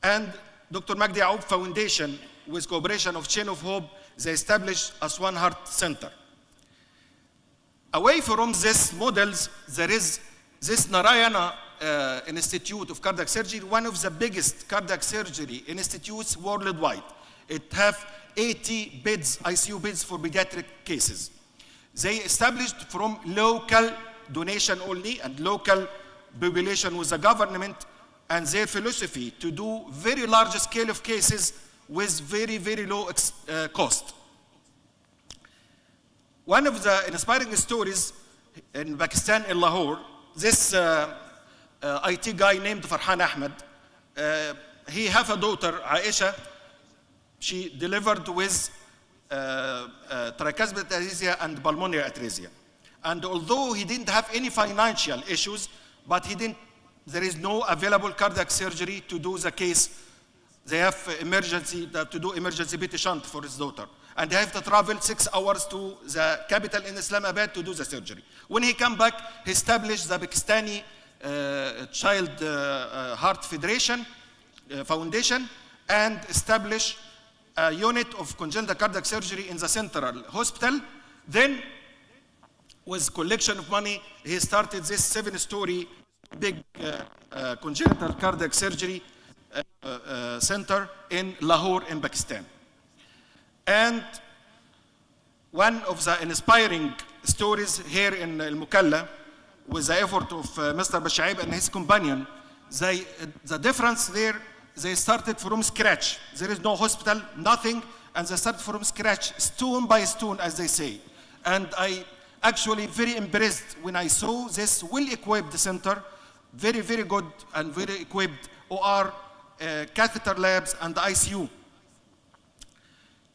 and Dr. Magdi Aoub Foundation, with cooperation of Chain of Hope, they established Aswan Heart Center. Away from these models, there is this Narayana Institute of Cardiac Surgery, one of the biggest cardiac surgery institutes worldwide. It has 80 beds, ICU beds for pediatric cases. They established from local donation only and local population with the government, and their philosophy to do very large scale of cases with very, very low cost. One of the inspiring stories in Pakistan, in Lahore, this IT guy named Farhan Ahmed, he have a daughter, Aisha. She delivered with tricuspid atresia and pulmonary atresia. And although he didn't have any financial issues, but there is no available cardiac surgery to do the case. They have emergency, to do emergency PT shunt for his daughter. And they have to travel 6 hours to the capital in Islamabad to do the surgery. When he come back, he established the Pakistani Child Heart Federation Foundation and established a unit of congenital cardiac surgery in the central hospital. Then, with collection of money, he started this 7-story big congenital cardiac surgery center in Lahore in Pakistan. And one of the inspiring stories here in Al-Mukalla, with the effort of Mr. Bashaib and his companion, the difference there, they started from scratch. There is no hospital, nothing, and they started from scratch, stone by stone, as they say. And I actually very impressed when I saw this well-equipped center, very, very good and very equipped OR, catheter labs, and ICU.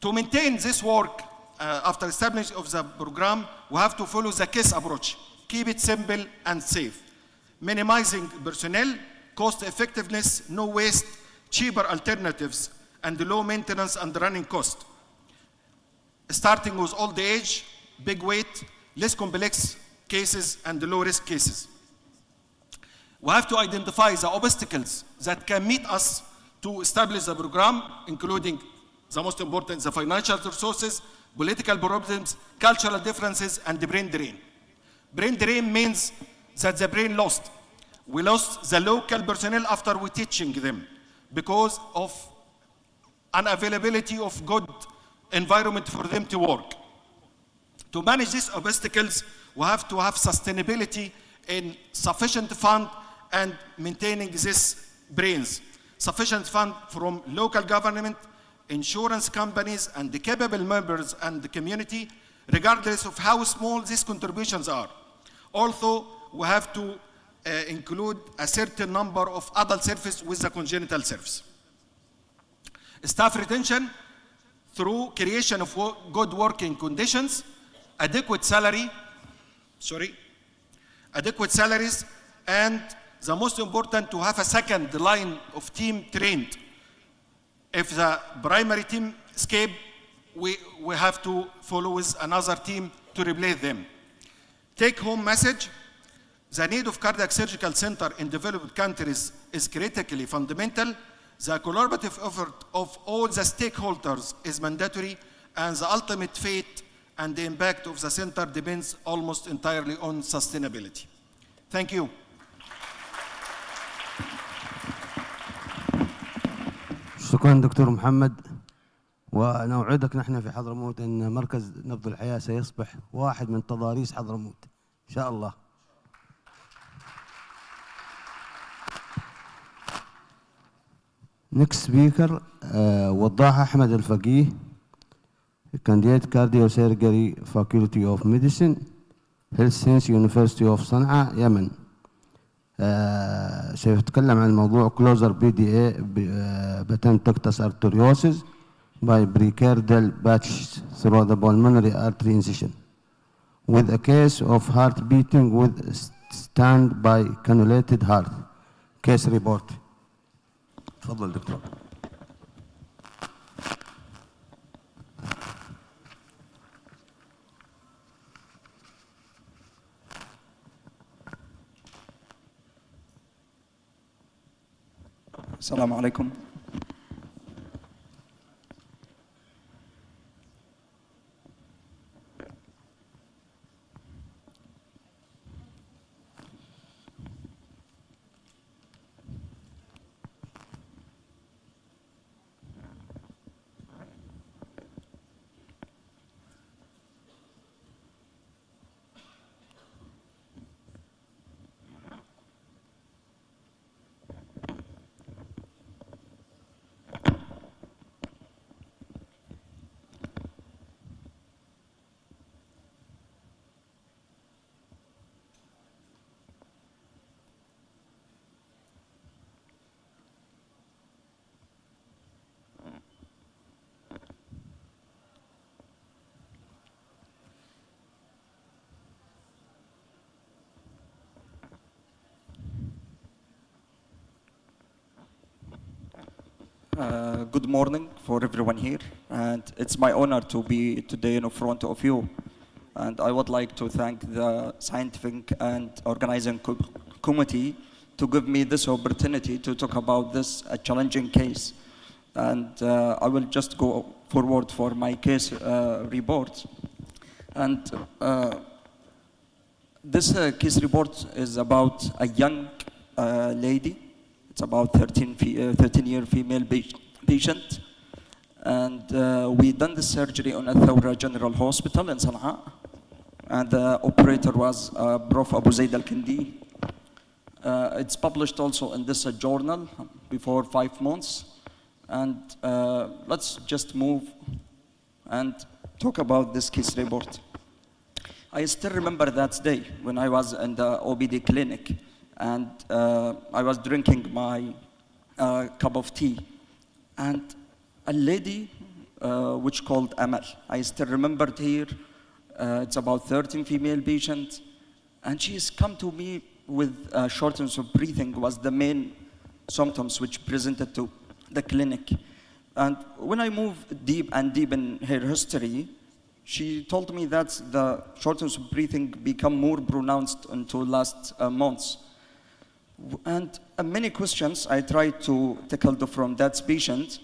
To maintain this work, after establishment of the program, we have to follow the KISS approach. Keep it simple and safe. Minimizing personnel, cost effectiveness, no waste, cheaper alternatives, and low maintenance and running cost. Starting with old age, big weight, less complex cases, and low risk cases. We have to identify the obstacles that can meet us to establish the program, including the most important, the financial resources, political problems, cultural differences, and the brain drain. Brain drain means that the brain lost. We lost the local personnel after we teaching them because of unavailability of good environment for them to work. To manage these obstacles, we have to have sustainability in sufficient fund and maintaining these brains. Sufficient fund from local government, insurance companies, and the capable members and the community, regardless of how small these contributions are. Also, we have to include a certain number of adult service with the congenital service. Staff retention through creation of good working conditions, adequate salaries, and the most important, to have a second line of team trained. If the primary team escape, we have to follow with another team to replace them. Take home message: the need of cardiac surgical center in developed countries is critically fundamental. The collaborative effort of all the stakeholders is mandatory, and the ultimate fate and the impact of the center depends almost entirely on sustainability. Thank you. شكرا دكتور محمد، ونوعدك نحن في حضرموت أن مركز نبض الحياة سيصبح واحد من تضاريس حضرموت إن شاء الله. Next speaker, وضاح أحمد الفقيه, candidate Cardiology Faculty of Medicine, Health Science University of صنعاء, يمن. سيتكلم عن موضوع closer PDA patent ductus arteriosus by precardial patches through the pulmonary artery incision with a case of heart beating with stand by cannulated heart. Case report. تفضل دكتور. السلام عليكم. Good morning for everyone here, and it's my honor to be today in front of you. And I would like to thank the scientific and organizing committee to give me this opportunity to talk about this challenging case. And I will just go forward for my case report. And this case report is about a young lady. It's about 13-year female patient. And we done the surgery on a Thawra General Hospital in Sana'a. And the operator was Prof. Abu Zaid Al-Kindi. It's published also in this journal before 5 months. And let's just move and talk about this case report. I still remember that day when I was in the OBD clinic. And I was drinking my cup of tea. And a lady which called Amal, I still remembered here, it's about 13 female patients. And she's come to me with shortness of breathing was the main symptoms which presented to the clinic. And when I moved deep and deep in her history, she told me that the shortness of breathing become more pronounced into last months. And many questions I tried to tackle from that patient.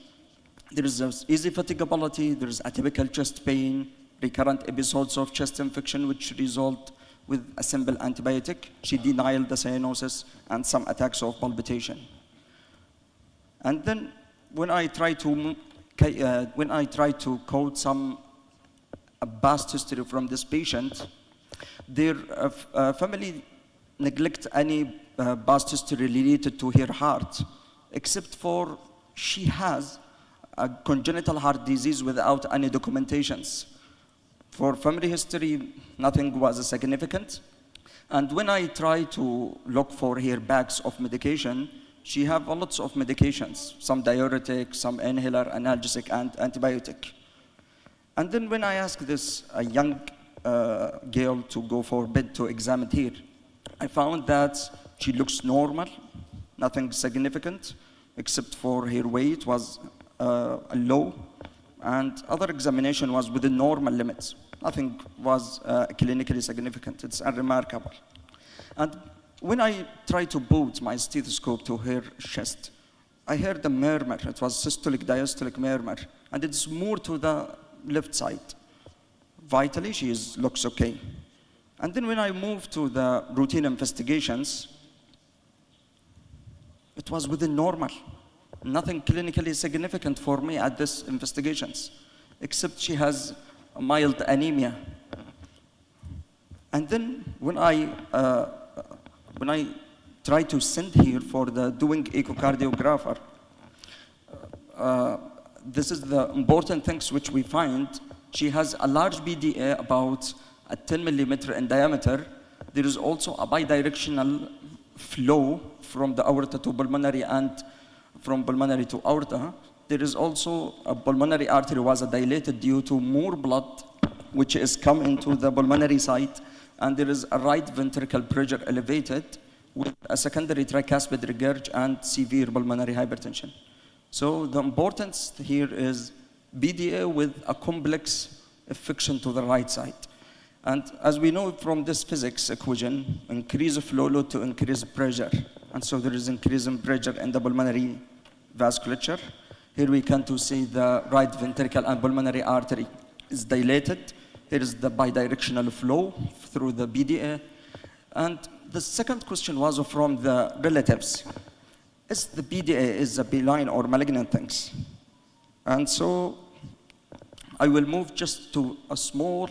There is easy fatigability, there is atypical chest pain, recurrent episodes of chest infection which result with a simple antibiotic. She denied the cyanosis and some attacks of palpitation. And then when I try to quote some past history from this patient, their family neglect any past history related to her heart, except for she has a congenital heart disease without any documentations. For family history, nothing was significant. And when I try to look for her bags of medication, she have lots of medications, some diuretic, some inhaler, analgesic, and antibiotic. And then when I asked this young girl to go for bed to examine her, I found that she looks normal, nothing significant, except for her weight was low, and other examination was within normal limits. Nothing was clinically significant. It's unremarkable. And when I tried to put my stethoscope to her chest, I heard a murmur. It was systolic, diastolic murmur, and it's more to the left side. Vitally, she looks okay. And then when I moved to the routine investigations, it was within normal. Nothing clinically significant for me at this investigations, except she has a mild anemia. And then when I try to send here for the doing echocardiographer, this is the important things which we find. She has a large BDA about 10 millimeter in diameter. There is also a bidirectional flow from the aorta to pulmonary and from pulmonary to aorta. There is also a pulmonary artery was dilated due to more blood which is come into the pulmonary site and there is a right ventricle pressure elevated with a secondary tricuspid regurg and severe pulmonary hypertension. So the importance here is BDA with a complex affection to the right side. And as we know from this physics equation, increase flow load to increase pressure. And so there is increase in pressure in the pulmonary vasculature. Here we can to see the right ventricle and pulmonary artery is dilated. Here is the bidirectional flow through the BDA. And the second question was from the relatives. Is the BDA is a benign or malignant things? And so I will move just to a small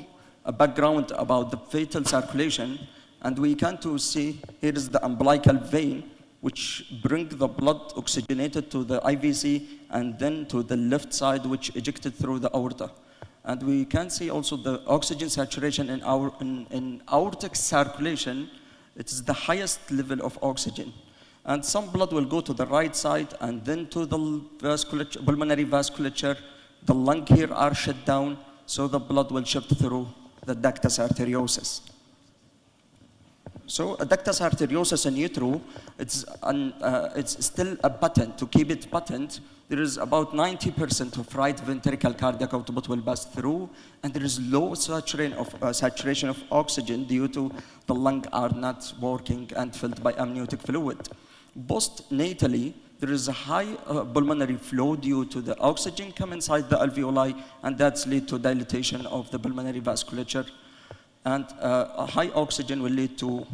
background about the fatal circulation. And we can to see here is the umbilical vein, which bring the blood oxygenated to the IVC and then to the left side, which ejected through the aorta. And we can see also the oxygen saturation in aortic circulation. It is the highest level of oxygen. And some blood will go to the right side and then to the vasculature, pulmonary vasculature. The lung here are shut down, so the blood will shift through the ductus arteriosus. So a ductus arteriosus in utero, it's still a button. To keep it buttoned, there is about 90% of right ventricle cardiac output will pass through, and there is low saturation of oxygen due to the lung are not working and filled by amniotic fluid. Postnatally, there is a high pulmonary flow due to the oxygen come inside the alveoli, and that's lead to dilatation of the pulmonary vasculature. And a high oxygen will lead to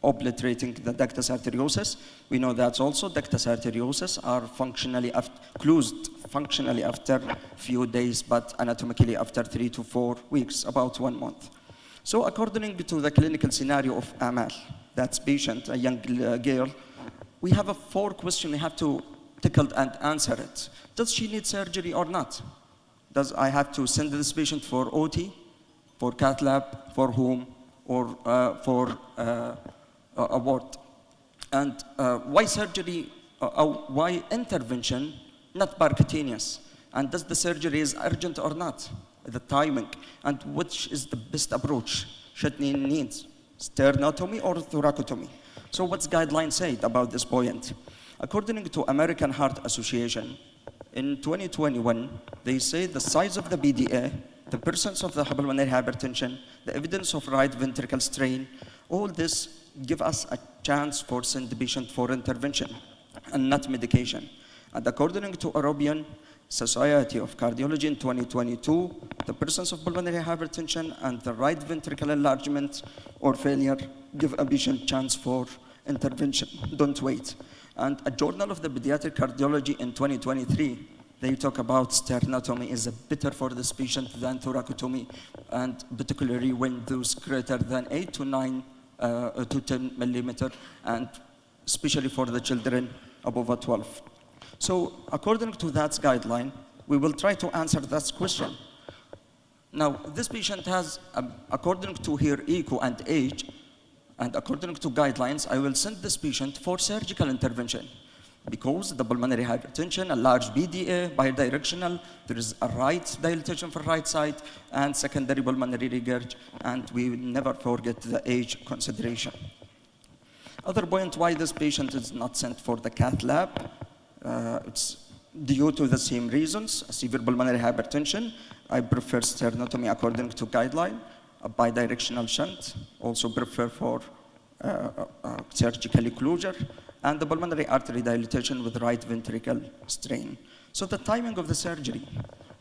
obliterating the ductus arteriosus. We know that also ductus arteriosus are functionally closed functionally after few days, but anatomically after 3 to 4 weeks, about 1 month. So according to the clinical scenario of Amal, that's patient, a young girl, we have 4 questions we have to tackle and answer it. Does she need surgery or not? Does I have to send this patient for OT, for cath lab, for whom, or for abort? And why surgery, why intervention, not percutaneous? And does the surgery is urgent or not? The timing, and which is the best approach? Should need sternotomy or thoracotomy? So what's guidelines said about this point? According to American Heart Association, in 2021, they say the size of the BDA, the presence of the pulmonary hypertension, the evidence of right ventricle strain, all this give us a chance for send the patient for intervention and not medication. And according to European Society of Cardiology in 2022, the presence of pulmonary hypertension and the right ventricle enlargement or failure give a patient chance for intervention. Don't wait. And a journal of the Pediatric Cardiology in 2023, they talk about sternotomy is better for this patient than thoracotomy, and particularly when those greater than 8 to 9 to 10 millimeter, and especially for the children above 12. So according to that guideline, we will try to answer that question. Now, this patient has, according to her echo and age, and according to guidelines, I will send this patient for surgical intervention because the pulmonary hypertension, a large BDA, bidirectional, there is a right dilatation for right side, and secondary pulmonary regurg, and we will never forget the age consideration. Other point why this patient is not sent for the cath lab, it's due to the same reasons, severe pulmonary hypertension. I prefer sternotomy according to guideline, a bidirectional shunt, also prefer for surgical closure, and the pulmonary artery dilatation with right ventricle strain. So the timing of the surgery,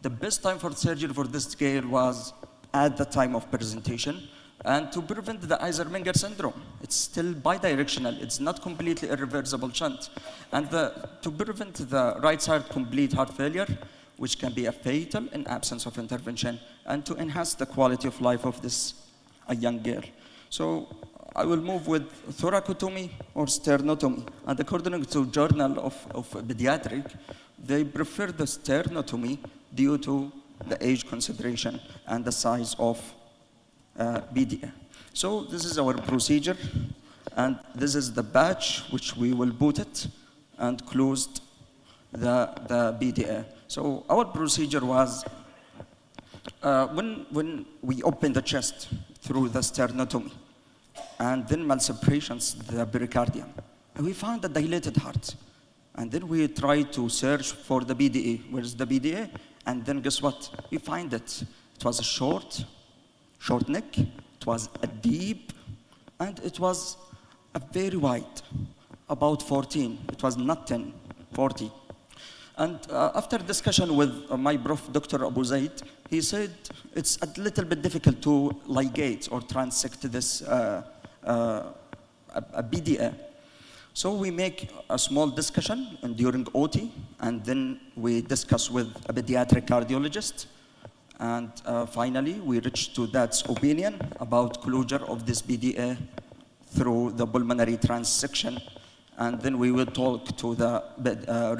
the best time for surgery for this girl was at the time of presentation, and to prevent the Eisenmenger syndrome. It's still bidirectional, it's not completely irreversible shunt. And to prevent the right side complete heart failure, which can be a fatal in absence of intervention, and to enhance the quality of life of this young girl. So I will move with thoracotomy or sternotomy. And according to Journal of Pediatric, they prefer the sternotomy due to the age consideration and the size of BDA. So this is our procedure, and this is the batch which we will boot it and closed the BDA. So our procedure was when we open the chest through the sternotomy, and then malseparations the pericardium, and we found a dilated heart. And then we try to search for the BDA. Where's the BDA? And then guess what? We find it. It was a short neck, it was a deep, and it was a very wide, about 14. It was not 10, 40. And after discussion with my prof, Dr. Abu Zaid, he said it's a little bit difficult to ligate or transect this a BDA. So we make a small discussion during OT, and then we discuss with a pediatric cardiologist. And finally, we reach to that opinion about closure of this BDA through the pulmonary transection. And then we will talk to the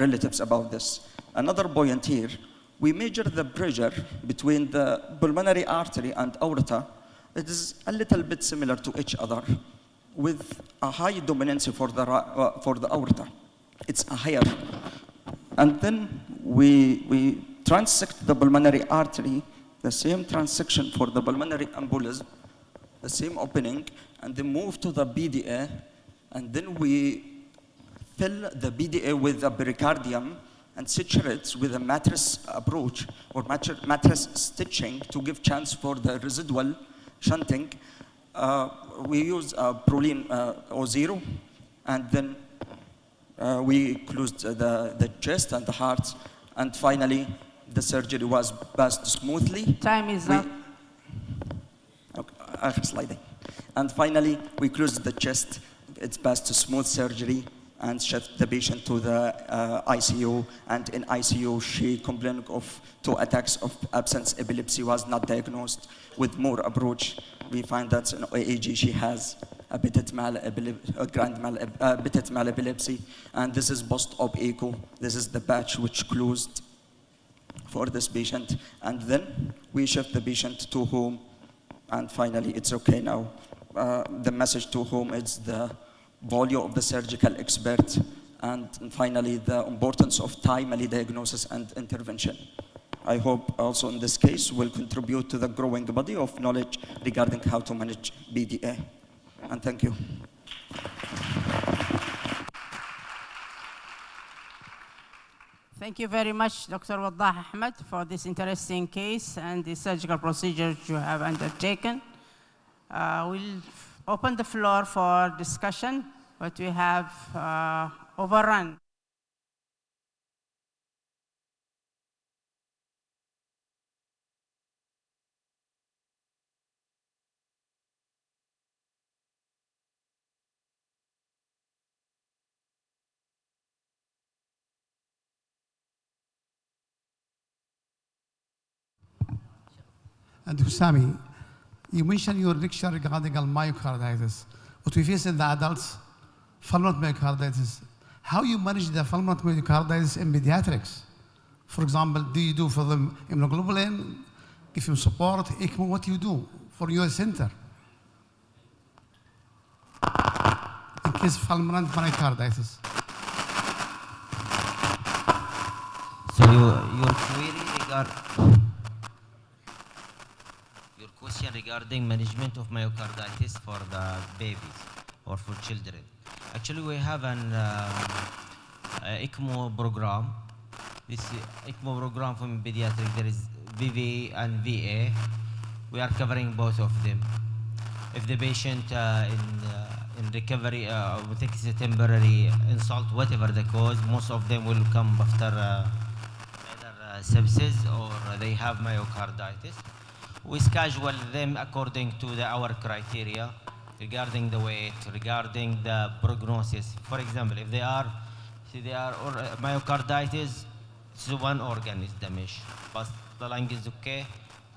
relatives about this. Another point here, we measure the pressure between the pulmonary artery and aorta. It is a little bit similar to each other, with a high dominance for the aorta. It's a higher. And then we transect the pulmonary artery, the same transection for the pulmonary embolism, the same opening, and then move to the BDA, and then we fill the BDA with a pericardium and suture it with a mattress approach or mattress stitching to give chance for the residual shunting. We use Prolene O0, and then we closed the chest and the heart, and finally the surgery was passed smoothly. Time is up. Okay, sliding. And finally, we closed the chest. It's passed to smooth surgery and shift the patient to the ICU. And in ICU, she complained of 2 attacks of absence epilepsy, was not diagnosed. With more approach, we find that in AAG she has a petit mal epilepsy, and this is post-op echo. This is the batch which closed for this patient, and then we shift the patient to home, and finally it's okay now. The message to home is the value of the surgical expert, and finally the importance of timely diagnosis and intervention. I hope also in this case will contribute to the growing body of knowledge regarding how to manage BDA. And thank you. Thank you very much, Dr. Waddah Ahmed, for this interesting case and the surgical procedure you have undertaken. We'll open the floor for discussion, but we have overrun. And Husami, you mentioned your lecture regarding myocarditis. What we face in the adults, fulminant myocarditis. How you manage the fulminant myocarditis in pediatrics? For example, do you do for them immunoglobulin, give them support, ECMO? What do you do for your center? In case fulminant myocarditis. So your query your question regarding management of myocarditis for the babies or for children. Actually, we have an ECMO program. This ECMO program from pediatric, there is VV and VA. We are covering both of them. If the patient in recovery takes a temporary insult, whatever the cause, most of them will come after either sepsis or they have myocarditis. We schedule them according to our criteria regarding the weight, regarding the prognosis. For example, if they are myocarditis, so one organ is damaged, but the lung is okay,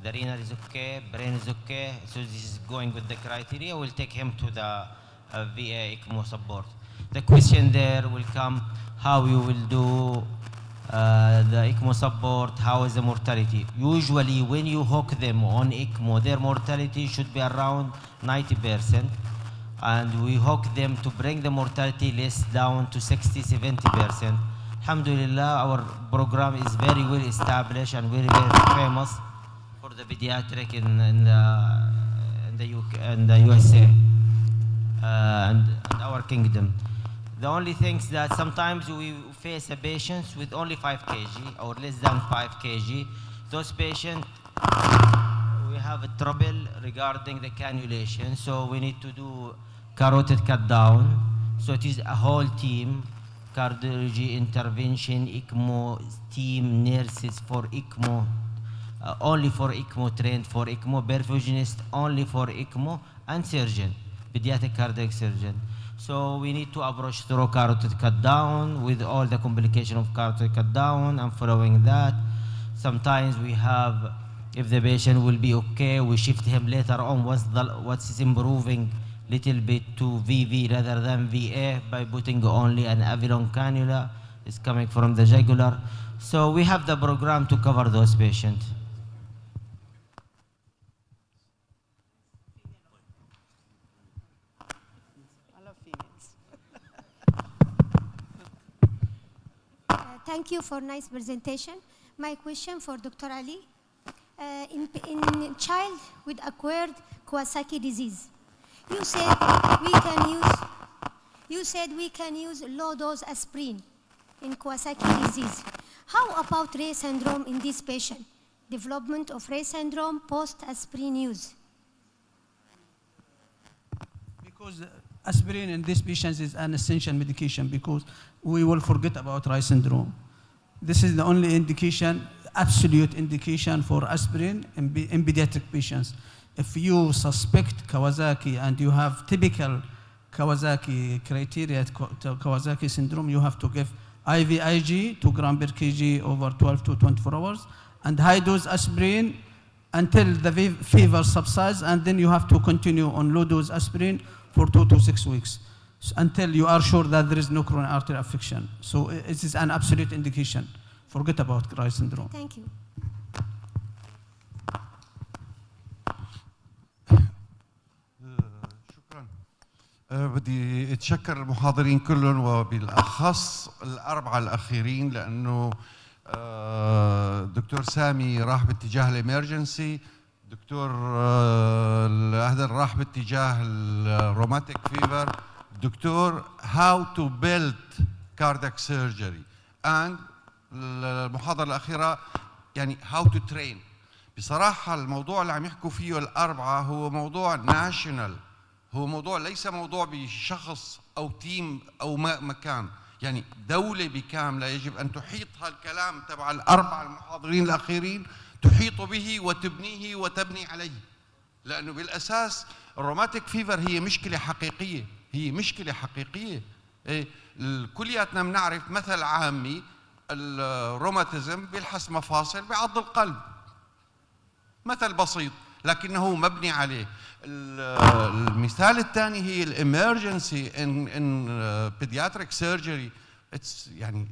the renal is okay, brain is okay. So this is going with the criteria. We'll take him to the VA ECMO support. The question there will come, how you will do the ECMO support, how is the mortality? Usually when you hook them on ECMO, their mortality should be around 90%. And we hook them to bring the mortality less down to 60–70%. Alhamdulillah, our program is very well established and very, very famous for for the pediatric in the UK and the USA and our kingdom. The only things that sometimes we face a patients with only 5 kg or less than 5 kg. Those patients, we have a trouble regarding the cannulation, so we need to do carotid cut down. So it is a whole team, cardiology, intervention, ECMO, team, nurses for ECMO, only for ECMO, trained for ECMO, perfusionist only for ECMO, and surgeon, pediatric cardiac surgeon. So we need to approach through carotid cut down with all the complication of carotid cut down and following that. Sometimes we have, if the patient will be okay, we shift him later on once what's is improving little bit to VV rather than VA by putting only an Avalon cannula is coming from the jugular. So we have the program to cover those patients. Thank you for nice presentation. My question for Dr. Ali. In child with acquired Kawasaki disease, you said we can use low dose aspirin in Kawasaki disease. How about Rey syndrome in this patient? Development of Rey syndrome post aspirin use. Because aspirin in these patients is an essential medication, because we will forget about Rey syndrome. This is the only indication, absolute indication for aspirin in pediatric patients. If you suspect Kawasaki and you have typical Kawasaki criteria, Kawasaki syndrome, you have to give IVIG, 2 grams per kg over 12 to 24 hours, and high dose aspirin until the fever subsides, and then you have to continue on low dose aspirin for 2 to 6 weeks until you are sure that there is no coronary artery affection. So it is an absolute indication. Forget about Rey syndrome. Thank you. بدي اتشكر المحاضرين كلهم وبالاخص الاربعه الاخيرين، لانه دكتور سامي راح باتجاه الامرجنسي، دكتور الاهدر راح باتجاه الروماتيك فيفر، دكتور هاو تو بيلد كاردياك سيرجري، اند المحاضره الاخيره يعني هاو تو ترين. بصراحه الموضوع اللي عم يحكوا فيه الاربعه هو موضوع ناشونال، هو موضوع ليس موضوع بشخص او تيم او مكان، يعني دوله بكامله يجب ان تحيط هالكلام تبع الاربعه المحاضرين الاخيرين، تحيط به وتبنيه وتبني عليه، لانه بالاساس الروماتيك فيفر هي مشكله حقيقيه، هي مشكله حقيقيه. كلياتنا بنعرف مثل عامي، الروماتيزم بيلحس مفاصل بيعض القلب، مثل بسيط لكنه مبني عليه. المثال الثاني هي الامرجنسي ان بيدياتريك سيرجري، يعني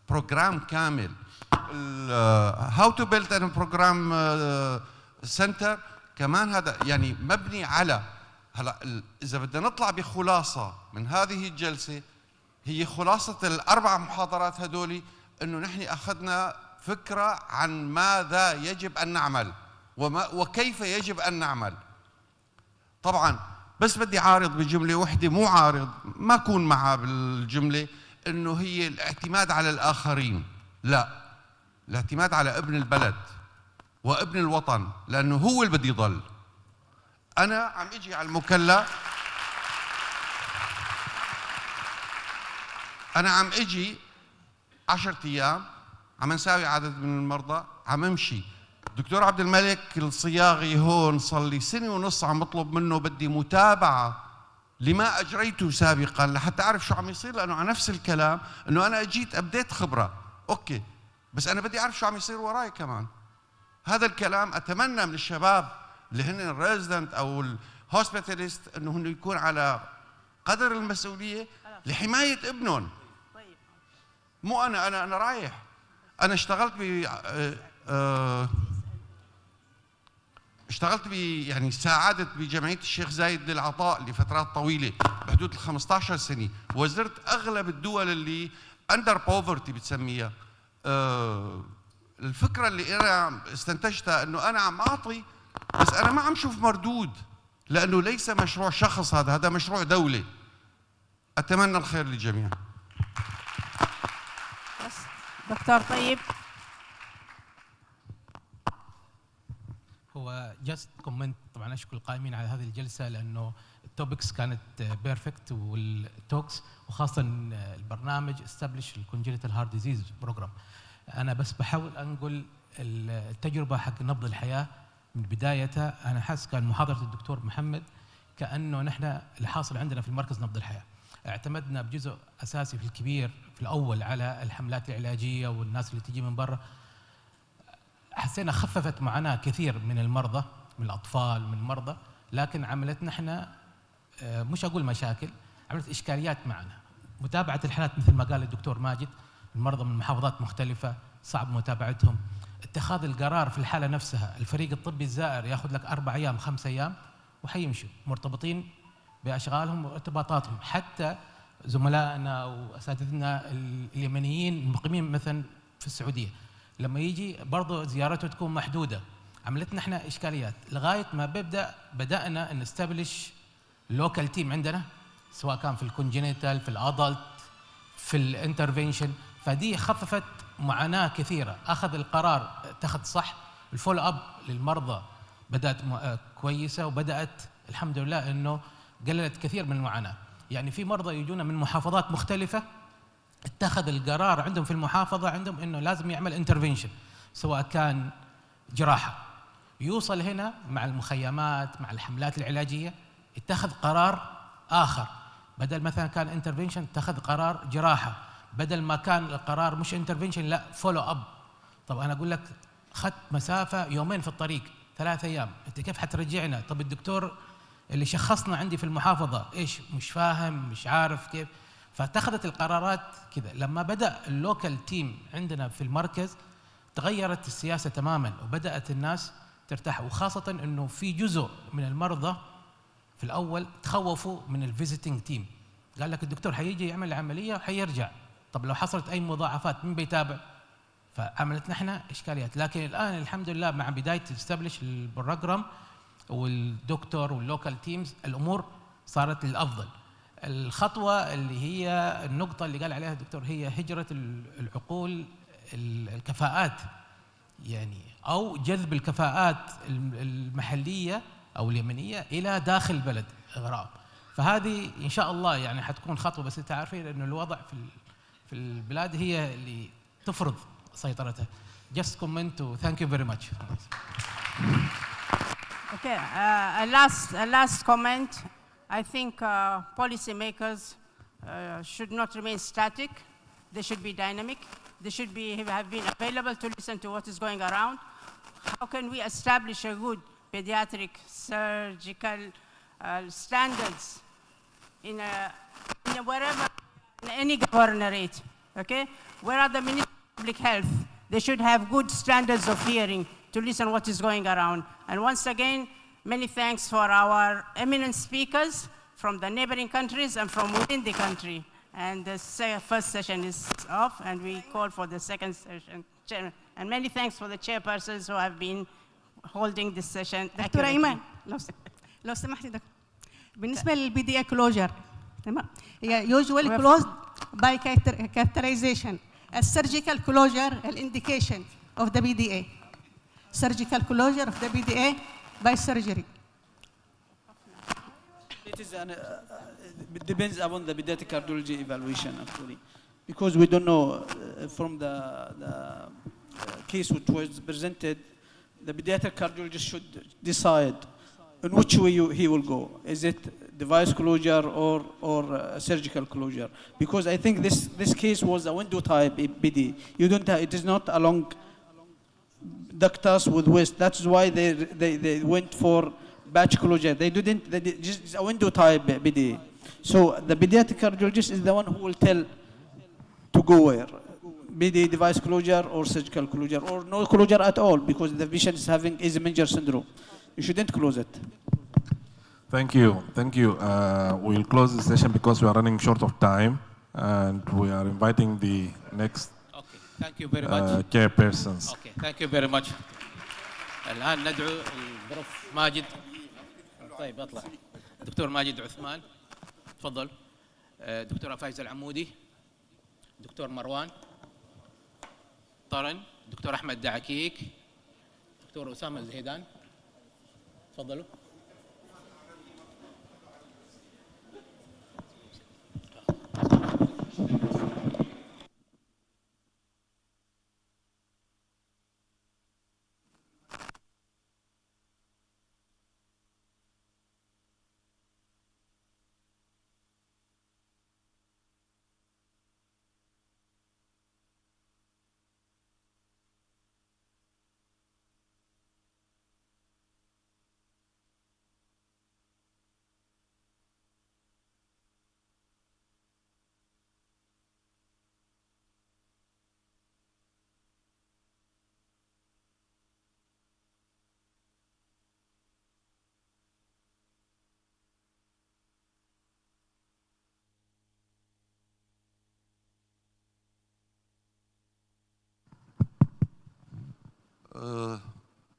بروجرام كامل. هاو تو بيلد ان بروجرام سنتر كمان هذا يعني مبني على. هلا اذا بدنا نطلع بخلاصه من هذه الجلسه، هي خلاصه الاربع محاضرات هذولي، انه نحن اخذنا فكره عن ماذا يجب ان نعمل وكيف يجب ان نعمل. طبعا بس بدي عارض بجمله وحده، مو عارض ما اكون معها بالجمله، انه هي الاعتماد على الاخرين، لا، الاعتماد على ابن البلد وابن الوطن، لانه هو اللي بده يضل. انا عم اجي على المكلا، انا عم اجي 10 ايام عم نساوي عدد من المرضى، عم امشي. دكتور عبد الملك الصياغي هون صار لي 1.5 سنة عم بطلب منه بدي متابعة لما أجريته سابقا لحتى أعرف شو عم يصير، لأنه على نفس الكلام إنه أنا أجيت أبديت خبرة، أوكي، بس أنا بدي أعرف شو عم يصير وراي كمان. هذا الكلام أتمنى من الشباب اللي هن الريزدنت أو الهوسبيتاليست إنه هن يكون على قدر المسؤولية لحماية ابنهم. مو أنا رايح، أنا اشتغلت يعني ساعدت بجمعية الشيخ زايد للعطاء لفترات طويلة بحدود ال 15 سنة، وزرت أغلب الدول اللي أندر بوفرتي بتسميها، الفكره اللي انا استنتجتها انه انا عم اعطي بس انا ما عم شوف مردود، لانه ليس مشروع شخص، هذا مشروع دوله. اتمنى الخير للجميع. دكتور طيب. هو جاست كومنت. طبعا اشكر القائمين على هذه الجلسه لانه التوبكس كانت بيرفكت والتوكس، وخاصه البرنامج استبلش الكونجنتال هارت ديزيز بروجرام. انا بس بحاول انقل التجربه حق نبض الحياه من بدايتها. انا حاسس كان محاضره الدكتور محمد كانه نحن اللي حاصل عندنا في المركز نبض الحياه. اعتمدنا بجزء اساسي في الكبير في الاول على الحملات العلاجيه والناس اللي تجي من برا. حسينا خففت معنا كثير من المرضى، من الاطفال، من المرضى، لكن عملتنا احنا مش اقول مشاكل، عملت اشكاليات معنا. متابعه الحالات مثل ما قال الدكتور ماجد، المرضى من محافظات مختلفه صعب متابعتهم. اتخاذ القرار في الحاله نفسها، الفريق الطبي الزائر ياخذ لك 4 أيام 5 أيام وحيمشوا مرتبطين باشغالهم وارتباطاتهم. حتى زملائنا واساتذتنا اليمنيين المقيمين مثلا في السعوديه لما يجي برضه زيارته تكون محدوده. عملتنا احنا اشكاليات لغايه ما بدانا نستبلش لوكال تيم عندنا، سواء كان في الكونجنيتال، في الادلت، في الانترفنشن. فدي خففت معاناه كثيره. اخذ القرار اتخذ صح. الفولو اب للمرضى بدات كويسه، وبدات الحمد لله انه قللت كثير من المعاناه. يعني في مرضى يجونا من محافظات مختلفه اتخذ القرار عندهم في المحافظه عندهم انه لازم يعمل انترفنشن، سواء كان جراحه. يوصل هنا مع المخيمات مع الحملات العلاجيه اتخذ قرار اخر، بدل مثلا كان انترفنشن اتخذ قرار جراحه، بدل ما كان القرار مش انترفنشن لا فولو اب. طب انا اقول لك اخذت مسافه يومين في الطريق 3 أيام، انت كيف حترجعنا؟ طب الدكتور اللي شخصنا عندي في المحافظه ايش مش فاهم مش عارف كيف. فاتخذت القرارات كذا. لما بدا اللوكال تيم عندنا في المركز تغيرت السياسه تماما وبدات الناس ترتاح، وخاصه انه في جزء من المرضى في الاول تخوفوا من الفيزيتنج تيم. قال لك الدكتور حيجي يعمل العمليه وحيرجع، طب لو حصلت اي مضاعفات مين بيتابع؟ فعملتنا احنا اشكاليات. لكن الان الحمد لله مع بدايه تستبلش البروجرام والدكتور واللوكال تيمز الامور صارت للافضل. الخطوه اللي هي النقطه اللي قال عليها الدكتور هي هجره العقول، الكفاءات يعني، او جذب الكفاءات المحليه او اليمنيه الى داخل البلد اغراء. فهذه ان شاء الله يعني حتكون خطوه، بس انت عارفين انه الوضع في البلاد هي اللي تفرض سيطرتها. Just comment to thank you very much. Okay, a last comment. I think policymakers should not remain static. They should be dynamic. They should have been available to listen to what is going around. How can we establish a good pediatric surgical standards in wherever, in any governorate, okay? Where are the Ministry of Public Health? They should have good standards of hearing to listen what is going around. And once again, many thanks for our eminent speakers from the neighboring countries and from within the country. And the first session is off, and we call for the second session. And many thanks for the chairpersons who have been holding this session. دكتورة إيمان لو سمحتي دكتور، بالنسبة للبي دي اي كلوجر تمام، هي usually closed by catheterization. السيرجيكال كلوجر الانديكيشن of the BDA. Surgical closure of the BDA by surgery. It is it depends upon the pediatric cardiology evaluation actually, because we don't know from the case which was presented, the pediatric cardiologist should decide in which way he will go. Is it device closure or surgical closure? Because I think this case was a window type BD. You don't have, it is not along ductus with waste. That's why they went for batch closure. They did just a window type BD. So the pediatric cardiologist is the one who will tell to go where. BD device closure or surgical closure or no closure at all, because the patient is having Eisenmenger syndrome. You shouldn't close it. Thank you. Thank you. We'll close the session because we are running short of time, and we are inviting the next Thank you very much. care persons. Okay, thank you very much. الآن ندعو البروف ماجد. طيب اطلع. دكتور ماجد عثمان تفضل. دكتورة فايزة العمودي. دكتور مروان طرن. دكتور أحمد دعكيك. دكتور أسامة الزهيدان. تفضلوا.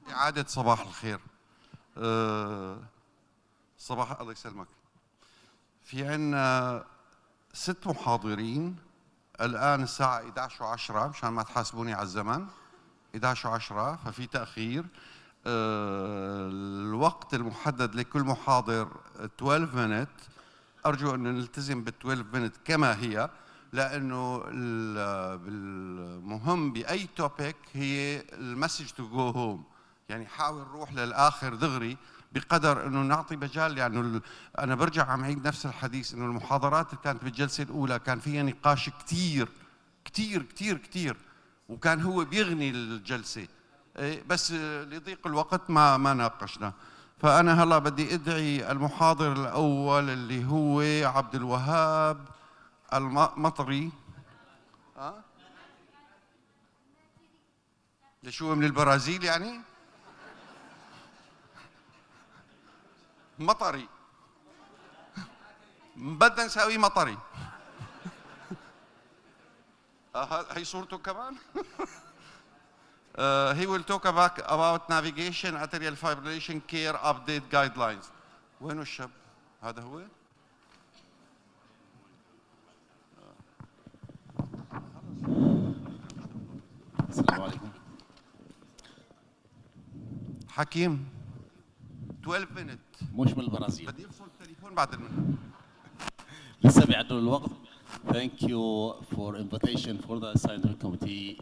إعادة صباح الخير. صباح الله يسلمك. في عنا 6 محاضرين الآن الساعة 11:10 مشان ما تحاسبوني على الزمن. 11:10 ففي تأخير. الوقت المحدد لكل محاضر 12 minutes. أرجو أن نلتزم بال 12 minutes كما هي، لأنه المهم بأي توبيك هي المسج تو جو هوم، يعني حاول نروح للآخر دغري بقدر أنه نعطي مجال. يعني أنا برجع عم عيد نفس الحديث، أنه المحاضرات اللي كانت بالجلسة الأولى كان فيها نقاش كتير كتير كتير كتير، وكان هو بيغني الجلسة، بس لضيق الوقت ما ناقشنا. فأنا هلا بدي أدعي المحاضر الأول اللي هو عبد الوهاب المطري. شو من البرازيل يعني؟ مطري. بدنا نساويه مطري. هي صورته كمان. He will talk about navigation arterial fibrillation care update guidelines. وينه الشاب؟ هذا هو؟ السلام عليكم. حكيم 12 minutes. مش من البرازيل. بدي افصل التليفون بعد المنى. لسه بيعدوا الوقت. Thank you for invitation for the scientific committee.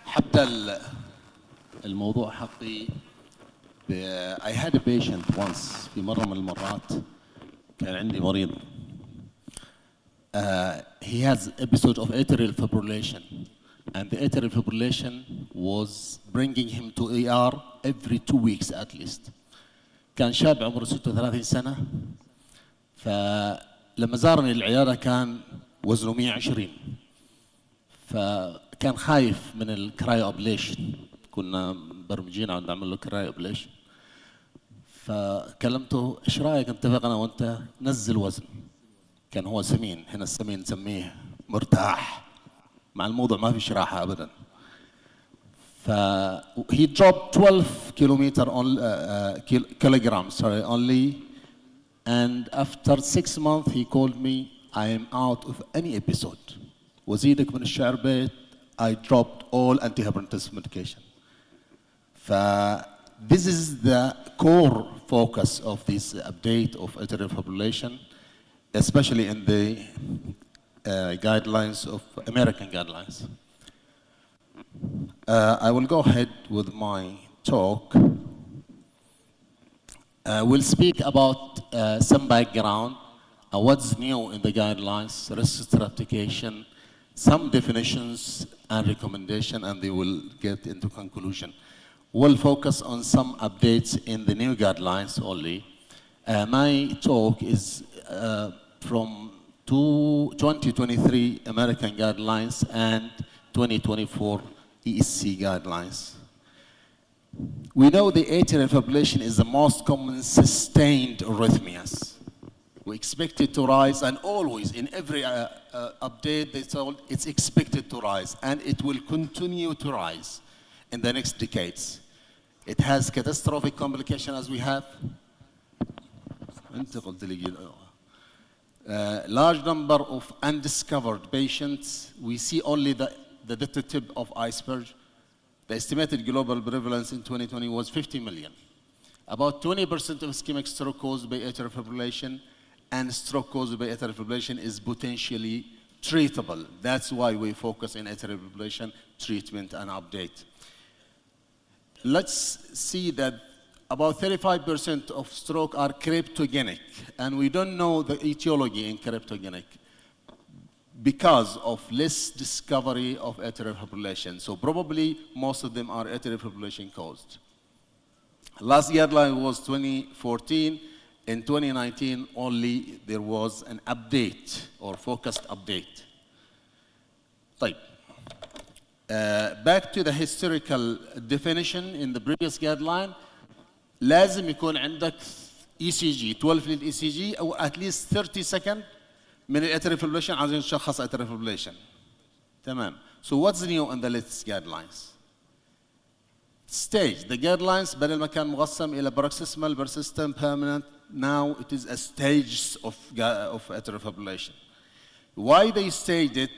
حتى الموضوع حقي I had a patient once في مرة من المرات كان عندي مريض. He has episode of atrial fibrillation, and the atrial fibrillation was bringing him to ER every 2 weeks at least. كان شاب عمره 36 سنة. فلما زارني العيادة كان وزنه 120. فكان خايف من الكرايو ابليشن، كنا برمجين عم نعمل له كرايو ابليشن. فكلمته ايش رايك نتفق انا وانت نزل وزن. كان هو سمين، هنا السمين نسميه مرتاح، مع الموضوع ما في شراحه ابدا. ف he dropped 12 kilograms only, and after 6 months he called me, I am out of any episode. وزيدك من الشعر بيت I dropped all antihypertensive medication. This is the core focus of this update of atrial fibrillation, especially in the guidelines of American guidelines. I will go ahead with my talk. We'll speak about some background, what's new in the guidelines, risk stratification, some definitions and recommendation, and they will get into conclusion. We'll focus on some updates in the new guidelines only. My talk is from 2023 American guidelines and 2024 ESC guidelines. We know the atrial fibrillation is the most common sustained arrhythmias. We expect it to rise, and always in every update they told it's expected to rise, and it will continue to rise in the next decades. It has catastrophic complication as we have. Large number of undiscovered patients. We see only the tip of iceberg. The estimated global prevalence in 2020 was 50 million. About 20% of ischemic stroke caused by atrial fibrillation and stroke caused by atrial fibrillation is potentially treatable. That's why we focus on atrial fibrillation treatment and update. Let's see that about 35% of stroke are cryptogenic, and we don't know the etiology in cryptogenic because of less discovery of atrial fibrillation. So probably most of them are atrial fibrillation caused. Last guideline was 2014. In 2019, only there was an update or focused update. طيب. Back to the historical definition in the previous guideline. لازم يكون عندك ECG 12 lead ECG أو at least 30 second من atrial fibrillation عشان نشخص atrial fibrillation. تمام. So what's new in the latest guidelines? Stage. The guidelines بدل ما كان مقسم إلى paroxysmal, persistent, permanent. Now it is a stage of atrial fibrillation. Why they staged it?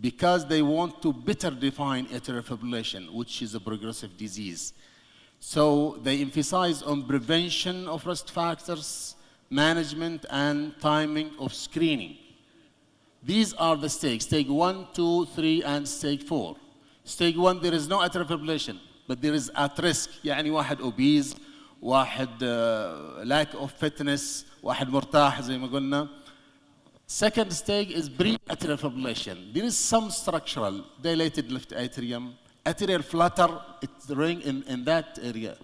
Because they want to better define atrial fibrillation, which is a progressive disease. So they emphasize on prevention of risk factors, management, and timing of screening. These are the stages, stage 1, 2, 3, and stage 4. Stage 1, there is no atrial fibrillation, but there is at risk. يعني واحد obese, واحد lack of fitness, واحد مرتاح زي ما قلنا. Second stage is pre-atrial fibrillation. There is some structural dilated left atrium, atrial flutter, it's ring in that area,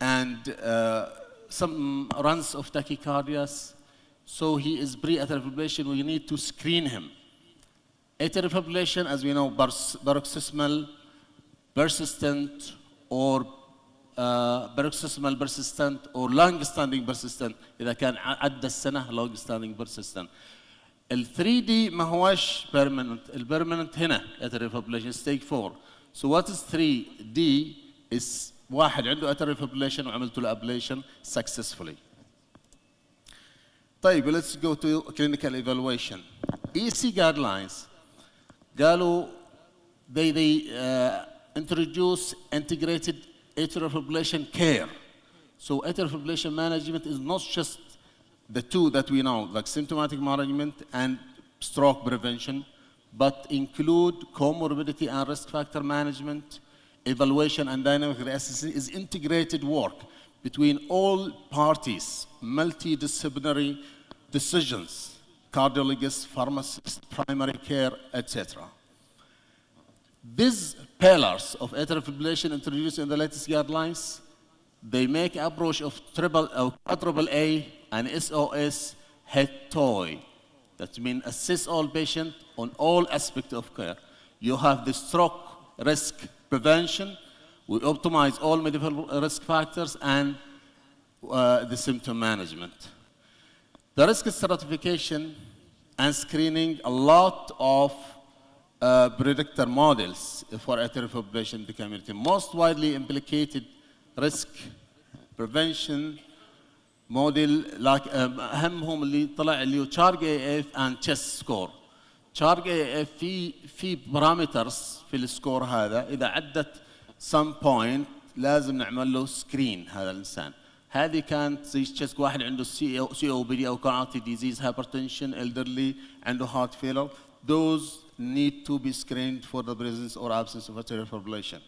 and some runs of tachycardias. So he is pre-atrial fibrillation. We need to screen him. Atrial fibrillation, as we know, paroxysmal, persistent, or paroxysmal persistent, or long-standing persistent. إذا كان عدى السنة long-standing persistent. ال 3D ما هوش permanent. ال permanent هنا atrial fibrillation stage 4. So what is 3D is واحد عنده atrial fibrillation وعملت له ablation successfully. طيب let's go to clinical evaluation. EC guidelines قالوا they introduce integrated atrial fibrillation care. So atrial fibrillation management is not just the two that we know, like symptomatic management and stroke prevention, but include comorbidity and risk factor management, evaluation and dynamic reassessment is integrated work between all parties, multidisciplinary decisions, cardiologists, pharmacists, primary care, etc. These pillars of atrial fibrillation introduced in the latest guidelines, they make approach of quadruple A and SOS head-to-toe. That means assess all patients on all aspects of care. You have the stroke risk prevention. We optimize all medical risk factors and the symptom management. The risk stratification and screening, a lot of predictor models for atrial fibrillation in the community. Most widely implicated risk prevention model like أهمهم اللي طلع اللي هو CHARG AF and chest score. CHARG AF في parameters في السكور هذا إذا عدت some point لازم نعمل له screen هذا الإنسان. هذه كانت زي chest واحد عنده COPD أو coronary disease, hypertension, elderly, عنده heart failure. Those need to be screened for the presence or absence of atrial fibrillation.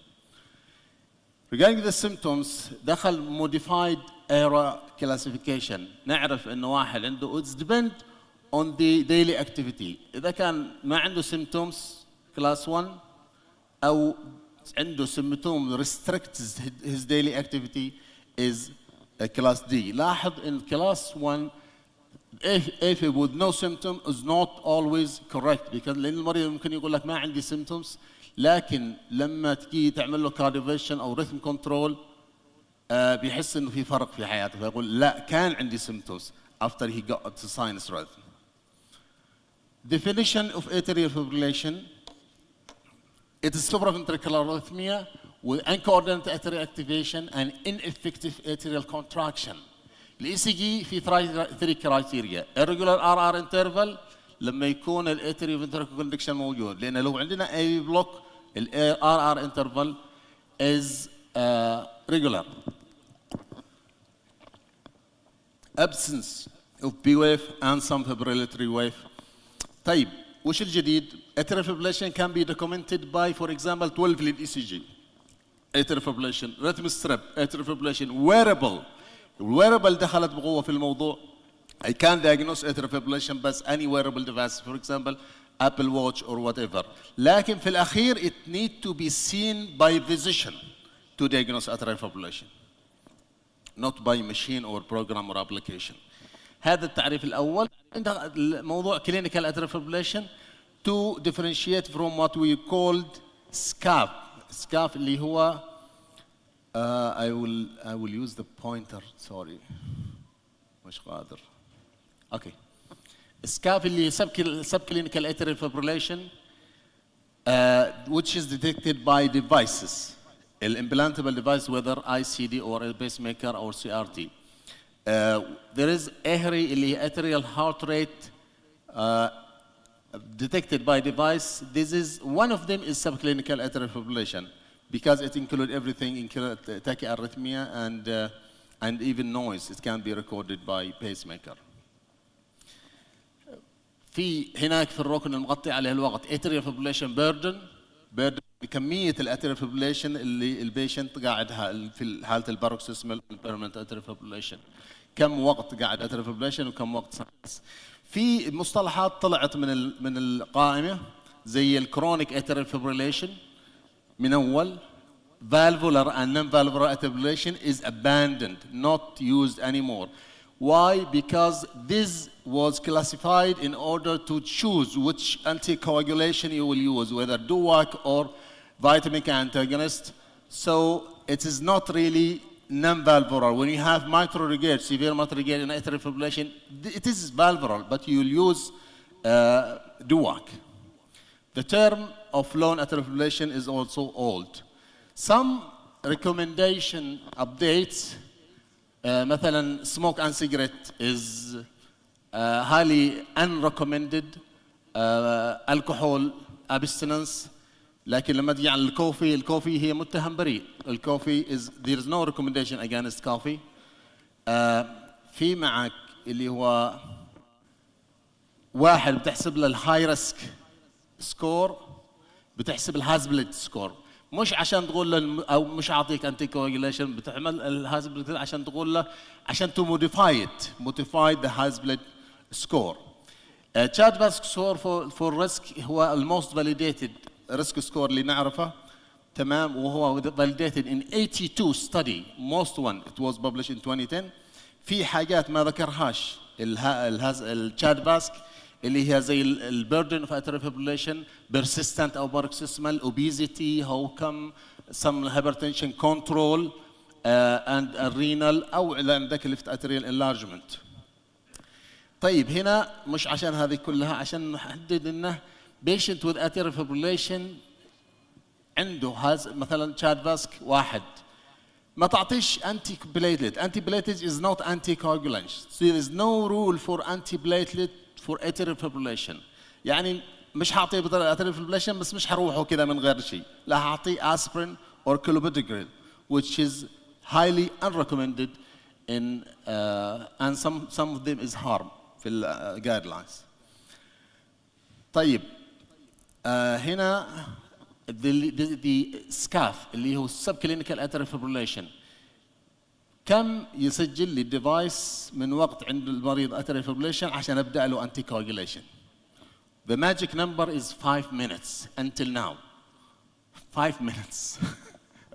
Regarding the symptoms, دخل modified era classification. نعرف إنه واحد عنده it's depend on the daily activity. إذا كان ما عنده symptoms class 1 أو عنده symptom restricts his daily activity is class D. لاحظ إن class 1 if with no symptom is not always correct because لأن المريض ممكن يقول لك ما عندي symptoms لكن لما تجي تعمل له كارديوفيشن أو rhythm control بيحس إنه في فرق في حياته فيقول لا كان عندي symptoms after he got to sinus rhythm. Definition of atrial fibrillation: it is supraventricular arrhythmia with uncoordinated atrial activation and ineffective atrial contraction. الاي سي جي في 3 كرايتيريا: irregular RR interval لما يكون الاتريو ventricular conduction موجود، لان لو عندنا اي بلوك ال RR interval is regular. Absence of B wave and some fibrillatory wave. طيب وش الجديد؟ atrial fibrillation can be documented by, for example, 12 lead ECG. atrial fibrillation, rhythm strip, atrial fibrillation, wearable. الwearable دخلت بقوة في الموضوع. I can diagnose atrial fibrillation بس any wearable device, for example, Apple Watch or whatever. لكن في الأخير it need to be seen by physician to diagnose atrial fibrillation, not by machine or program or application. هذا التعريف الأول. عندنا موضوع clinical atrial fibrillation to differentiate from what we called SCAF. SCAF اللي هو I will use the pointer, sorry. مش قادر. Okay. SCAF اللي subclinical atrial fibrillation which is detected by devices. Implantable device, whether ICD or a pacemaker or CRT. There is AHRI اللي atrial heart rate detected by device. This is one of them is subclinical atrial fibrillation because it includes everything, include tachyarrhythmia and even noise. It can be recorded by pacemaker. في هناك في الركن المغطي عليه الوقت atrial fibrillation burden بكمية الاتريال فيبريليشن اللي البيشنت قاعد في حالة الباروكسيسمال permanent atrial fibrillation. كم وقت قاعد اتريال فيبريليشن وكم وقت ساينس. في مصطلحات طلعت من القائمة زي الكرونيك اتريال فيبريليشن من أول. Valvular and non-valvular atrial fibrillation is abandoned, not used anymore. Why? Because this was classified in order to choose which anticoagulation you will use, whether DUAC or vitamin K antagonist. So it is not really non-valvular. When you have mitral regurg, severe mitral regurg in atrial fibrillation, it is valvular, but you will use DUAC. The term of lone atrial fibrillation is also old. Some recommendation updates, مثلا smoke and cigarette is highly unrecommended. Alcohol abstinence. لكن لما تجي على الكوفي هي متهم بريء. الكوفي is there is no recommendation against coffee. في معك اللي هو واحد بتحسب له الهاي ريسك سكور، بتحسب الهازبلت سكور. مش عشان تقول له او مش اعطيك انتي كواجيليشن، بتعمل الهازبلت عشان تقول له عشان تو modify the Hazblet score. Chadva's score for risk هو الموست validated risk score اللي نعرفه، تمام، وهو validated in 82 study. most one it was published in 2010. في حاجات ما ذكرهاش الشادفاسك اللي هي زي البردن اوف atrial fibrillation, persistent او paroxysmal, obesity, how come, some hypertension control and renal او عندك left atrial enlargement. طيب هنا مش عشان هذه كلها، عشان نحدد انه patient with atrial fibrillation عنده مثلا شادفاسك واحد ما تعطيش antiplatelet. Antiplatelet is not anticoagulant. So there is no rule for antiplatelet for atrial fibrillation. يعني مش هعطيه atrial fibrillation بس مش هروحه كذا من غير شيء، لا هعطيه aspirin or clopidogrel which is highly unrecommended in and some of them is harm في ال guidelines. طيب هنا the SCAF اللي هو subclinical atrial fibrillation كم يسجل لي الديفايس من وقت عند المريض atrial fibrillation عشان ابدا له anticoagulation. The magic number is 5 minutes until now. 5 minutes.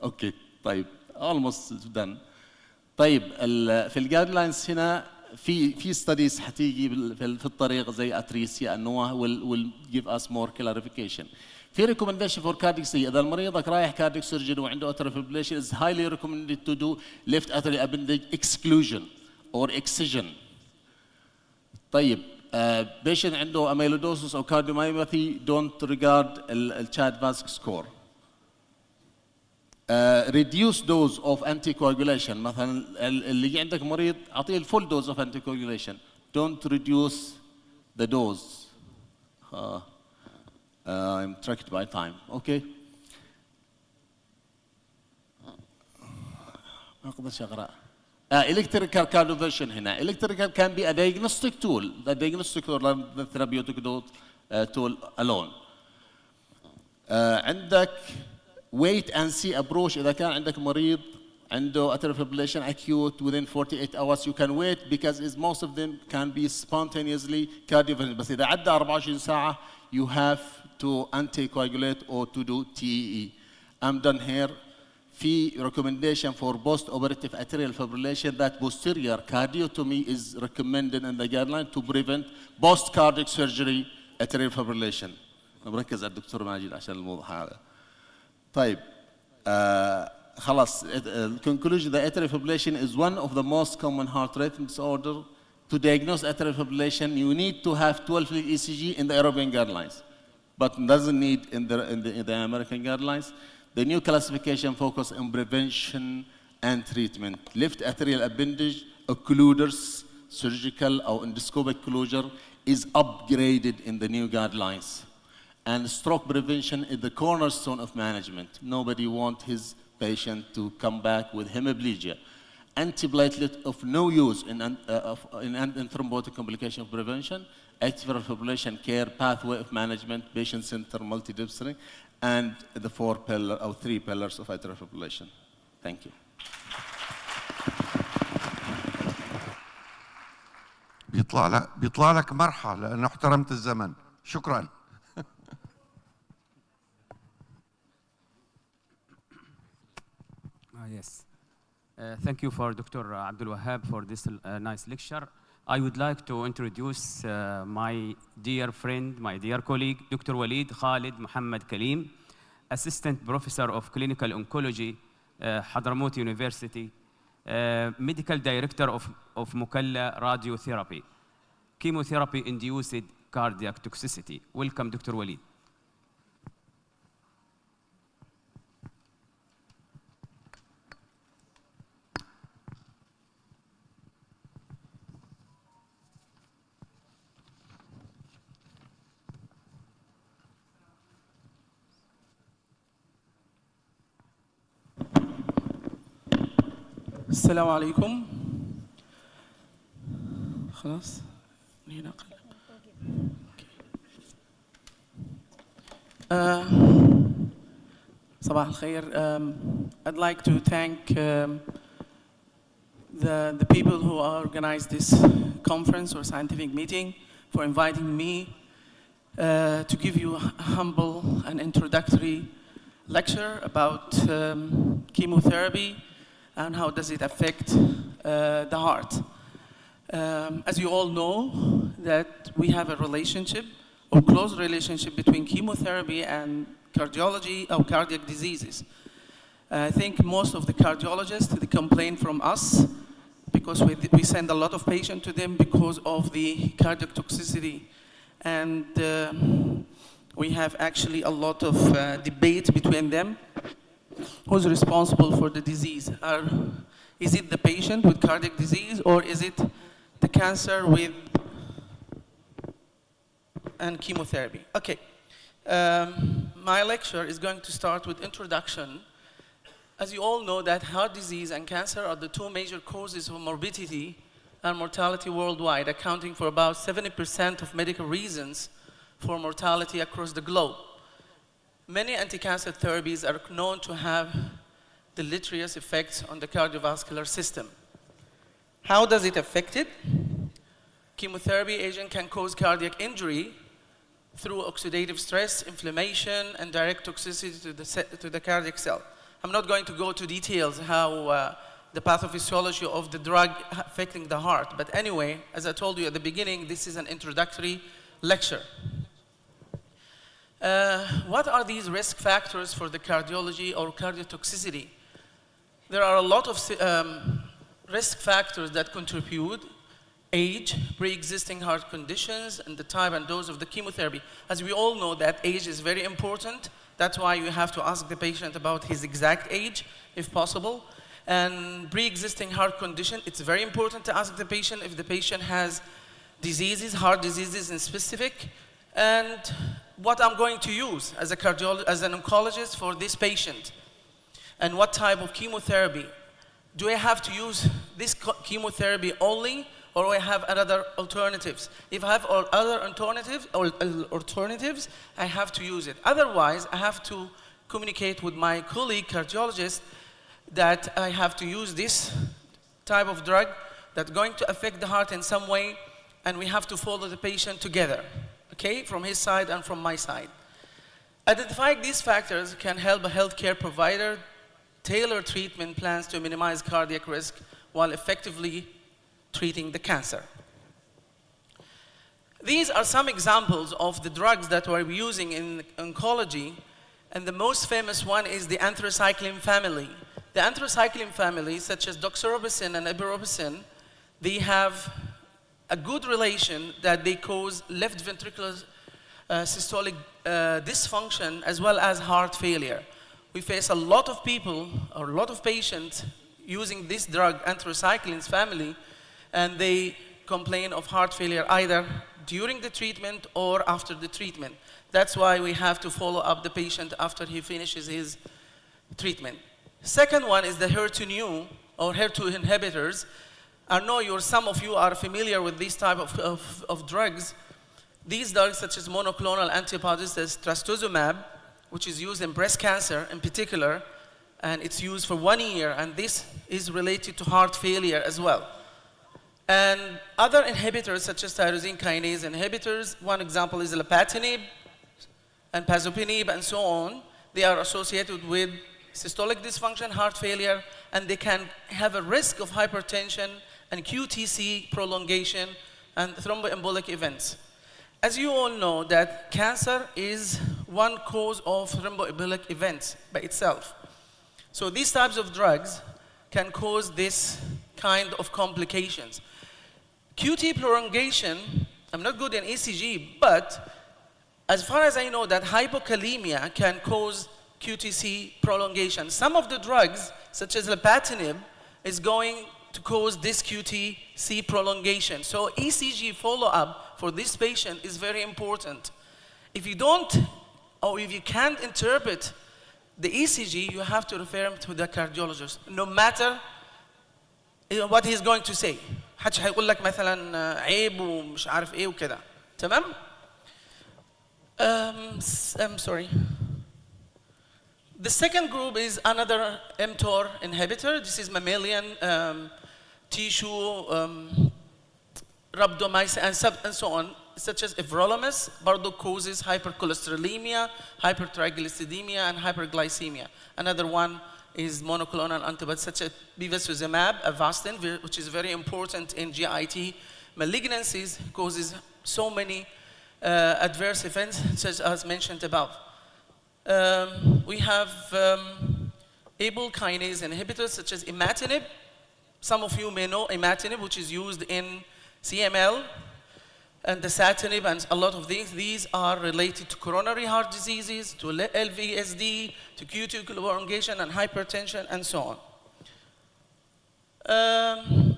Okay, طيب almost done. طيب في الجايدلاينز هنا في ستاديز حتيجي في الطريق زي اتريسيا انه will give us more clarification. في recommendation for cardiac surgery. إذا المريضك رايح cardiac surgery وعنده atrial fibrillation is highly recommended to do left atrial appendage exclusion or excision. طيب patient عنده amyloidosis أو cardiomyopathy don't regard الCHA VASC score. Reduce dose of anticoagulation. مثلا اللي عندك مريض أعطيه الفول dose of anticoagulation. Don't reduce the dose. I'm tracked by time. Okay. ما أقدرش أقرأ. Electrical cardioversion هنا. Electrical can be a diagnostic tool. The diagnostic tool, the therapeutic tool alone. عندك wait and see approach. إذا كان عندك مريض عنده atrial fibrillation acute within 48 hours, you can wait because most of them can be spontaneously cardiovascular. بس إذا عدى 24 ساعة, you have to anticoagulate or to do TEE. I'm done here. في recommendation for post-operative atrial fibrillation that posterior cardiotomy is recommended in the guideline to prevent post-cardiac surgery atrial fibrillation. بركز على الدكتور ماجد عشان الموضوع هذا. طيب خلاص conclusion the atrial fibrillation is one of the most common heart rhythm disorder. To diagnose atrial fibrillation, you need to have 12-lead ECG in the European guidelines, but doesn't need in the American guidelines. The new classification focuses on prevention and treatment. Left atrial appendage occluders, surgical or endoscopic closure is upgraded in the new guidelines. And stroke prevention is the cornerstone of management. Nobody wants his patient to come back with hemiplegia. Antiplatelet of no use in thrombotic complication prevention, atrial fibrillation care, pathway of management, patient-centered multidisciplinary, and the three pillars of atrial fibrillation. Thank you. بيطلع لك مرحلة لأنه احترمت الزمن. شكرا. Yes. Thank you for Dr. Abdul Wahab for this nice lecture. I would like to introduce my dear friend, my dear colleague, Dr. Walid Khalid Muhammad Kalim, Assistant Professor of Clinical Oncology, Hadramaut University, Medical Director of Mukalla Radiotherapy, Chemotherapy-Induced Cardiac Toxicity. Welcome, Dr. Walid. السلام عليكم. خلاص هنا صباح الخير. I'd like to thank the people who organized this conference or scientific meeting for inviting me to give you a humble and introductory lecture about chemotherapy and how does it affect the heart. As you all know, that we have a relationship or close relationship between chemotherapy and cardiology or cardiac diseases. I think most of the cardiologists, they complain from us because we send a lot of patients to them because of the cardiac toxicity. And we have actually a lot of debate between them. Who's responsible for the disease? Is it the patient with cardiac disease, or is it the cancer with and chemotherapy? Okay. My lecture is going to start with introduction. As you all know, that heart disease and cancer are the two major causes of morbidity and mortality worldwide, accounting for about 70% of medical reasons for mortality across the globe. Many anti-cancer therapies are known to have deleterious effects on the cardiovascular system. How does it affect it? Chemotherapy agent can cause cardiac injury through oxidative stress, inflammation, and direct toxicity to the cardiac cell. I'm not going to go to details how the pathophysiology of the drug affecting the heart, but anyway, as I told you at the beginning, this is an introductory lecture. What are these risk factors for the cardiology or cardiotoxicity? There are a lot of risk factors that contribute age, pre-existing heart conditions, and the type and dose of the chemotherapy. As we all know, that age is very important. That's why you have to ask the patient about his exact age, if possible. And pre-existing heart condition, it's very important to ask the patient if the patient has diseases, heart diseases in specific, and what I'm going to use as an oncologist for this patient, and what type of chemotherapy. Do I have to use this chemotherapy only, or do I have other alternatives? If I have other alternatives, I have to use it. Otherwise, I have to communicate with my colleague cardiologist that I have to use this type of drug that's going to affect the heart in some way, and we have to follow the patient together, okay, from his side and from my side. Identifying these factors can help a healthcare provider tailor treatment plans to minimize cardiac risk while effectively treating the cancer. These are some examples of the drugs that we're using in oncology, and the most famous one is the anthracycline family. The anthracycline family, such as doxorubicin and ibuprofen, they have a good relation that they cause left ventricular systolic dysfunction as well as heart failure. We face a lot of people, or a lot of patients, using this drug, anthracycline's family, and they complain of heart failure either during the treatment or after the treatment. That's why we have to follow up the patient after he finishes his treatment. Second one is the HER2/neu, or HER2 inhibitors. I know some of you are familiar with these type of drugs. These drugs, such as monoclonal antibodies, as trastuzumab, which is used in breast cancer in particular, and it's used for 1 year, and this is related to heart failure as well. And other inhibitors, such as tyrosine kinase inhibitors, one example is lapatinib and pazopanib and so on. They are associated with systolic dysfunction, heart failure, and they can have a risk of hypertension and QTc prolongation and thromboembolic events. As you all know, that cancer is one cause of thromboembolic events by itself. So these types of drugs can cause this kind of complications. QT prolongation, I'm not good in ECG, but as far as I know, that hypokalemia can cause QTc prolongation. Some of the drugs, such as lapatinib, is going to cause this QTc prolongation. So ECG follow-up for this patient is very important. If you don't, or if you can't interpret the ECG, you have to refer him to the cardiologist, no matter what he's going to say. حدش هيقول لك مثلا عيب ومش عارف ايه وكده. تمام؟ I'm sorry. The second group is another mTOR inhibitor. This is mammalian tissue rhabdomyosin and so on, such as everolimus, bardo causes hypercholesterolemia, hypertriglyceridemia, and hyperglycemia. Another one is monoclonal antibodies, such as bevacizumab, Avastin, which is very important in GIT malignancies, causes so many adverse events, such as mentioned above. We have Abl kinase inhibitors, such as imatinib. Some of you may know imatinib, which is used in CML, and dasatinib, and a lot of these are related to coronary heart diseases, to LVSD, to QT prolongation and hypertension, and so on.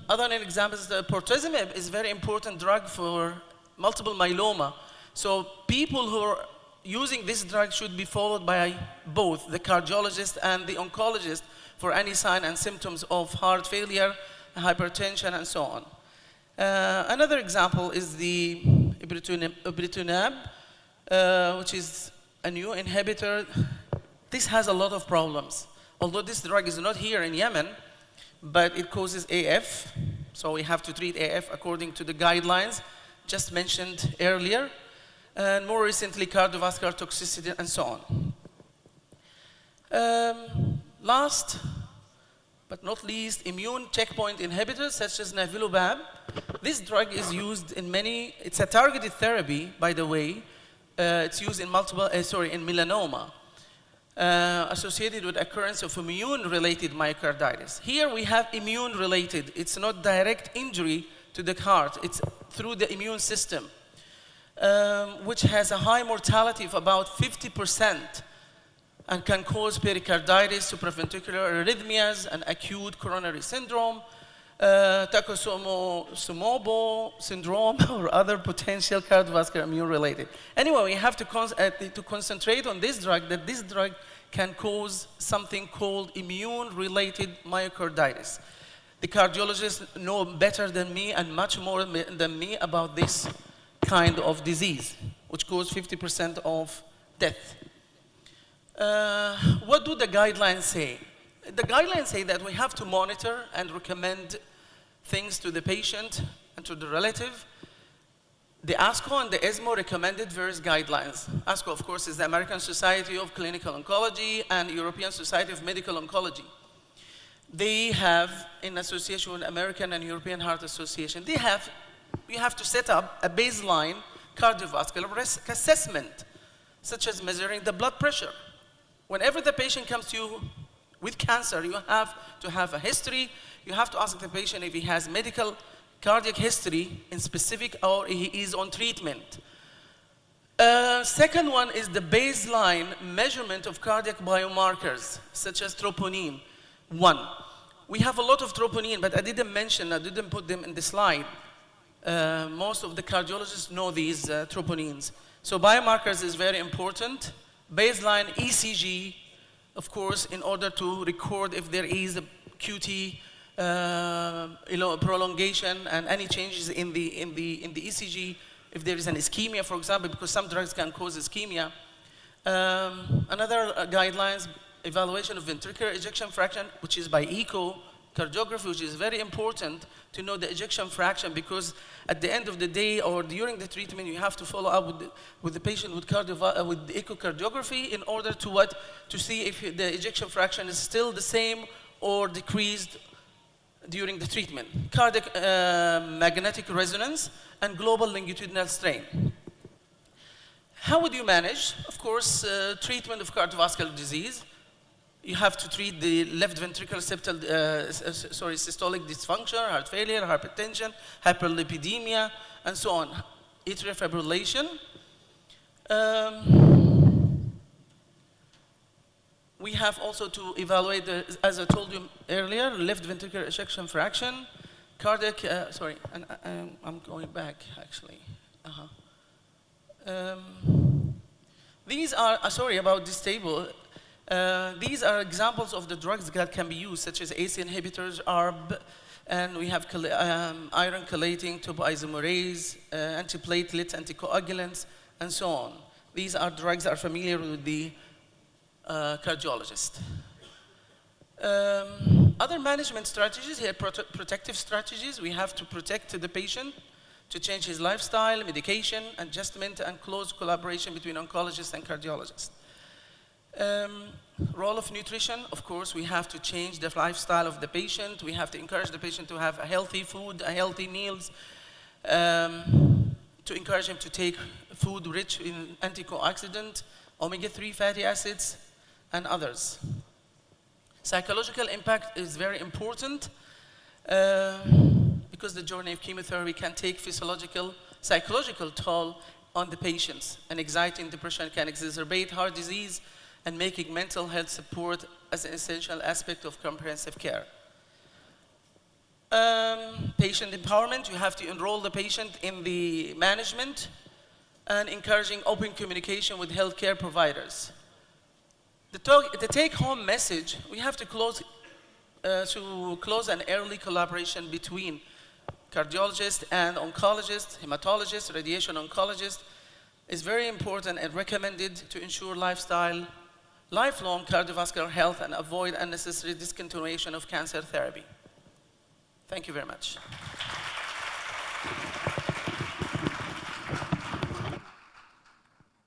Other examples, the bortezomib is a very important drug for multiple myeloma. So people who are using this drug should be followed by both the cardiologist and the oncologist for any sign and symptoms of heart failure, hypertension, and so on. Another example is the ibrutinib, which is a new inhibitor. This has a lot of problems. Although this drug is not here in Yemen, but it causes AF, so we have to treat AF according to the guidelines just mentioned earlier, and more recently cardiovascular toxicity and so on. Last but not least, immune checkpoint inhibitors such as nivolumab. This drug is used in many, it's a targeted therapy, by the way. It's used in in melanoma, associated with occurrence of immune-related myocarditis. Here we have immune-related. It's not direct injury to the heart. It's through the immune system, which has a high mortality of about 50% and can cause pericarditis, supraventricular arrhythmias, and acute coronary syndrome, Takotsubo syndrome, or other potential cardiovascular immune-related. Anyway, we have to concentrate on this drug, that this drug can cause something called immune-related myocarditis. The cardiologists know better than me and much more than me about this kind of disease, which causes 50% of death. What do the guidelines say? The guidelines say that we have to monitor and recommend things to the patient and to the relative. The ASCO and the ESMO recommended various guidelines. ASCO, of course, is the American Society of Clinical Oncology and European Society of Medical Oncology. They have, in association with American and European Heart Association, you have to set up a baseline cardiovascular risk assessment, such as measuring the blood pressure. Whenever the patient comes to you with cancer, you have to have a history. You have to ask the patient if he has medical cardiac history in specific or he is on treatment. Second one is the baseline measurement of cardiac biomarkers, such as troponin. We have a lot of troponin, but I didn't put them in the slide. Most of the cardiologists know these troponins. So biomarkers is very important. Baseline ECG, of course, in order to record if there is a QT prolongation and any changes in the ECG, if there is an ischemia, for example, because some drugs can cause ischemia. Another guidelines, evaluation of ventricular ejection fraction, which is by echocardiography, which is very important to know the ejection fraction, because at the end of the day or during the treatment, you have to follow up with the patient with echocardiography in order to see if the ejection fraction is still the same or decreased during the treatment. Cardiac magnetic resonance and global longitudinal strain. How would you manage? Of course, treatment of cardiovascular disease. You have to treat the left ventricular systolic dysfunction, heart failure, hypertension, hyperlipidemia, and so on. Atrial fibrillation. We have also to evaluate, as I told you earlier, left ventricular ejection fraction, cardiac, I'm going back actually. These are, sorry about this table. These are examples of the drugs that can be used, such as ACE inhibitors, ARB, and we have iron chelating, topoisomerase, antiplatelets, anticoagulants, and so on. These are drugs that are familiar with the cardiologist. Other management strategies here, protective strategies. We have to protect the patient, to change his lifestyle, medication, adjustment, and close collaboration between oncologists and cardiologists. Role of nutrition, of course, we have to change the lifestyle of the patient. We have to encourage the patient to have a healthy food, healthy meals, to encourage him to take food rich in antioxidant, omega-3 fatty acids, and others. Psychological impact is very important because the journey of chemotherapy can take psychological toll on the patients, and anxiety and depression can exacerbate heart disease, and making mental health support as an essential aspect of comprehensive care. Patient empowerment, you have to enroll the patient in the management and encouraging open communication with healthcare providers. The take-home message, we have to close an early collaboration between cardiologists and oncologists, hematologists, radiation oncologists, is very important and recommended to ensure lifelong cardiovascular health and avoid unnecessary discontinuation of cancer therapy. Thank you very much.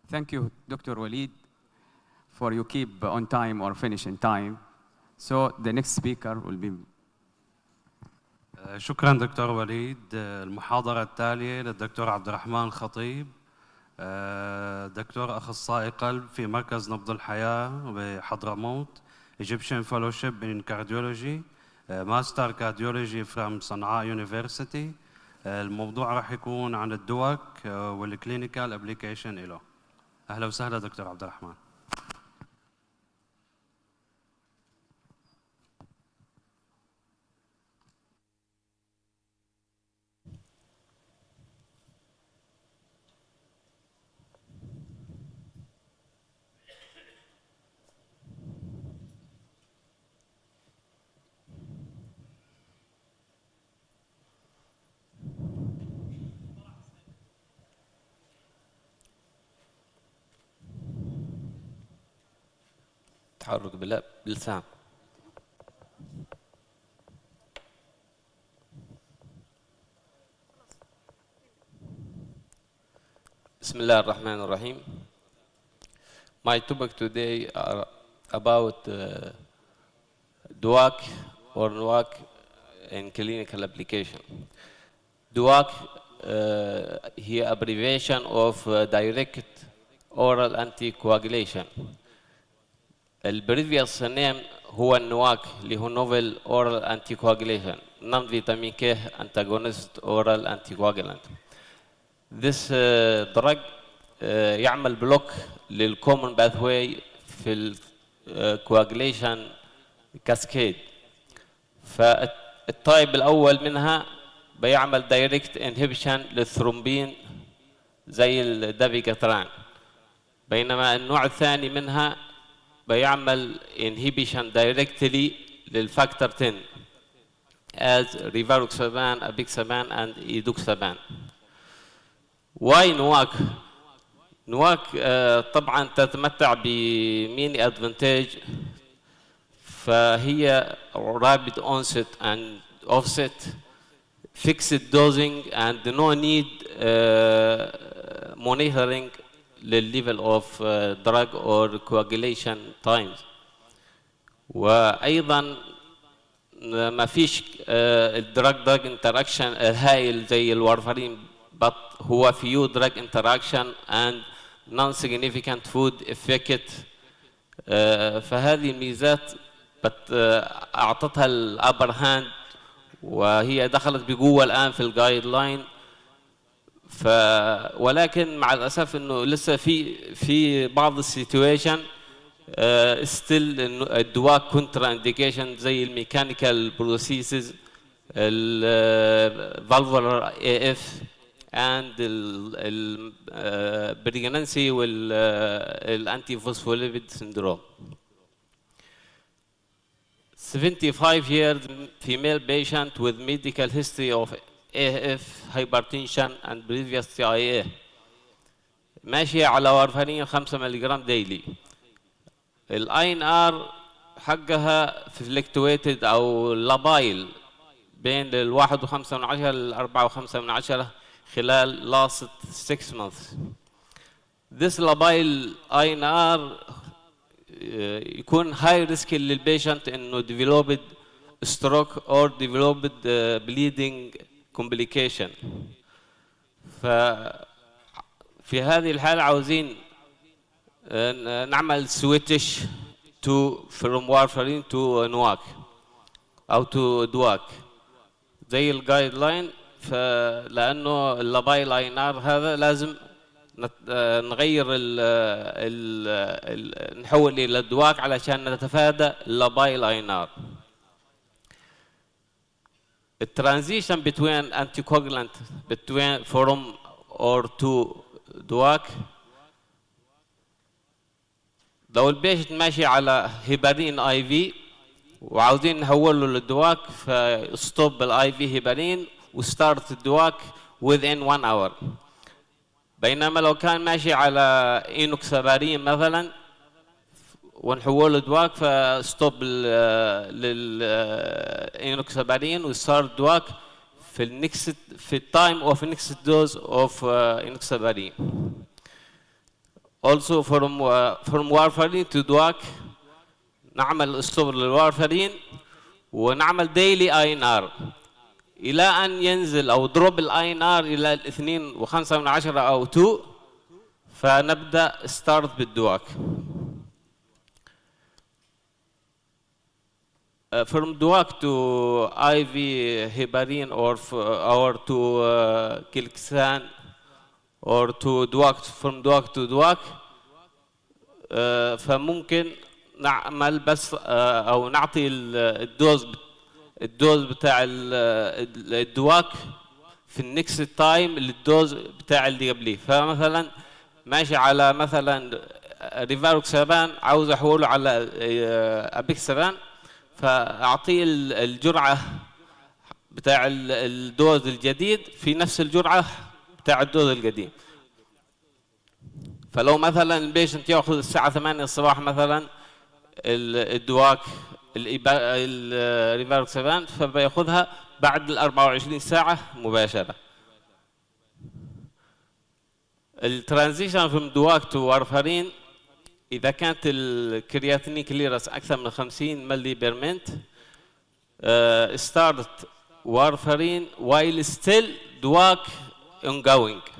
Thank you, Dr. Walid, for you keep on time or finish in time. So the next speaker will be. شكرا دكتور وليد. المحاضرة التالية للدكتور عبد الرحمن خطيب، دكتور أخصائي قلب في مركز نبض الحياة بحضرموت، Egyptian Fellowship in Cardiology, Master Cardiology from Sana'a University, الموضوع راح يكون عن الدواك والكلينيكال ابليكيشن له. اهلا وسهلا دكتور عبد الرحمن. تحرك باللسان. بسم الله الرحمن الرحيم. My topic today are about DUAC or NUAC in clinical application. DUAC هي abbreviation of direct oral anticoagulation. البريفيوس نيم هو النواك اللي هو نوفل اورال انتي كواجوليشن نون فيتامين كي انتاجونست اورال انتي كواجولانت. This drug يعمل بلوك للكومن باثواي في الكواجوليشن كاسكيد. فالتايب الاول منها بيعمل دايركت انهبيشن للثرومبين زي الدافيكاتران، بينما النوع الثاني منها بيعمل inhibition directly للفاكتور 10 as rivaroxaban, apixaban and edoxaban. Why NUAC؟ NUAC طبعا تتمتع بميني advantage، فهي rapid onset and offset, fixed dosing and no need monitoring للليفل اوف دراج اور كواجيليشن تايمز. وايضا ما فيش الدراج انتراكشن الهائل زي الوارفرين، but هو فيو دراج انتراكشن اند نون سيجنيفيكانت فود افكت. فهذه الميزات اعطتها الابر هاند، وهي دخلت بقوه الان في الجايد لاين. ولكن مع الاسف انه لسه في بعض السيتويشن ستيل الدواء كونترا انديكيشن زي الميكانيكال بروسيسز، الفالفولار اي اف اند البريجنانسي والانتي فوسفوليبيد سيندروم. 75 years female patient with medical history of AF, hypertension and previous TIA. ماشية على وارفرين 5 ملغ ديلي. الاي ان ار حقها فلكتويتد او لابايل بين ال 1.5 لل 4.5 خلال last 6 months. This labile INR يكون high risk للبيشنت انه developed stroke or developed bleeding complication. ففي هذه الحالة عاوزين نعمل switch from warfarin to NUAC أو to DUAC زي الجايد لاين. فلأنه اللابايل INR هذا لازم نغير نحول إلى الدواك علشان نتفادى اللابايل INR. The transition between anticoagulant from or to DUAC، لو البيشنت ماشي على هيبارين اي في وعاوزين نحوله للدواك فستوب الاي في هيبارين وستارت الدواك within 1 hour. بينما لو كان ماشي على اينوكسابارين مثلا ونحوله دواك فستوب للاينوكسابارين وستارت دواك في التايم اوف نيكست دوز اوف اينوكسابارين. Also from warfarin to DUAC نعمل ستوب للوارفرين ونعمل daily INR إلى أن ينزل أو دروب INR إلى 2.5 أو 2 فنبدأ ستارت بالدواك. from DUAC to IV heparin or to Kilxan or to DUAC from DUAC to DUAC فممكن نعمل بس او نعطي الدوز بتاع الدواك في النكست تايم للدوز بتاع اللي قبليه. فمثلا ماشي على مثلا ريفاروكسابان عاوز احوله على ابيكسابان، فاعطيه الجرعه بتاع الدوز الجديد في نفس الجرعه بتاع الدوز القديم. فلو مثلا البيشنت ياخذ الساعه 8 الصباح مثلا الدواك الريفاروكسابان فبياخذها بعد ال 24 ساعه مباشره. الترانزيشن from دواك تو وارفارين اذا كانت الكرياتينين كليرس اكثر من 50 ملي بير منت ستارت وارفارين while still دواك ongoing،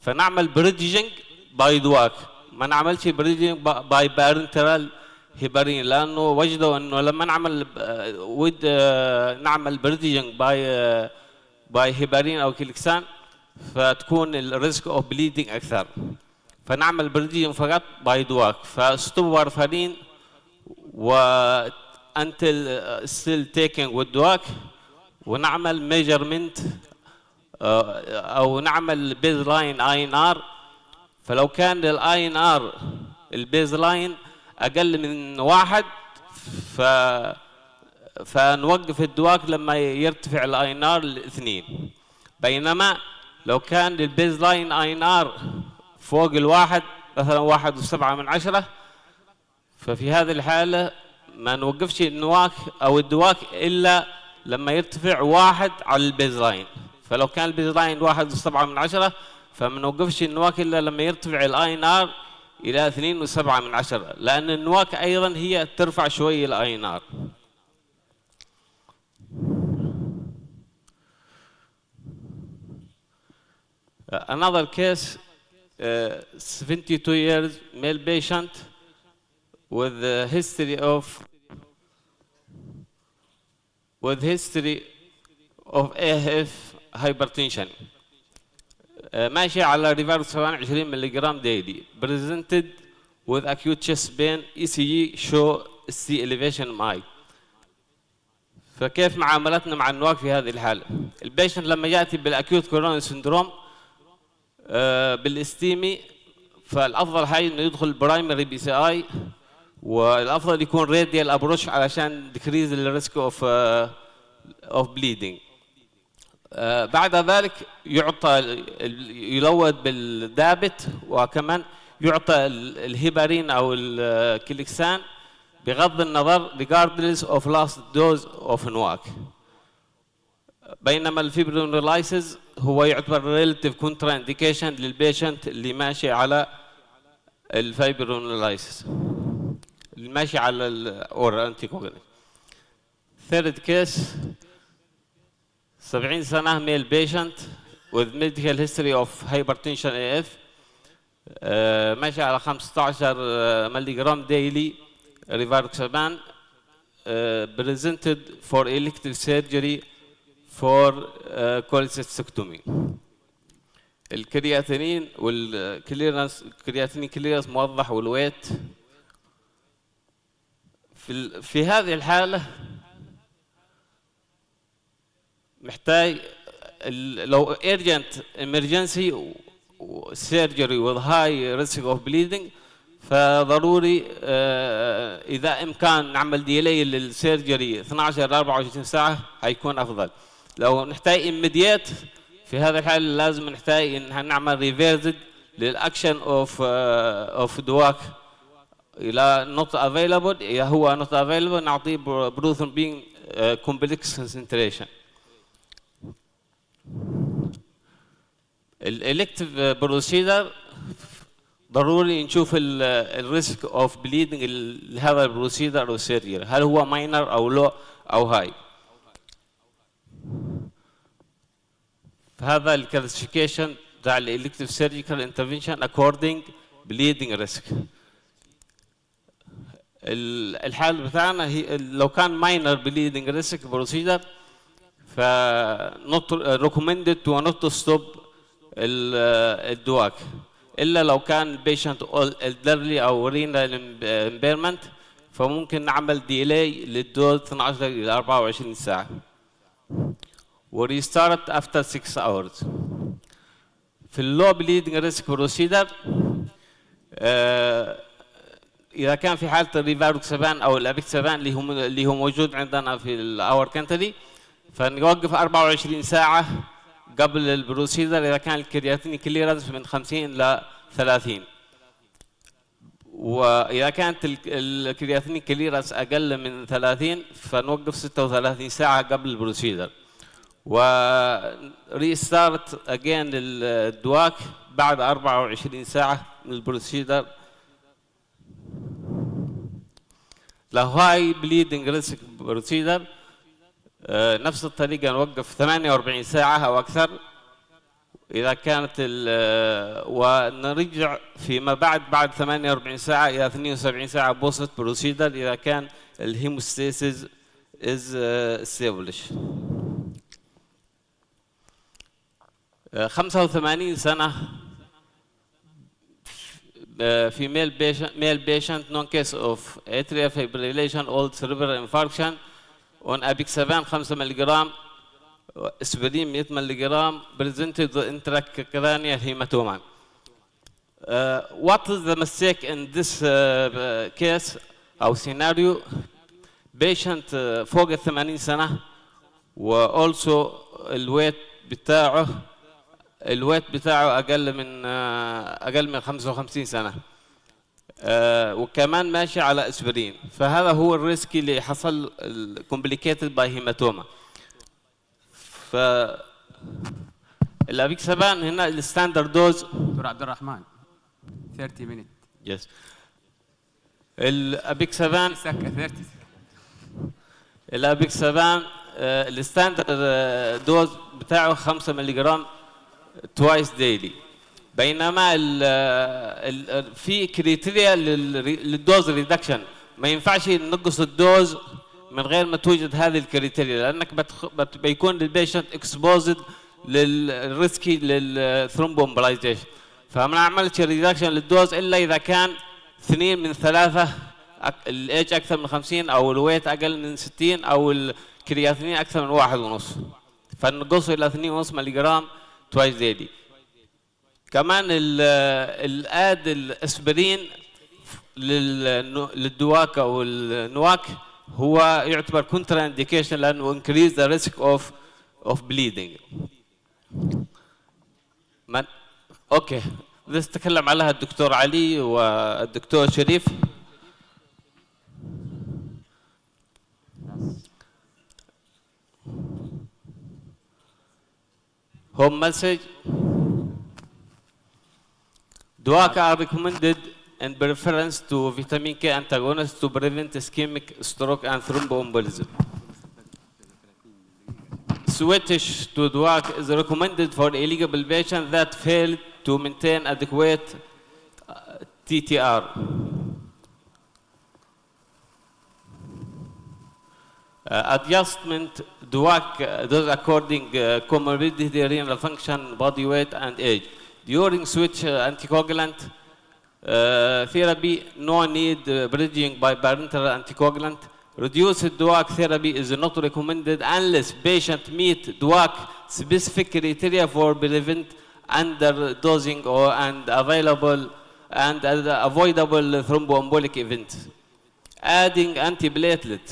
فنعمل بريدجنج باي دواك، ما نعملش بريدجنج باي بارنترال هيبارين، لانه وجدوا انه لما نعمل نعمل بريدجنج باي هيبارين او كيلكسان فتكون الريسك اوف بليدنج اكثر، فنعمل بريدجنج فقط باي دواك. فستوب وارفارين و until still taking with دواك، ونعمل ميجرمنت او نعمل بيز لاين اي ان ار. فلو كان الاي ان ار البيز لاين اقل من 1 فنوقف الدواك لما يرتفع الاي ان ار ل2، بينما لو كان البيز لاين اي ان ار فوق ال1 مثلا 1.7 ففي هذه الحاله ما نوقفش النواك او الدواك الا لما يرتفع 1 على البيز لاين. فلو كان البيز لاين 1.7 فما نوقفش النواك الا لما يرتفع الاي ان ار الى 2.7، لان النواك ايضا هي ترفع شوي الاي ان ار. Another case, 72 years male patient with a history of AF hypertension. ماشي على ريفاروكسابان 20 ملغ ديلي. Presented with acute chest pain, ECG show C elevation MI. فكيف معاملتنا مع النواك في هذه الحالة؟ البيشنت لما يأتي بالأكيوت كورونري سندروم بالاستيمي، فالأفضل حاجة إنه يدخل برايمري بي سي آي، والأفضل يكون راديال أبروش علشان decrease the risk of bleeding. بعد ذلك يعطى يلود بالدابت، وكمان يعطى الهيبارين او الكليكسان بغض النظر regardless of last dose of نواك. بينما الفيبرونيلايسيس هو يعتبر relative contraindication للبيشنت اللي ماشي على الفيبرونيلايسيس، اللي ماشي على الاورال انتي كوجولانت. ثيرد كيس 70 سنة male patient with medical history of hypertension AF ماشي على 15 ملغ daily rivaroxaban presented for elective surgery for cholecystectomy. الكرياتينين والكليرنس، الكرياتينين كليرنس موضح والويت. في هذه الحالة محتاج لو urgent emergency surgery with high risk of bleeding فضروري إذا إمكان نعمل ديلي للسيرجري 12 ل 24 ساعة هيكون أفضل. لو نحتاج immediate في هذا الحال لازم نحتاج إن نعمل reversed للأكشن of دواك إلى not available. إذا هو not available نعطيه بروثرومبين complex concentration. الالكتيف بروسيدر ضروري نشوف الريسك اوف بليدنج لهذا البروسيدر او السيرجري، هل هو ماينر او لو او هاي. فهذا الكلاسيفيكيشن بتاع الالكتيف سيرجيكال انترفنشن اكوردنج بليدنج ريسك. الحال بتاعنا هي لو كان ماينر بليدنج ريسك بروسيجر ف not recommended to not stop الدواك الا لو كان البيشنت elderly او renal impairment فممكن نعمل ديلي للدوز 12 الى 24 ساعه وريستارت افتر 6 hours. في اللو بليدنج ريسك بروسيدر اذا كان في حاله الريفاروكسابان او الابيكسابان اللي هو موجود عندنا في الاور كانتري فنوقف 24 ساعه قبل البروسيدر اذا كان الكرياتين كليرنس من 50 ل 30 واذا كانت الكرياتين كليرنس اقل من 30 فنوقف 36 ساعه قبل البروسيدر وريستارت اجين الدواك بعد 24 ساعه من البروسيدر. لو هاي بليدنج ريسك بروسيدر نفس الطريقه نوقف 48 ساعه او اكثر اذا كانت ونرجع فيما بعد 48 ساعه الى 72 ساعه بوست بروسيدر اذا كان الهيموستاسيس از استابلش. 85 سنه female male patient non case of atrial fibrillation old cerebral infarction on apixaban 5 ملغ اسبرين 100 ملغ presented the intracranial hematoma. What is the mistake in this case او scenario? patient فوق ال 80 سنه و also الويت بتاعه اقل من 55 سنه وكمان ماشي على اسبرين فهذا هو الريسك اللي حصل complicated by hematoma. ف الابيكسابان هنا الستاندرد دوز دكتور عبد الرحمن 30 minutes. يس الابيكسابان الستاندرد دوز بتاعه 5 ملغ twice daily بينما في كريتيريا للدوز ريدكشن ما ينفعش ننقص الدوز من غير ما توجد هذه الكريتيريا لانك بيكون البيشنت اكسبوزد للريسكي للثرومبومبلايزيشن فما نعملش ريدكشن للدوز الا اذا كان 2 من 3 الايج اكثر من 50 او الويت اقل من 60 او الكرياتينين اكثر من 1.5 فنقصه الى 2.5 ملغ twice daily. كمان الاد الاسبرين للدواك او النواك هو يعتبر كونترا انديكيشن لانه increase the risk of bleeding. اوكي بس تكلم عليها الدكتور علي والدكتور شريف. Home message. DUAC are recommended in preference to vitamin K antagonists to prevent ischemic stroke and thromboembolism. Switch to DUAC is recommended for eligible patients that fail to maintain adequate TTR. Adjustment DUAC does according comorbidity, renal function, body weight, and age. During switch anticoagulant therapy, no need bridging by parenteral anticoagulant. Reduced DUAC therapy is not recommended unless patient meet DUAC specific criteria for prevent underdosing and avoidable thromboembolic events. Adding antiplatelet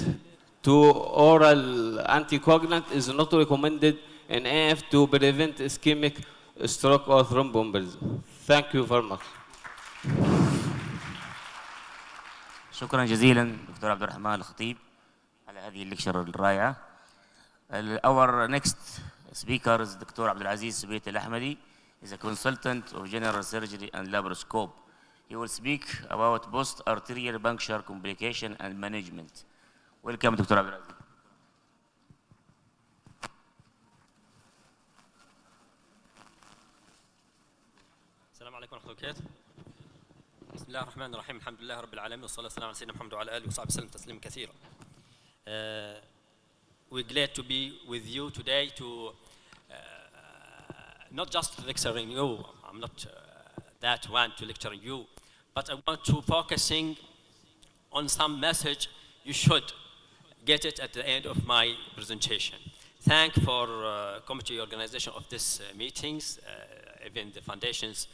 to oral anticoagulant is not recommended in AF to prevent ischemic stroke or thromboembolism. Thank you very much. شكرا جزيلا دكتور عبد الرحمن الخطيب على هذه الليكشر الرائعة. Our next speaker is Dr. Abdul Aziz Subait Al-Ahmadi. He's a consultant of general surgery and laparoscope. He will speak about post-arterial puncture complication and management. Welcome, Dr. Abdul Aziz. السلام عليكم ورحمة الله وبركاته. بسم الله الرحمن الرحيم الحمد لله رب العالمين والصلاة والسلام على سيدنا محمد وعلى آله وصحبه وسلم تسليما كثيرا. We're glad to be with you today to not just lecturing you. I'm not that one to lecturing you, but I want to focusing on some message you should get it at the end of my presentation. Thank for committee organization of this meetings, even the foundation's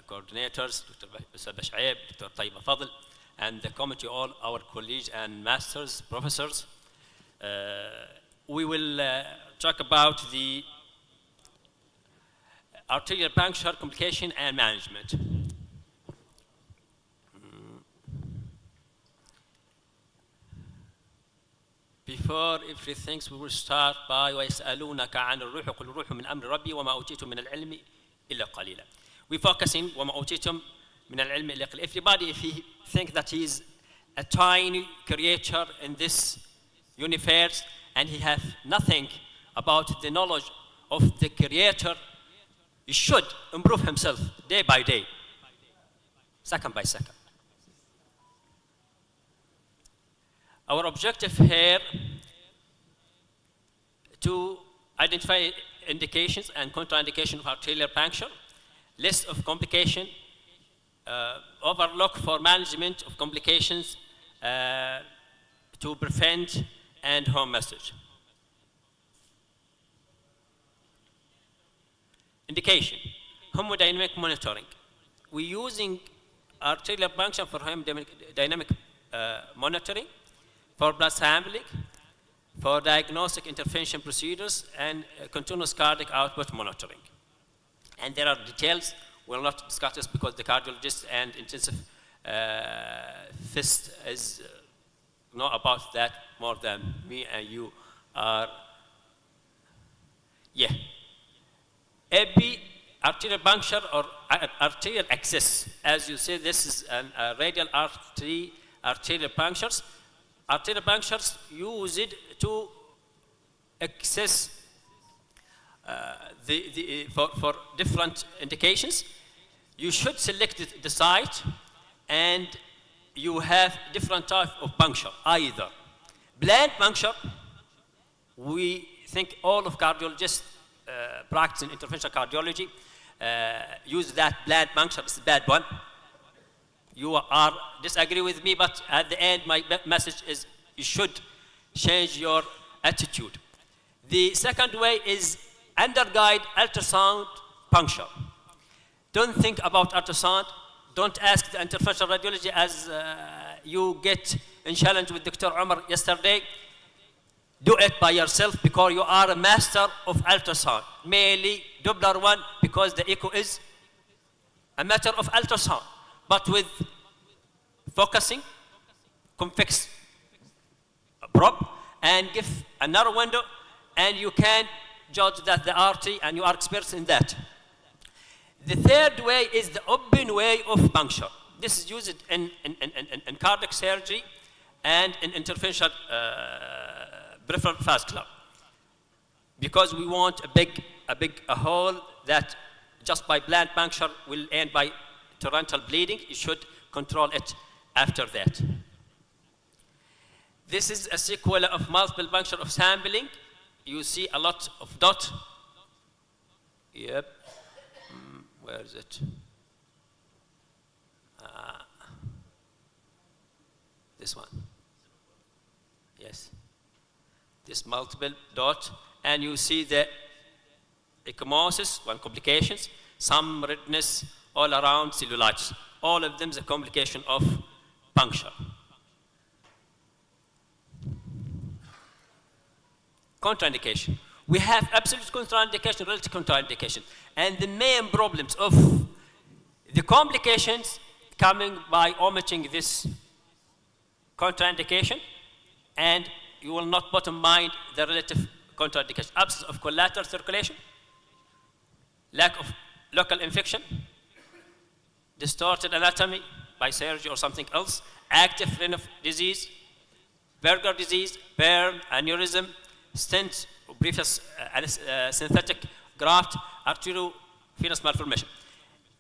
coordinators, Dr. Ustad Bash'aib, Dr. Taiba Fadl, and the committee, all our colleagues and masters, professors. We will talk about the arterial puncture complication and management. Before everything, we will start by وَيَسْأَلُونَكَ عَنِ الرُّوحِ قُلْ الرُّوحُ مِنْ أَمْرِ رَبِّي وَمَا أُوتِيتُم مِنَ الْعِلْمِ إِلَّا قَلِيلًا. We focusing وَمَا أُوتِيتُم مِنَ الْعِلْمِ إِلَّا قَلِيلًا. Everybody, if he thinks that he is a tiny creature in this universe and he has nothing about the knowledge of the Creator, he should improve himself day by day, second by second. Our objective here to identify indications and contraindication of arterial puncture, list of complication, overlook for management of complications to prevent, and home message. Indication, hemodynamic monitoring. We're using arterial puncture for hemodynamic monitoring, for blood sampling, for diagnostic intervention procedures, and continuous cardiac output monitoring. And there are details, we'll not discuss this because the cardiologist and intensive physicist is know about that more than me and you are. Yeah. Every arterial puncture or arterial access, as you say, this is a radial arterial punctures. Arterial punctures use it to access for different indications. You should select the site, and you have different types of puncture. Either blunt puncture, we think all of cardiologists practicing interventional cardiology use that blunt puncture. It's a bad one. You are disagree with me, but at the end, my message is you should change your attitude. The second way is underguide ultrasound puncture. Don't think about ultrasound. Don't ask the interventional radiology as you get in challenge with Dr. Omar yesterday. Do it by yourself because you are a master of ultrasound. Mainly Doppler one because the echo is a matter of ultrasound. But with focusing, convex probe, and give a narrow window, and you can judge that the artery, and you are experts in that. The third way is the open way of puncture. This is used in cardiac surgery and in interventional peripheral vascular, because we want a hole that just by blunt puncture will end by torrential bleeding. You should control it after that. This is a sequela of multiple puncture of sampling. You see a lot of dot. Yep. Where is it? This one. Yes. This multiple dot, and you see the ecchymosis, one complications, some redness all around cellulitis. All of them is a complication of puncture. Contraindication. We have absolute contraindication, relative contraindication. And the main problems of the complications coming by omitting this contraindication, and you will not bottom mind the relative contraindication. Absence of collateral circulation, lack of local infection, distorted anatomy by surgery or something else, active renal disease, Berger disease, burn, aneurysm, stent, previous synthetic graft, arteriovenous malformation.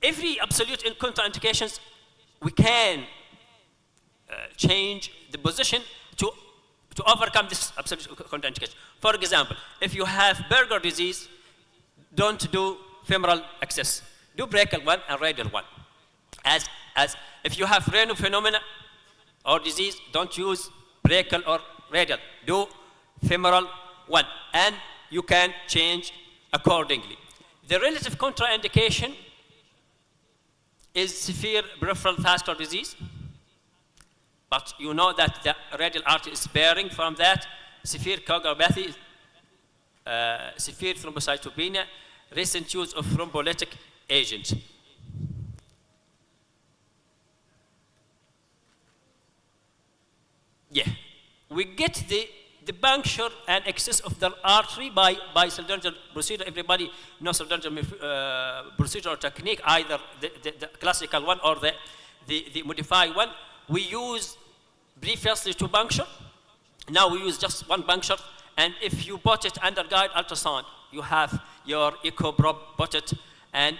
Every absolute contraindications we can change the position to overcome this absolute contraindication. For example, if you have Berger disease, don't do femoral access. Do brachial one and radial one. As if you have renal phenomena or disease, don't use brachial or radial. Do femoral one, and you can change accordingly. The relative contraindication is severe peripheral vascular disease. But you know that the radial artery is sparing from that. Severe coagulopathy, severe thrombocytopenia, recent use of thrombolytic agents. Yeah, we get the puncture and excess of the artery by surgical procedure. Everybody knows surgical procedure or technique, either the classical one or the modified one. We use previously two puncture. Now we use just one puncture. And if you put it under guide ultrasound, you have your echo probe, put it and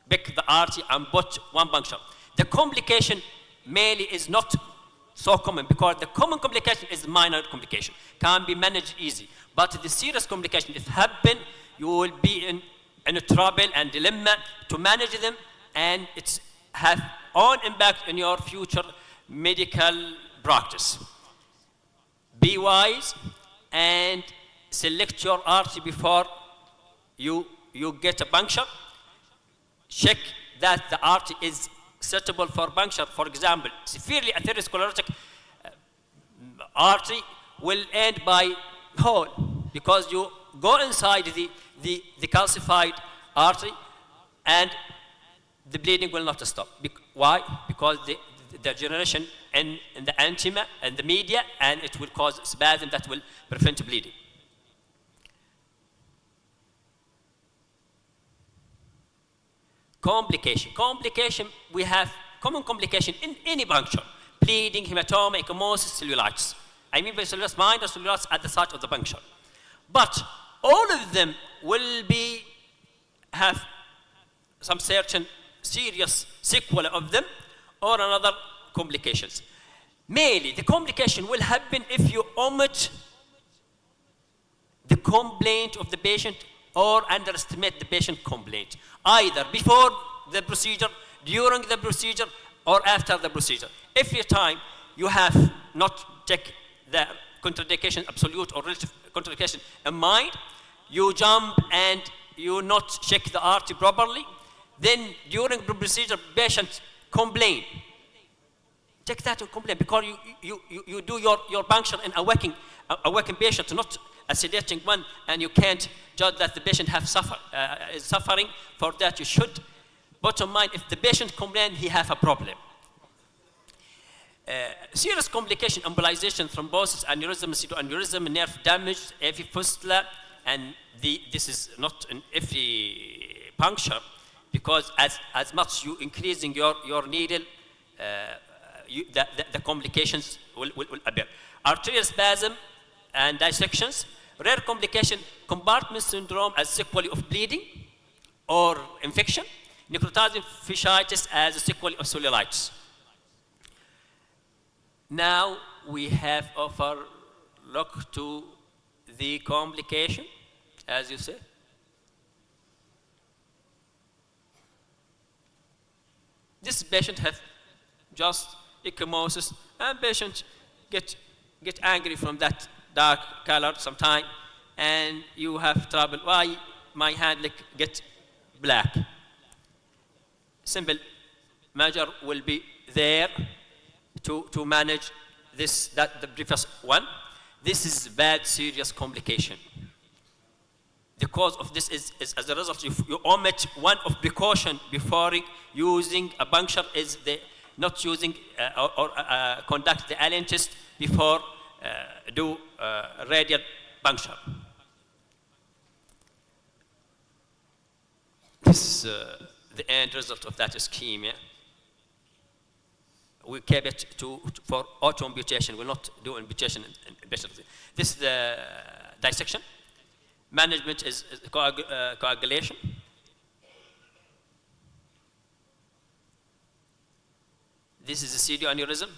pick the artery and put one puncture. The complication mainly is not so common because the common complication is minor complication, can be managed easy. But the serious complication, if happen, you will be in a trouble and dilemma to manage them, and it's have own impact on your future medical practice. Be wise and select your artery before you get a puncture. Check that the artery is suitable for puncture. For example, severely atherosclerotic artery will end by hole because you go inside the calcified artery and the bleeding will not stop. Why? Because the degeneration in the antima and the media, and it will cause spasm that will prevent bleeding. Complication, we have common complication in any puncture: bleeding, hematoma, ecchymosis, cellulitis. I mean by cellulitis, minor cellulitis at the site of the puncture. But all of them will have some certain serious sequelae of them or another complications. Mainly, the complication will happen if you omit the complaint of the patient or underestimate the patient complaint, either before the procedure, during the procedure, or after the procedure. Every time you have not take the contraindication, absolute or relative contraindication in mind, you jump and you not check the artery properly, then during the procedure, patient complain. Take that to complain because you do your puncture in a waking patient, not a sedating one, and you can't judge that the patient is suffering. For that, you should bottom mind, if the patient complains, he has a problem. Serious complication, embolization, thrombosis, aneurysm, pseudoaneurysm, nerve damage, every fistula, and this is not in every puncture, because as much you increasing your needle, the complications will appear. Arterial spasm and dissections, rare complication, compartment syndrome as sequelae of bleeding or infection, necrotizing fasciitis as a sequelae of cellulitis. Now we have overlooked to the complication, as you said. This patient have just ecchymosis, and patient get angry from that dark color sometime, and you have trouble. Why my hand get black? Simple measure will be there to manage this, the previous one. This is bad, serious complication. The cause of this is as a result, you omit one of precaution before using a puncture is not using or conduct the alien test before do radial puncture. This is the end result of that ischemia. We kept it for auto-amputation. We'll not do amputation in patients. This is the dissection. Management is coagulation. This is a pseudoaneurysm.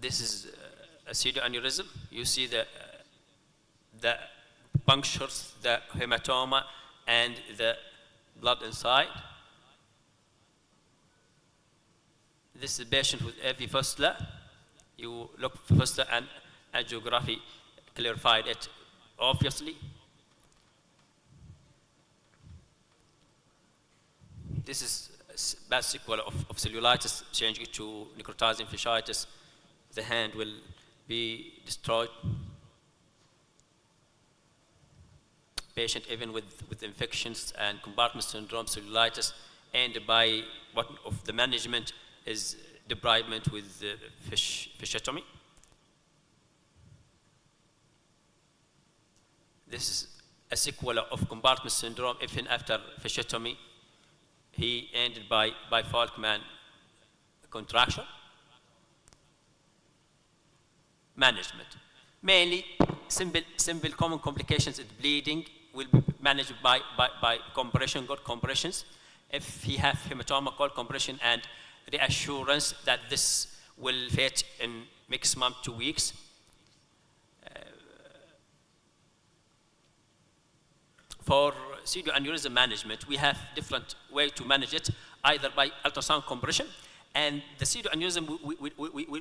This is a pseudoaneurysm. You see the punctures, the hematoma, and the blood inside. This is a patient with AV fistula. You look for fistula, and angiography clarified it obviously. This is a bad sequel of cellulitis, changing to necrotizing fasciitis. The hand will be destroyed. Patient even with infections and compartment syndrome, cellulitis, and by one of the management is debridement with fasciotomy. This is a sequel of compartment syndrome. Even after fasciotomy, he ended by Falkman contraction. Management. Mainly simple common complications and bleeding will be managed by compression, good compressions. If he have hematoma, cold compression, and reassurance that this will fade in maximum 2 weeks. For pseudoaneurysm management, we have different ways to manage it, either by ultrasound compression. And the pseudoaneurysm,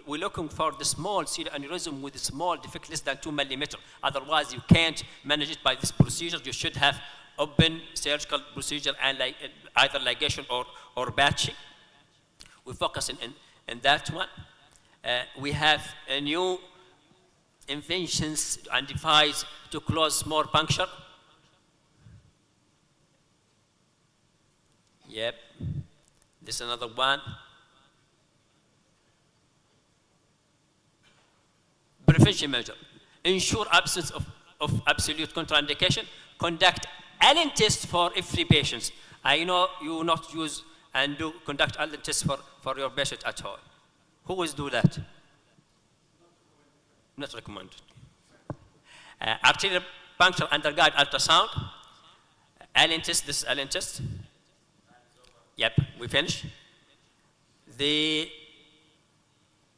we're looking for the small pseudoaneurysm with a small defect less than 2 millimeters. Otherwise, you can't manage it by this procedure. You should have open surgical procedure and either ligation or batching. We focus in that one. We have a new inventions and device to close small puncture. Yep. This is another one. Prevention measure. Ensure absence of absolute contraindication. Conduct Allen test for every patient. I know you will not use and conduct Allen test for your patient at all. Who will do that? Not recommended. Arterial puncture under guide ultrasound. Allen test, this is Allen test. Yep, we finished. The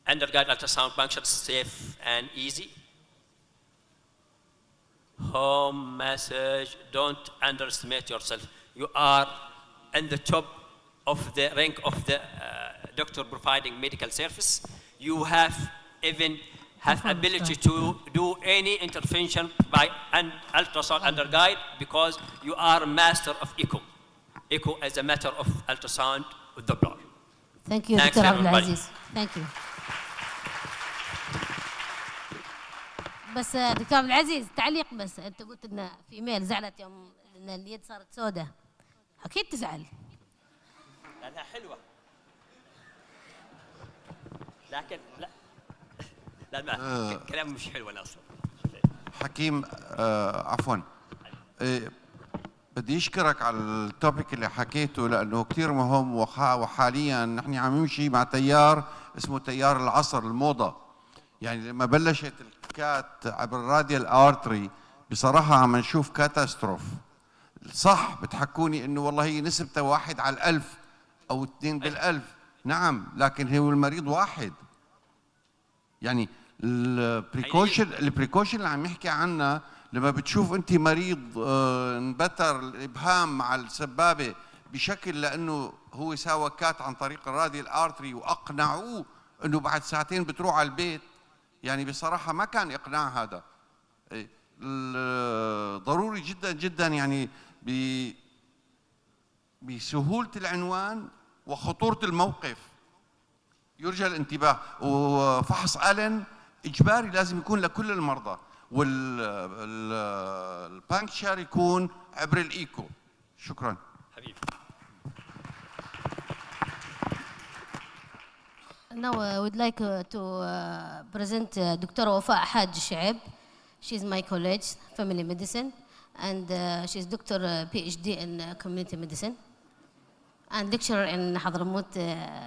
under guide ultrasound puncture is safe and easy. Home massage, don't underestimate yourself. You are in the top of the rank of the doctor providing medical service. You have even have ability to do any intervention by an ultrasound under guide because you are master of echo. Echo as a matter of ultrasound with the blood. Thank you, Dr. Abdulaziz. Thank you. بس دكتور عبد العزيز تعليق بس انت قلت ان في ميل زعلت يوم ان اليد صارت سوداء اكيد تزعل لانها حلوه لكن لا كلام مش حلو انا اصلا حكيم عفوا بدي اشكرك على التوبيك اللي حكيته لانه كثير مهم وحاليا نحن عم نمشي مع تيار اسمه تيار العصر الموضه يعني لما بلشت الكات عبر الراديال ارتري بصراحه عم نشوف كاتاستروف صح بتحكوني انه والله هي نسبته 1 على 1000 او 2 بالألف نعم لكن هو المريض واحد يعني البريكوشن اللي عم يحكي عنها لما بتشوف انت مريض انبتر الابهام مع السبابه بشكل لانه هو ساوى كات عن طريق الراديال ارتري واقنعوه انه بعد ساعتين بتروح على البيت يعني بصراحه ما كان اقناع هذا ضروري جدا جدا يعني بسهوله العنوان وخطوره الموقف يرجى الانتباه وفحص ألن اجباري لازم يكون لكل المرضى والبانكشر يكون عبر الايكو شكرا حبيبي Now we'd like to present Dr. Wafa Haj Shaib. She's my colleague, family medicine, and she's Dr. PhD in community medicine and lecturer in Hadramaut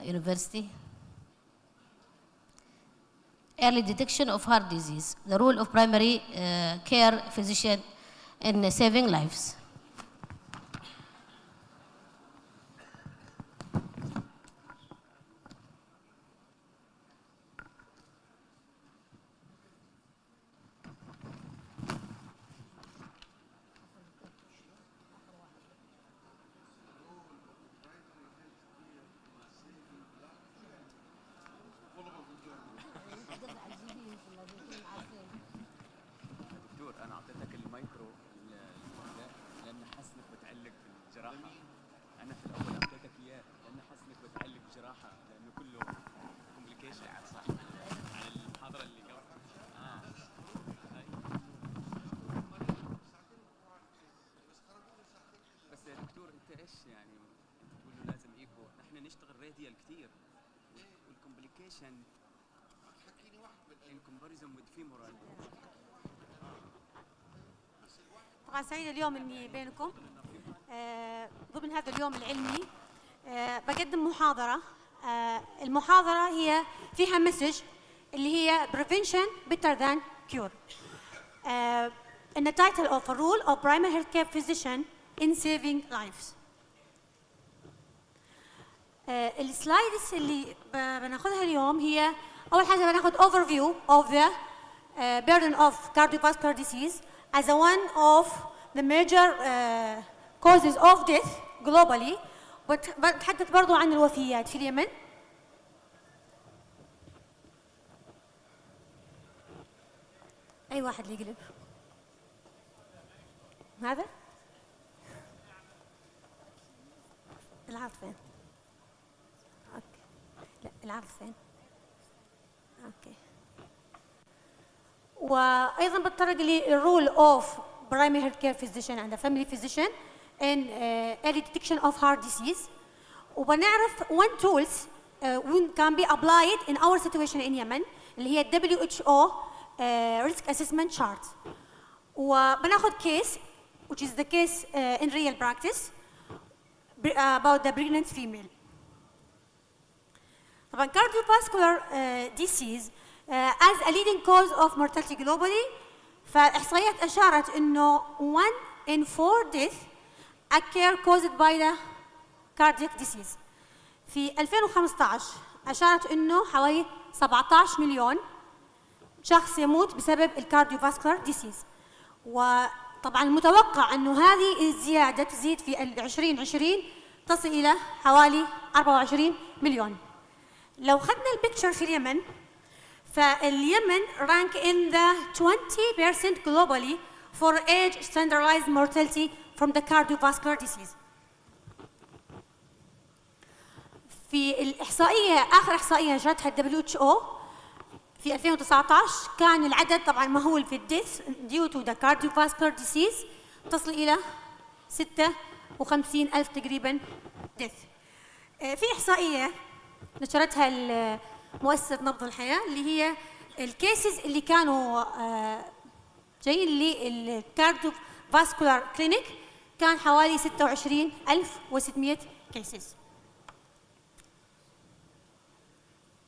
University. Early detection of heart disease, the role of primary care physician in saving lives. المايكرو لان حاسس انك بتعلق بالجراحه. انا في الاول اعطيتك اياه لان حاسس انك بتعلق بجراحه لانه كله كومبليكيشن صح عن المحاضره اللي قبل. بس يا دكتور انت ايش يعني تقول له لازم ايكو؟ نحن نشتغل راديال كثير والكومبليكيشن in comparison with femoral. طبعا سعيد اليوم اني بينكم ضمن هذا اليوم العلمي. بقدم محاضرة. المحاضرة هي فيها مسج اللي هي prevention better than cure. In the title of a role of primary healthcare physician in saving lives. السلايدز اللي بناخذها اليوم هي أول حاجة بناخذ overview of the burden of cardiovascular disease as one of the major causes of death globally. بتحدث برضو عن الوفيات في اليمن. أي واحد اللي يقلب هذا؟ العرض فين؟ أوكي. لا العرض فين؟ اوكي. وايضا بتطرق للرول اوف primary healthcare physician and a family physician in early detection of heart disease. وبنعرف one tools can be applied in our situation in Yemen اللي هي WHO risk assessment chart. وبناخذ case which is the case in real practice about the pregnant female. طبعا cardiovascular disease as a leading cause of mortality globally. فالإحصائيات أشارت إنه 1 in 4 deaths occur caused by the cardiac disease. في 2015 أشارت إنه حوالي 17 مليون شخص يموت بسبب الكارديوفاسكولار ديسيز. وطبعا المتوقع إنه هذه الزيادة تزيد في 2020 تصل إلى حوالي 24 مليون. لو خدنا البيكتشر في اليمن فاليمن rank in the 20% globally for age standardized mortality from the cardiovascular disease. في الإحصائية آخر إحصائية نشرتها WHO في 2019 كان العدد طبعا مهول في الديث due to the cardiovascular disease تصل إلى 56,000 تقريبا death. في إحصائية نشرتها مؤسسة نبض الحياة اللي هي الكيسز اللي كانوا جايين للكارديوفاسكولار كلينيك كان حوالي 26,600 كيسز.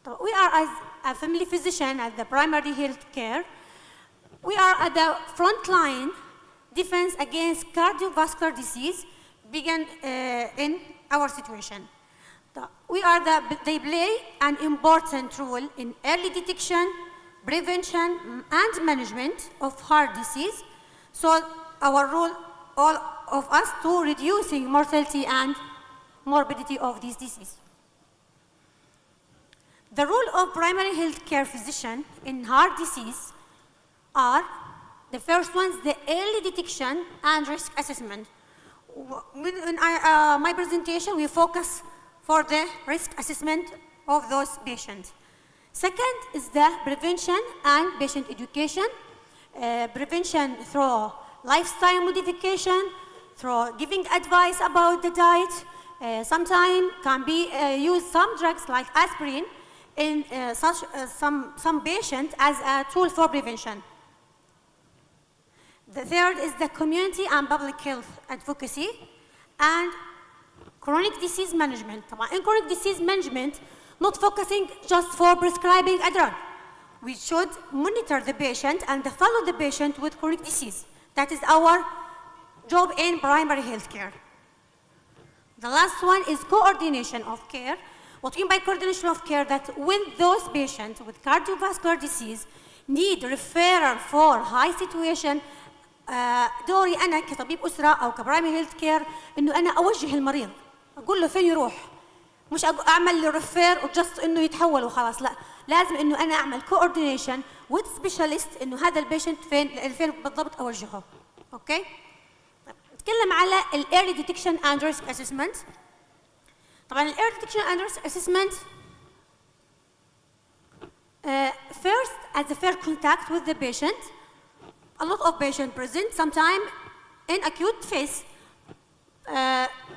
We are as a family physician at the primary health care. We are at the front line defense against cardiovascular disease began in our situation. They play an important role in early detection, prevention, and management of heart disease. So our role, all of us, to reducing mortality and morbidity of this disease. The role of primary health care physician in heart disease are the first ones, the early detection and risk assessment. In my presentation, we focus for the risk assessment of those patients. Second is the prevention and patient education. Prevention through lifestyle modification, through giving advice about the diet. Sometimes can be use some drugs like aspirin in some patients as a tool for prevention. The third is the community and public health advocacy and chronic disease management. In chronic disease management, not focusing just for prescribing a drug. We should monitor the patient and follow the patient with chronic disease. That is our job in primary health care. The last one is coordination of care. What we mean by coordination of care, that when those patients with cardiovascular disease need referral for high situation, دوري أنا كطبيب أسرة أو كبرايمري هيلث كير إنه أنا أوجه المريض أقول له فين يروح، مش أعمل له ريفير وجست إنه يتحول وخلاص، لا لازم إنه أنا أعمل coordination with specialist إنه هذا البيشنت فين بالضبط أوجهه. اوكي؟ نتكلم على ال early detection and risk assessment. طبعا ال early detection and risk assessment first at the first contact with the patient. A lot of patients present sometime in acute phase.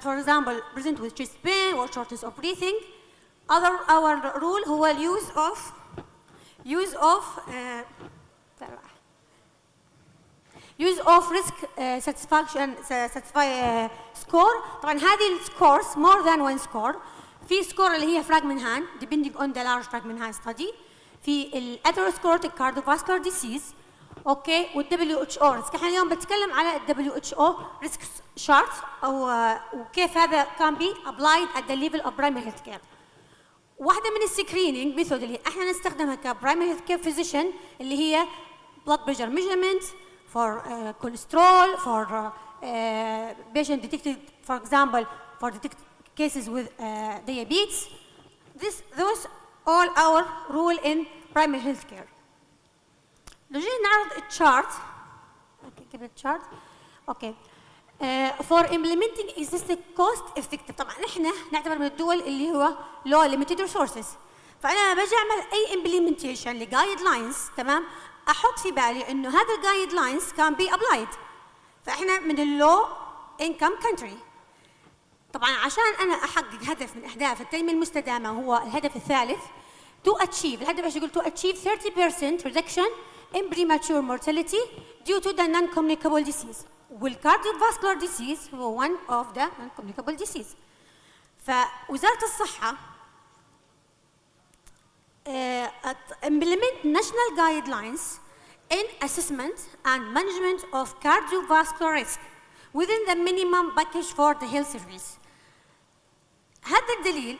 For example, present with chest pain or shortness of breathing. Our rule هو use of risk satisfaction score. طبعا هذه السكورز more than one score. في سكور اللي هي Fragmenhan depending on the large Fragmenhan study. في ال atherosclerotic cardiovascular disease. اوكي وال WHO risk. احنا اليوم بتكلم على ال WHO risk chart او وكيف هذا can be applied at the level of primary health care. واحدة من السكرينينج ميثود اللي احنا نستخدمها كبرايمري هيلث كير فيزيشن اللي هي blood pressure measurement for cholesterol, for patient detected, for example, for detected cases with diabetes. Those all our rule in primary health care. لو جينا نعرض الشارت. Okay, give it chart. Okay. For implementing existing cost effective. طبعا احنا نعتبر من الدول اللي هو low limited resources. فانا باجي اعمل اي implementation لجايد لاينز تمام احط في بالي انه هذا الجايد لاينز كان بي ابلايد. فاحنا من اللو انكم كونتري. طبعا عشان انا احقق هدف من اهداف التنميه المستدامه هو الهدف الثالث to achieve. الهدف ايش يقول؟ to achieve 30% reduction in premature mortality due to the non-communicable disease. والcardiovascular disease هو one of the non-communicable disease. فوزارة الصحة implement national guidelines in assessment and management of cardiovascular risk within the minimum package for the health service. هذا الدليل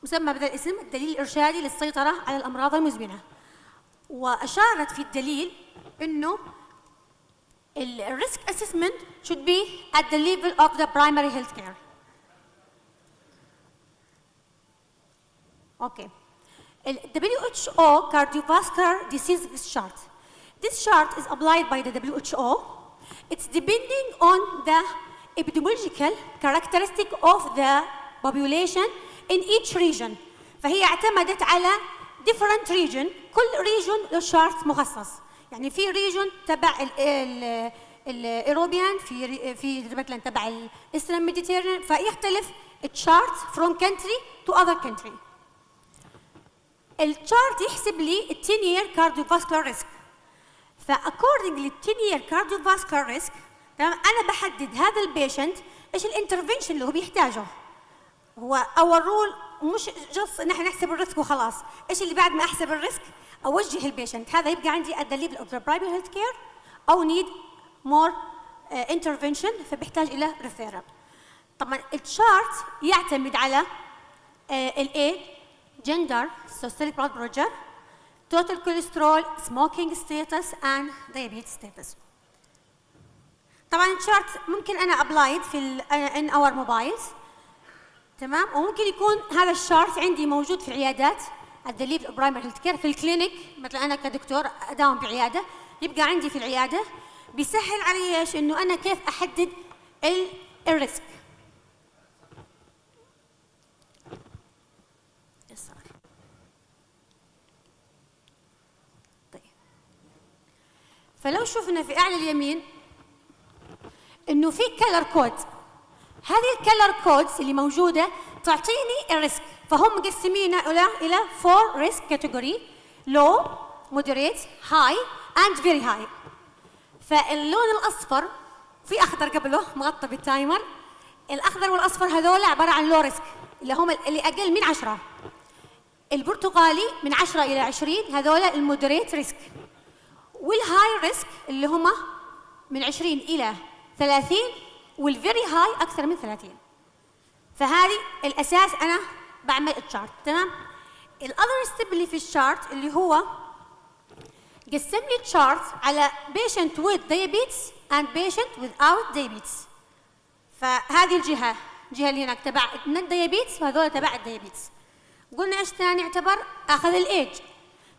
مسمى بهذا الاسم الدليل الإرشادي للسيطرة على الأمراض المزمنة. وأشارت في الدليل إنه risk assessment should be at the level of the primary health care. Okay. WHO cardiovascular disease chart. This chart is applied by the WHO. It's depending on the epidemiological characteristic of the population in each region. فهي اعتمدت على different region. كل region له chart مخصص. يعني في region تبع الأوروبيان في مثلا تبع الإسلام ميديتيريان فيختلف الشارت from country to other country. الشارت يحسب لي ال 10 year cardiovascular risk. فaccording لل 10 year cardiovascular risk تمام انا بحدد هذا البيشنت ايش الانترفنشن اللي هو بيحتاجه. هو اور رول مش جص ان احنا نحسب الريسك وخلاص، ايش اللي بعد ما احسب الريسك اوجه البيشنت هذا يبقى عندي at the level of the primary health care او need more intervention فبيحتاج الى referral. طبعا الشارت يعتمد على ال gender, systolic blood pressure, total cholesterol, smoking status and diabetes status. طبعا الشارت ممكن انا applied في in our mobiles تمام وممكن يكون هذا الشارت عندي موجود في العيادات at the level of primary health care في الكلينيك مثلا انا كدكتور اداوم بعياده يبقى عندي في العياده بيسهل علي ايش انه انا كيف احدد الريسك. فلو شفنا في اعلى اليمين انه في كلر كود. هذه الكلر كودز اللي موجوده تعطيني الريسك فهم مقسمينها الى 4 ريسك كاتيجوري low, moderate, high and very high. فاللون الاصفر في اخضر قبله مغطى بالتايمر. الاخضر والاصفر هذول عباره عن لو ريسك اللي هم اللي اقل من 10. البرتقالي من 10 الى 20 هذول المودريت ريسك. والهاي ريسك اللي هم من 20 الى 30 والفيري هاي اكثر من 30. فهذه الاساس انا بعمل الشارت تمام. الاذر ستيب اللي في الشارت اللي هو قسم لي الشارت على patient with diabetes and patient without diabetes. فهذه الجهه اللي هناك تبع الديابيتس وهذول تبع الديابيتس. قلنا ايش ثاني يعتبر؟ اخذ الايج.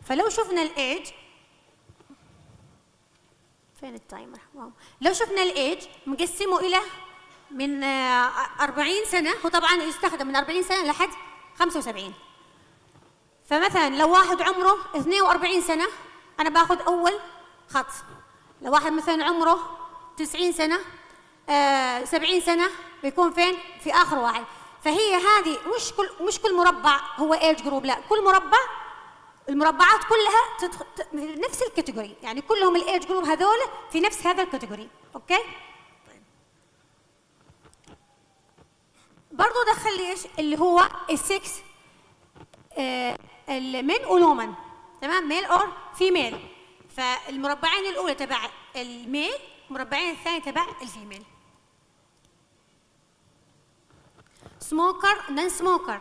فلو شفنا الايج فين التايمر؟ واو. لو شفنا الايج مقسمه الى من 40 سنه، هو طبعا يستخدم من 40 سنه لحد 75. فمثلا لو واحد عمره 42 سنه انا باخذ اول خط. لو واحد مثلا عمره 90 سنه 70 سنه بيكون فين؟ في اخر واحد. فهي هذه مش كل مربع هو ايج جروب، لا، كل مربع المربعات كلها في نفس الكاتيجوري، يعني كلهم الايج جروب هذول في نفس هذا الكاتيجوري. اوكي؟ برضو دخل لي ايش اللي هو السكس، المين والومن، تمام؟ ميل اور فيميل. فالمربعين الاولى تبع الميل، المربعين الثاني تبع الفيميل. سموكر نون سموكر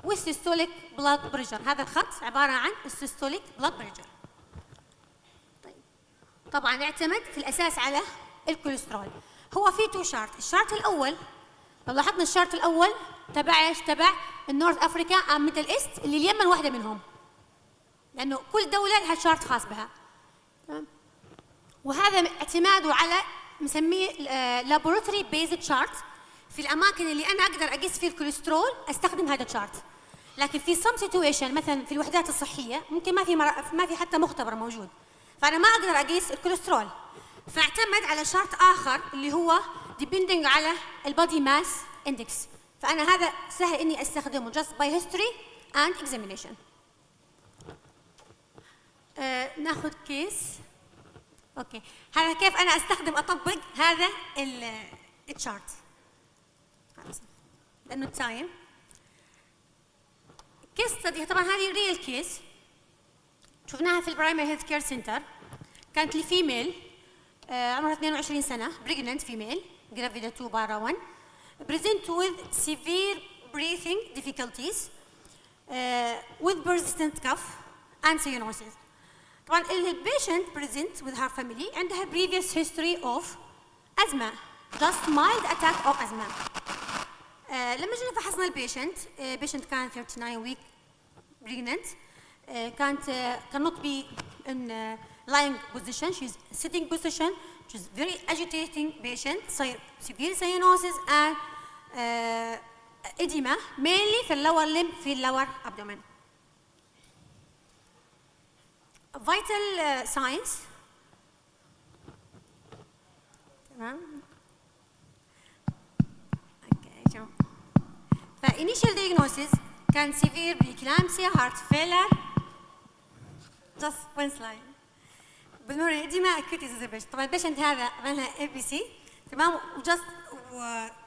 والسيستوليك بلاد بريشر. هذا الخط عباره عن السيستوليك بلاد بريشر. طيب طبعا اعتمد في الاساس على الكوليسترول. هو في تو شارت. الشارت الاول لو لاحظنا الشارت الاول تبع ايش؟ تبع النورث افريكا ام ميدل ايست، اللي اليمن واحده منهم، لانه كل دوله لها شارت خاص بها. تمام؟ وهذا اعتماده على مسميه لابوراتوري بيزد شارت. في الاماكن اللي انا اقدر اقيس فيه الكوليسترول استخدم هذا الشارت. لكن في سم سيتويشن مثلا في الوحدات الصحيه ممكن ما في حتى مختبر موجود، فانا ما اقدر اقيس الكوليسترول، فاعتمد على شارت اخر اللي هو depending على البودي ماس اندكس. فانا هذا سهل اني استخدمه just by history and examination. ناخذ كيس. اوكي، هذا كيف انا استخدم اطبق هذا الشارت لانه التايم. كيس ستدي طبعا هذه ريل كيس شفناها في البرايمري هيلث كير سنتر. كانت لفيميل عمرها 22 سنه، بريجننت فيميل، جرافيدا 2 بارا 1، present with severe breathing difficulties with persistent cough and cyanosis. طبعا البيشنت present with her family عندها previous history of asthma, just mild attack of asthma. لما جينا فحصنا البيشنت، بيشنت كان 39 week pregnant، cannot be in lying position, she's sitting position, she's very agitating patient, severe cyanosis and edema mainly في اللور limb في اللور abdomen. vital signs. تمام. فinitial diagnosis كان severe preeclampsia, heart failure. just one slide. بالمرة edema acute exacerbation. طبعا البيشنت هذا عملها ABC، تمام، just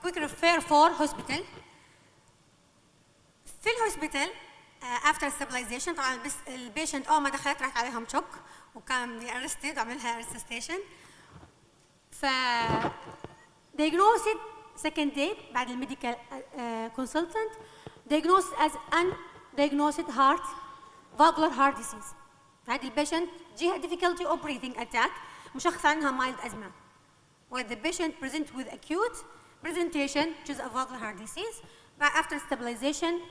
quick refer for hospital. في الهوسبيتال after stabilization طبعا البيشنت اول ما دخلت راحت عليهم شوك وكان arrested وعملها resuscitation. ف diagnosed second day بعد الميديكال consultant diagnosed as undiagnosed heart valvular heart disease. فهذه البيشنت جيها difficulty of breathing attack مشخص عنها mild asthma. While the patient present with acute presentation which is a valvular heart disease, but after stabilization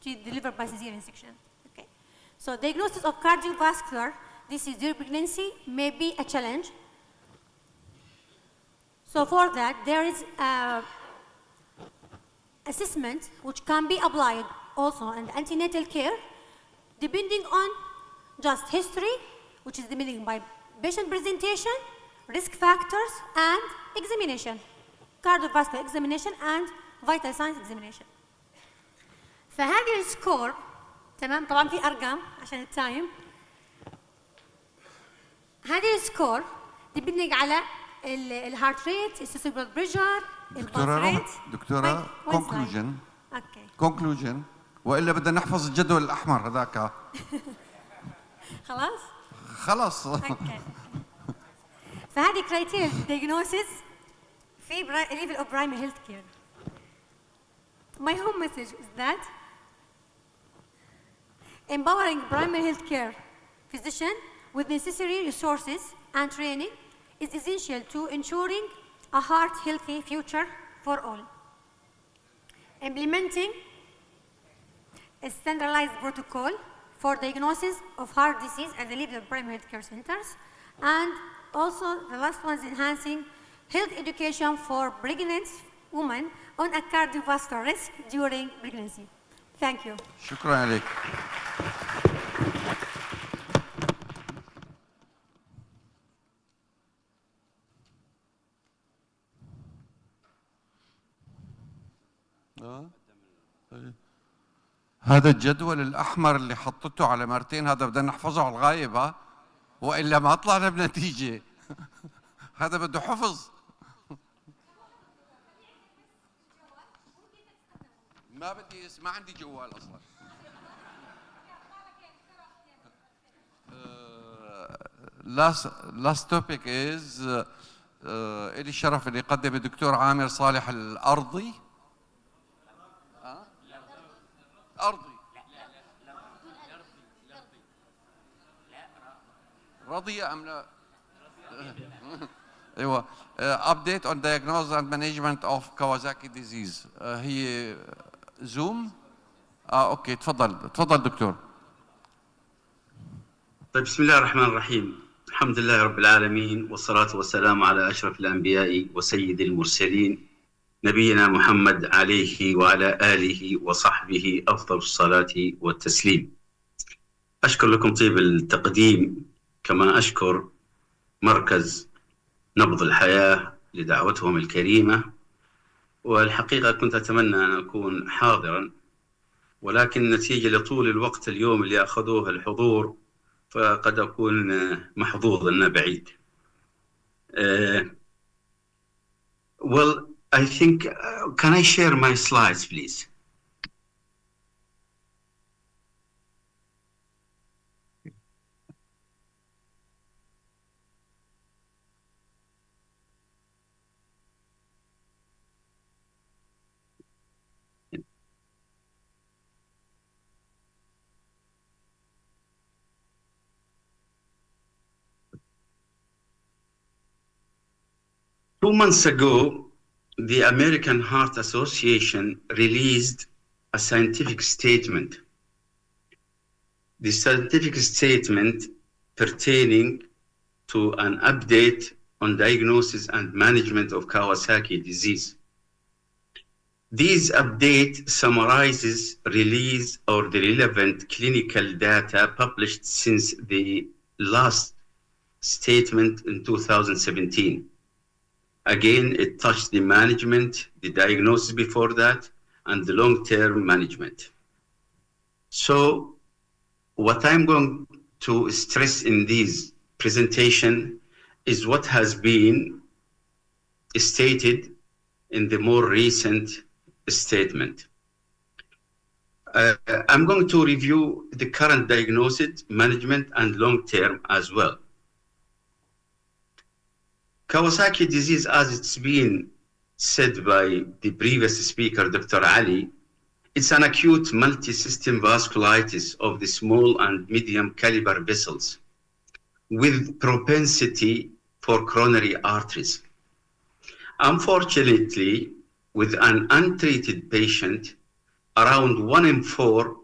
she delivered by cesarean section. Okay. So diagnosis of cardiovascular disease during pregnancy may be a challenge. So for that there is assessment which can be applied also in antenatal care depending on just history, which is depending by patient presentation, risk factors and examination, cardiovascular examination and vital signs examination. فهذه السكور تمام، طبعا في ارقام عشان التايم. هذه السكور depending على الهارت ريت، السيستوليك بلاد بريشر، دكتورة conclusion والا بدنا نحفظ الجدول الاحمر هذاك. خلاص اوكي. فهذه كرايتيريا diagnosis في level of primary health care. My home message is that empowering primary health care physician with necessary resources and training is essential to ensuring a heart healthy future for all. Implementing a standardized protocol for diagnosis of heart disease at the level of primary health care centers And also, the last one is enhancing health education for pregnant women on a cardiovascular risk during pregnancy. Thank you. شكرا عليك. هذا الجدول الأحمر اللي حطته على مرتين هذا بدنا نحفظه على الغايب، ها؟ وإلا ما طلعنا بنتيجة. هذا بده حفظ. ما بدي ما عندي جوال أصلا. last topic is إلي الشرف اللي يقدم الدكتور عامر صالح الأرضي. أرضي رضية أم لا؟ أيوة. Update on diagnosis and management of Kawasaki disease. هي زوم. أوكي تفضل دكتور. طيب، بسم الله الرحمن الرحيم. الحمد لله رب العالمين، والصلاة والسلام على أشرف الأنبياء وسيد المرسلين نبينا محمد عليه وعلى آله وصحبه أفضل الصلاة والتسليم. أشكر لكم طيب التقديم، كما أشكر مركز نبض الحياة لدعوتهم الكريمة. والحقيقة كنت أتمنى أن أكون حاضرا، ولكن نتيجة لطول الوقت اليوم اللي أخذوه الحضور فقد أكون محظوظ أنه بعيد. Well, I think, can I share my slides, please? Two months ago, the American Heart Association released a scientific statement. The scientific statement pertaining to an update on diagnosis and management of Kawasaki disease. These update summarizes release or the relevant clinical data published since the last statement in 2017. Again, it touched the management, the diagnosis before that, and the long-term management. So what I'm going to stress in this presentation is what has been stated in the more recent statement. I'm going to review the current diagnosis, management, and long-term as well. Kawasaki disease, as it's been said by the previous speaker, Dr. Ali, it's an acute multi-system vasculitis of the small and medium caliber vessels with propensity for coronary arteries. Unfortunately, with an untreated patient, around 1 in 4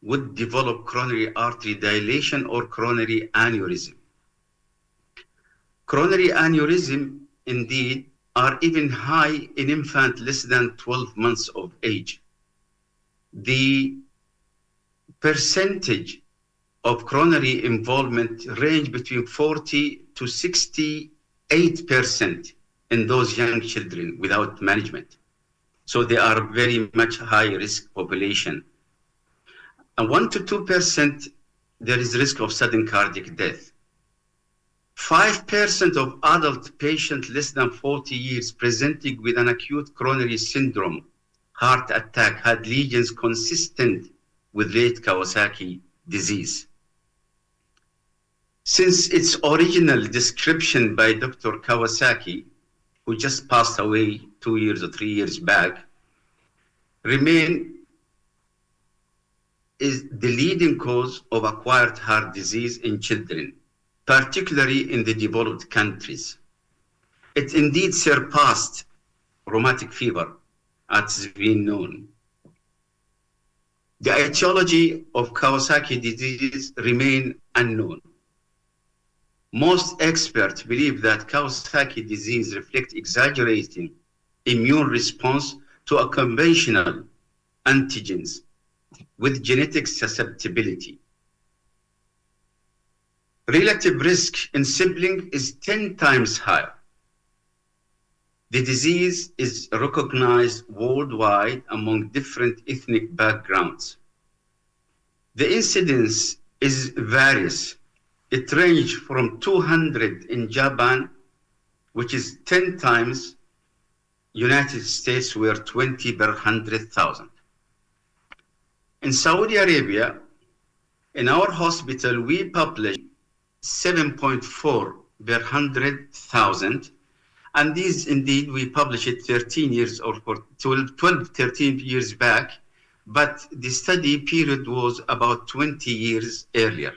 would develop coronary artery dilation or coronary aneurysm. Coronary aneurysm, indeed, are even high in infants less than 12 months of age. The percentage of coronary involvement range between 40 to 68% in those young children without management. So they are very much high risk population. And 1 to 2% there is risk of sudden cardiac death. 5% of adult patients less than 40 years presenting with an acute coronary syndrome, heart attack, had lesions consistent with late Kawasaki disease. Since its original description by Dr. Kawasaki, who just passed away 2 years or 3 years back, remain is the leading cause of acquired heart disease in children, particularly in the developed countries. It indeed surpassed rheumatic fever, as has been known. The etiology of Kawasaki disease remain unknown. Most experts believe that Kawasaki disease reflects exaggerating immune response to a conventional antigens with genetic susceptibility. Relative risk in sibling is 10 times higher. The disease is recognized worldwide among different ethnic backgrounds. The incidence is various. It ranges from 200 in Japan, which is 10 times United States, where 20 per 100,000. In Saudi Arabia, in our hospital, we publish 7.4 per 100,000. And these, indeed, we published it 13 years or 12, 13 years back, but the study period was about 20 years earlier.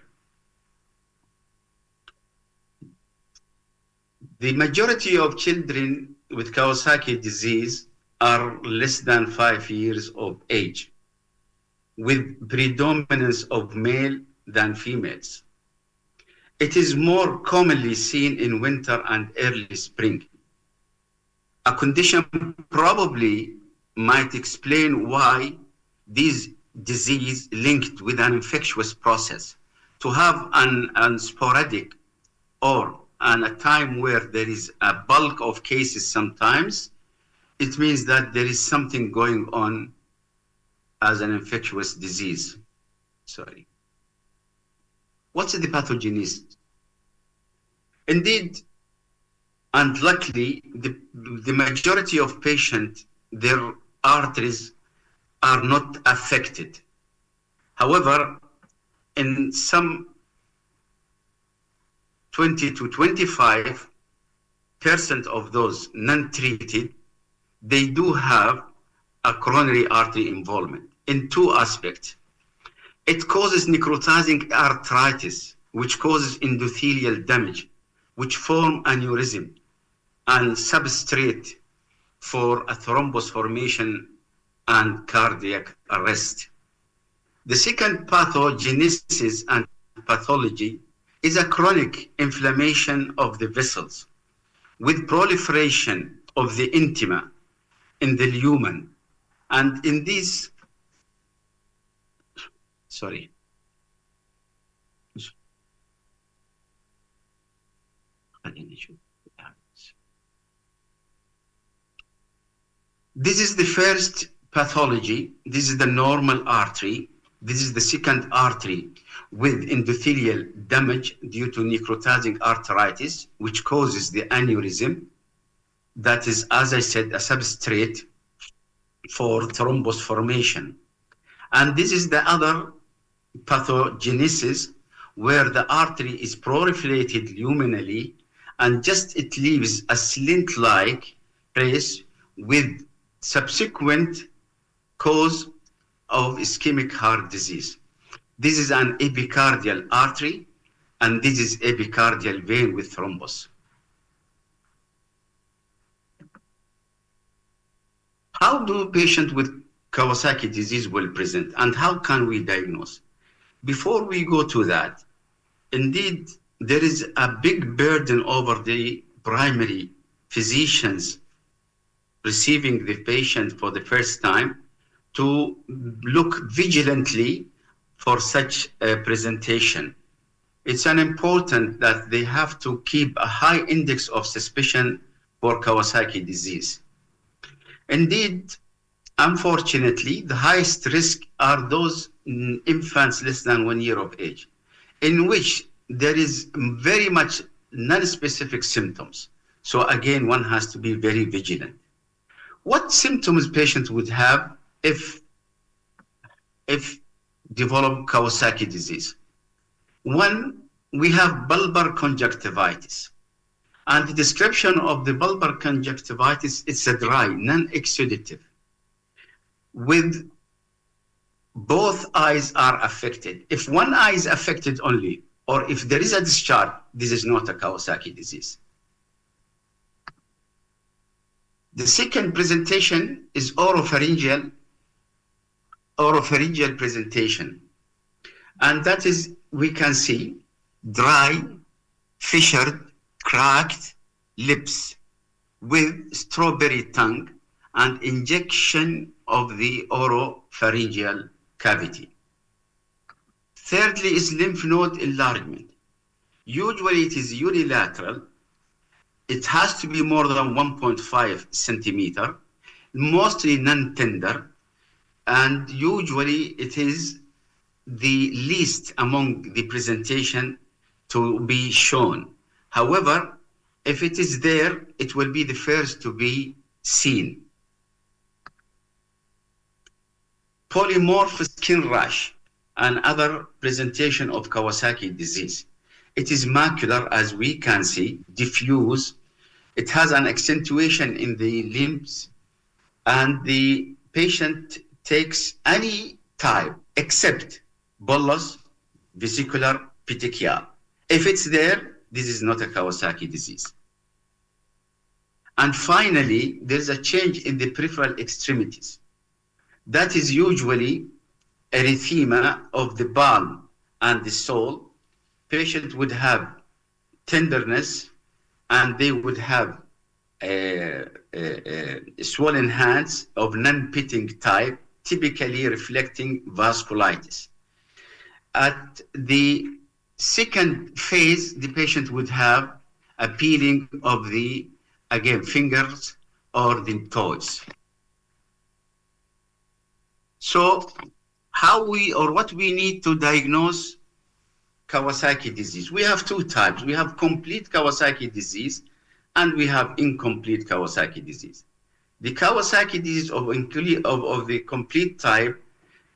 The majority of children with Kawasaki disease are less than 5 years of age, with predominance of male than females. It is more commonly seen in winter and early spring. A condition probably might explain why this disease linked with an infectious process. To have an sporadic or a time where there is a bulk of cases sometimes, it means that there is something going on as an infectious disease. Sorry. What's the pathogenicity? Indeed, and luckily, the majority of patients, their arteries are not affected. However, in some 20 to 25% of those non-treated, they do have a coronary artery involvement in two aspects. It causes necrotizing arthritis, which causes endothelial damage, which form aneurysm and substrate for a thrombus formation and cardiac arrest. The second pathogenesis and pathology is a chronic inflammation of the vessels with proliferation of the intima in the lumen. And in this, sorry. This is the first pathology. This is the normal artery. This is the second artery with endothelial damage due to necrotizing arthritis, which causes the aneurysm. That is, as I said, a substrate for thrombus formation. And this is the other pathogenesis where the artery is proliferated luminally and just it leaves a slit-like trace with subsequent cause of ischemic heart disease. This is an epicardial artery, and this is epicardial vein with thrombus. How do patients with Kawasaki disease will present, and how can we diagnose? Before we go to that, indeed, there is a big burden over the primary physicians receiving the patient for the first time to look vigilantly for such a presentation. It's an important that they have to keep a high index of suspicion for Kawasaki disease. Indeed, unfortunately, the highest risk are those infants less than 1 year of age, in which there is very much non-specific symptoms. So again, one has to be very vigilant. What symptoms patients would have if develop Kawasaki disease? One, we have bulbar conjunctivitis. And the description of the bulbar conjunctivitis, it's a dry, non-exudative, with both eyes are affected. If one eye is affected only, or if there is a discharge, this is not a Kawasaki disease. The second presentation is oropharyngeal presentation. And that is, we can see dry, fissured, cracked lips with strawberry tongue and injection of the oropharyngeal cavity. Thirdly is lymph node enlargement. Usually it is unilateral. It has to be more than 1.5 centimeter, mostly non-tender, and usually it is the least among the presentation to be shown. However, if it is there, it will be the first to be seen. Polymorph skin rash and other presentation of Kawasaki disease. It is macular, as we can see, diffuse. It has an accentuation in the limbs, and the patient takes any type except bullous, vesicular, petechial. If it's there, this is not a Kawasaki disease. And finally, there's a change in the peripheral extremities. That is usually erythema of the palm and the sole. Patient would have tenderness, and they would have swollen hands of non-pitting type, typically reflecting vasculitis. At the second phase, the patient would have a peeling of the, again, fingers or the toes. So how we, or what we need to diagnose Kawasaki disease? We have two types. We have complete Kawasaki disease and we have incomplete Kawasaki disease. The Kawasaki disease of the complete type,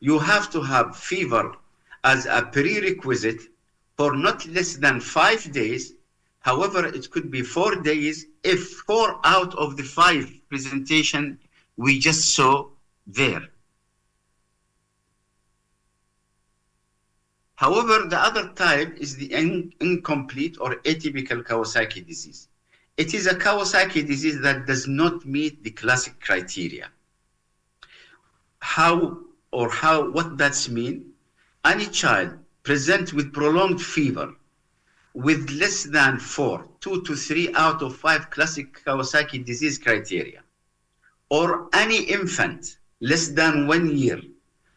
you have to have fever as a prerequisite for not less than 5 days. However, it could be 4 days if 4 out of the 5 presentation we just saw there. However, the other type is the incomplete or atypical Kawasaki disease. It is a Kawasaki disease that does not meet the classic criteria. What does mean? Any child present with prolonged fever with less than 2 to 3 out of 5 classic Kawasaki disease criteria, or any infant less than 1 year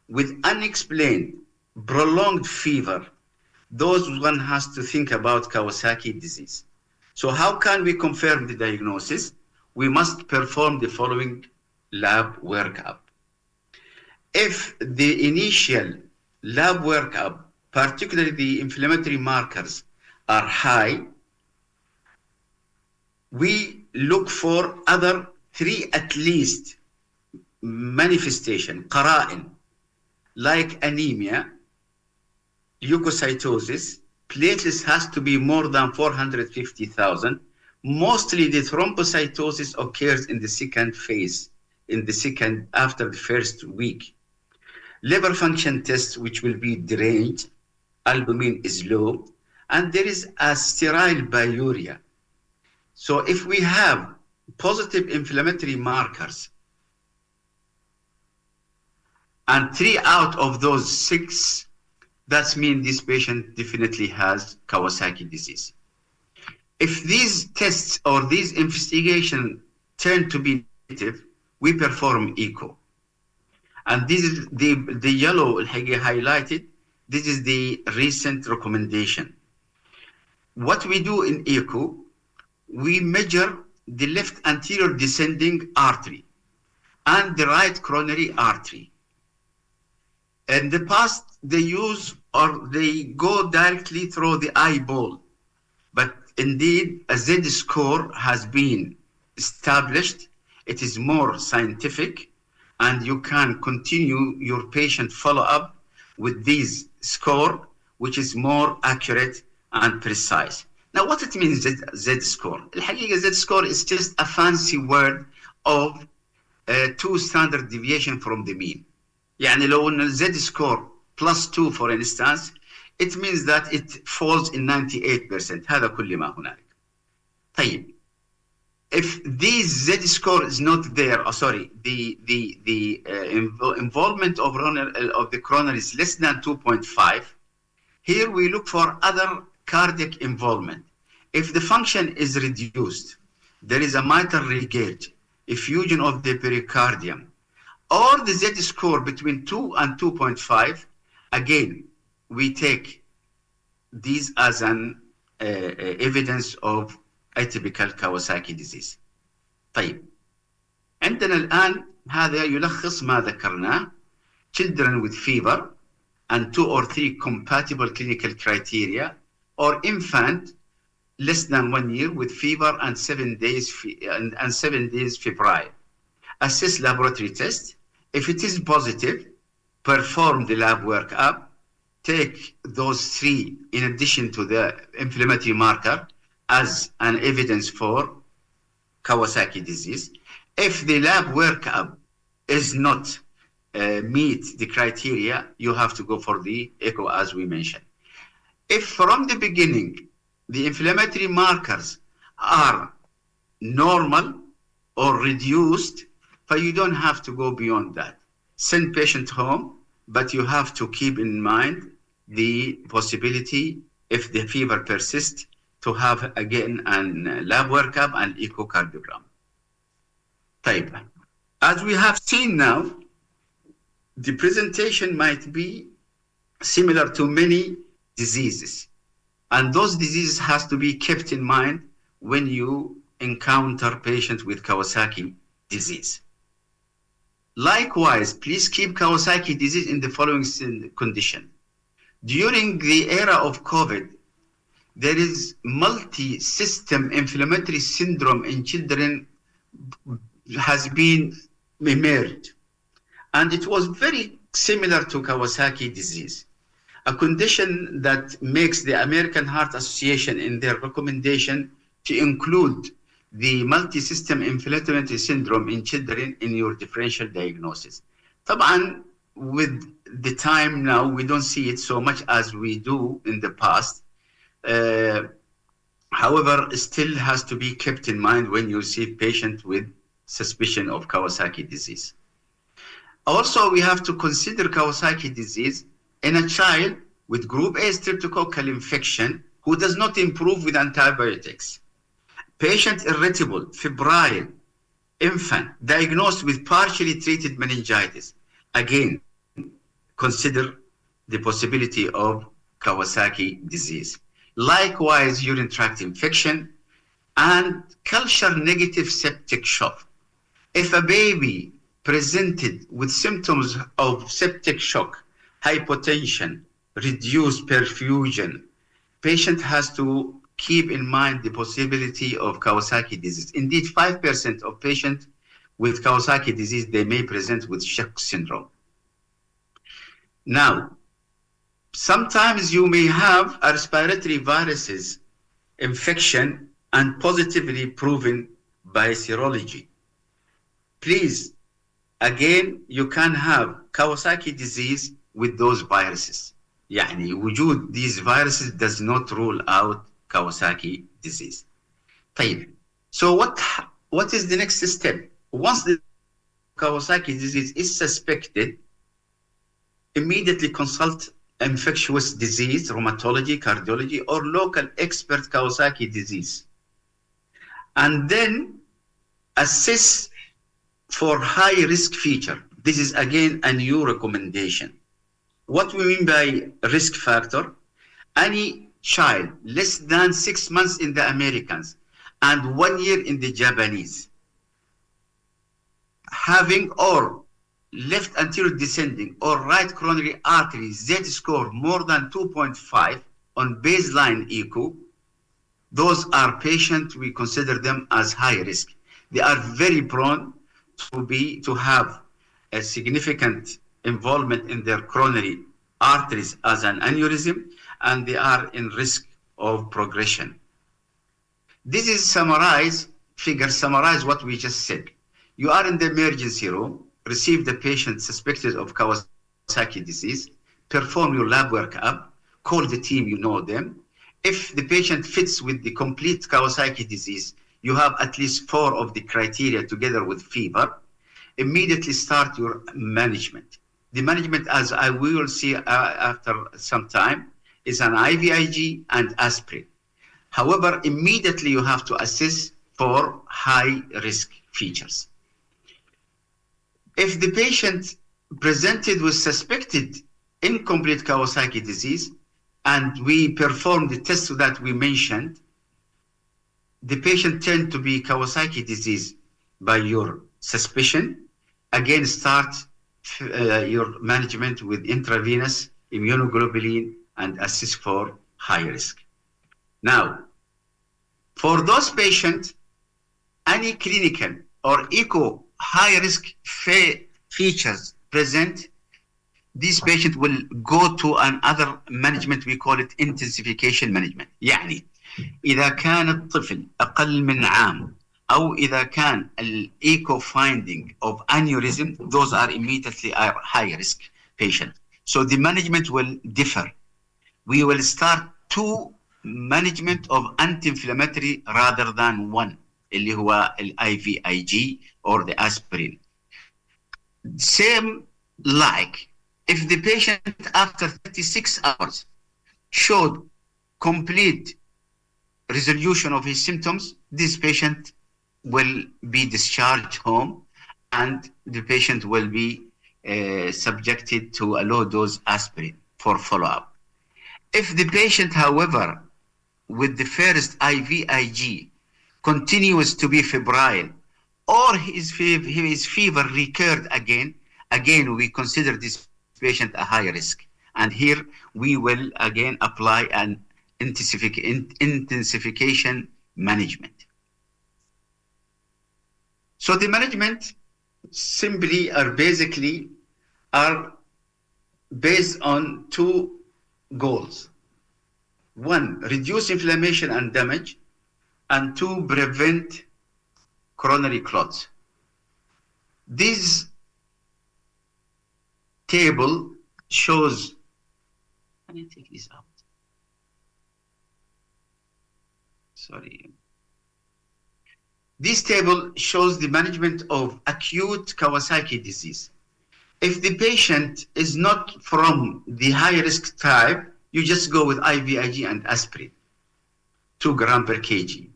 with unexplained prolonged fever, those one has to think about Kawasaki disease. So how can we confirm the diagnosis? We must perform the following lab workup. If the initial lab workup, particularly the inflammatory markers, are high, we look for other 3 at least manifestation, qara'in, like anemia, leukocytosis, platelets has to be more than 450,000. Mostly the thrombocytosis occurs in the second phase, after the first week. Liver function test, which will be drained, albumin is low, and there is a sterile biuria. So if we have positive inflammatory markers, and 3 out of those 6, that means this patient definitely has Kawasaki disease. If these tests or these investigations turn to be negative, we perform echo. And this is the yellow highlighted. This is the recent recommendation. What we do in echo, we measure the left anterior descending artery and the right coronary artery. In the past, they go directly through the eyeball, but indeed a Z score has been established. It is more scientific, and you can continue your patient follow-up with this score, which is more accurate and precise. Now, what it means, Z score? الحقيقة Z score is just a fancy word of 2 standard deviation from the mean. يعني لو ان Z score +2 for instance, it means that it falls in 98%. هذا كل ما هنالك. طيب, if this Z score is not there, the involvement of the coronary is less than 2.5, here we look for other cardiac involvement. If the function is reduced, there is a mitral regurg, effusion of the pericardium, or the Z score between 2 and 2.5, again, we take these as an evidence of atypical Kawasaki disease. طيب عندنا الآن هذا يلخص ما ذكرناه. Children with fever and 2 or 3 compatible clinical criteria, or infant less than 1 year with fever and 7 days and 7 days febrile. Assess laboratory test. If it is positive, perform the lab workup. Take those 3 in addition to the inflammatory marker as an evidence for Kawasaki disease. If the lab workup is not meet the criteria, you have to go for the echo as we mentioned. If from the beginning the inflammatory markers are normal or reduced, but you don't have to go beyond that. Send patient home, but you have to keep in mind the possibility, if the fever persists, to have again an lab workup and echocardiogram. طيب. As we have seen now, the presentation might be similar to many diseases, and those diseases has to be kept in mind when you encounter patients with Kawasaki disease. Likewise, please keep Kawasaki disease in the following condition. During the era of COVID, there is multi-system inflammatory syndrome in children has been emerged, and it was very similar to Kawasaki disease, a condition that makes the American Heart Association in their recommendation to include the multi-system inflammatory syndrome in children in your differential diagnosis. طبعا with the time now, we don't see it so much as we do in the past. However, it still has to be kept in mind when you see patient with suspicion of Kawasaki disease. Also, we have to consider Kawasaki disease in a child with group A streptococcal infection who does not improve with antibiotics. Patient irritable, febrile, infant diagnosed with partially treated meningitis. Again, consider the possibility of Kawasaki disease. Likewise, urine tract infection and culture negative septic shock. If a baby presented with symptoms of septic shock, hypotension, reduced perfusion, patient has to keep in mind the possibility of Kawasaki disease. Indeed, 5% of patients with Kawasaki disease, they may present with shock syndrome. Now, sometimes you may have a respiratory viruses infection and positively proven by serology. Please, again, you can have Kawasaki disease with those viruses. يعني وجود these viruses does not rule out Kawasaki disease. طيب. So what is the next step? Once the Kawasaki disease is suspected, immediately consult infectious disease, rheumatology, cardiology, or local expert Kawasaki disease. And then assess for high risk feature. This is again a new recommendation. What we mean by risk factor, any child less than 6 months in the Americans and 1 year in the Japanese, having or left anterior descending or right coronary artery Z score more than 2.5 on baseline echo, those are patients, we consider them as high risk. They are very prone to have a significant involvement in their coronary arteries as an aneurysm, and they are in risk of progression. This is summarize what we just said. You are in the emergency room, receive the patient suspected of Kawasaki disease, perform your lab workup, call the team, you know them. If the patient fits with the complete Kawasaki disease, you have at least 4 of the criteria together with fever, immediately start your management. The management, as we will see after some time, is an IVIG and aspirin. However, immediately you have to assess for high risk features. If the patient presented with suspected incomplete Kawasaki disease, and we perform the test that we mentioned, the patient tend to be Kawasaki disease by your suspicion. Again, start your management with intravenous immunoglobulin and assess for high risk. Now, for those patients, any clinical or echo high risk features present, this patient will go to another management, we call it intensification management. يعني إذا كان الطفل أقل من عام أو إذا كان echo finding of aneurysm, those are immediately high risk patient. So the management will differ. We will start two management of anti-inflammatory rather than one, اللي هو IVIG or the aspirin. Same like if the patient after 36 hours showed complete resolution of his symptoms, this patient will be discharged home and the patient will be subjected to a low dose aspirin for follow-up. If the patient, however, with the first IVIG continues to be febrile or his fever recurred again, we consider this patient a high risk. And here we will again apply an intensification management. So the management simply basically are based on two goals. One, reduce inflammation and damage, and two, prevent coronary clots. This table shows, can I take this out? Sorry. This table shows the management of acute Kawasaki disease. If the patient is not from the high risk type, you just go with IVIG and aspirin, 2 grams per kg.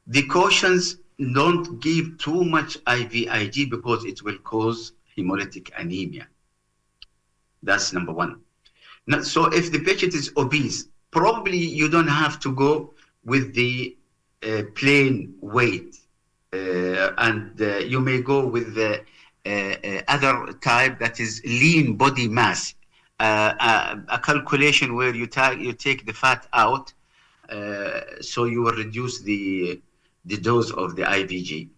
The cautions, don't give too much IVIG because it will cause hemolytic anemia. That's number one. Now, so if the patient is obese, probably you don't have to go with the plain weight, and you may go with the other type that is lean body mass. A calculation where you take the fat out, so you will reduce the dose of the IVG.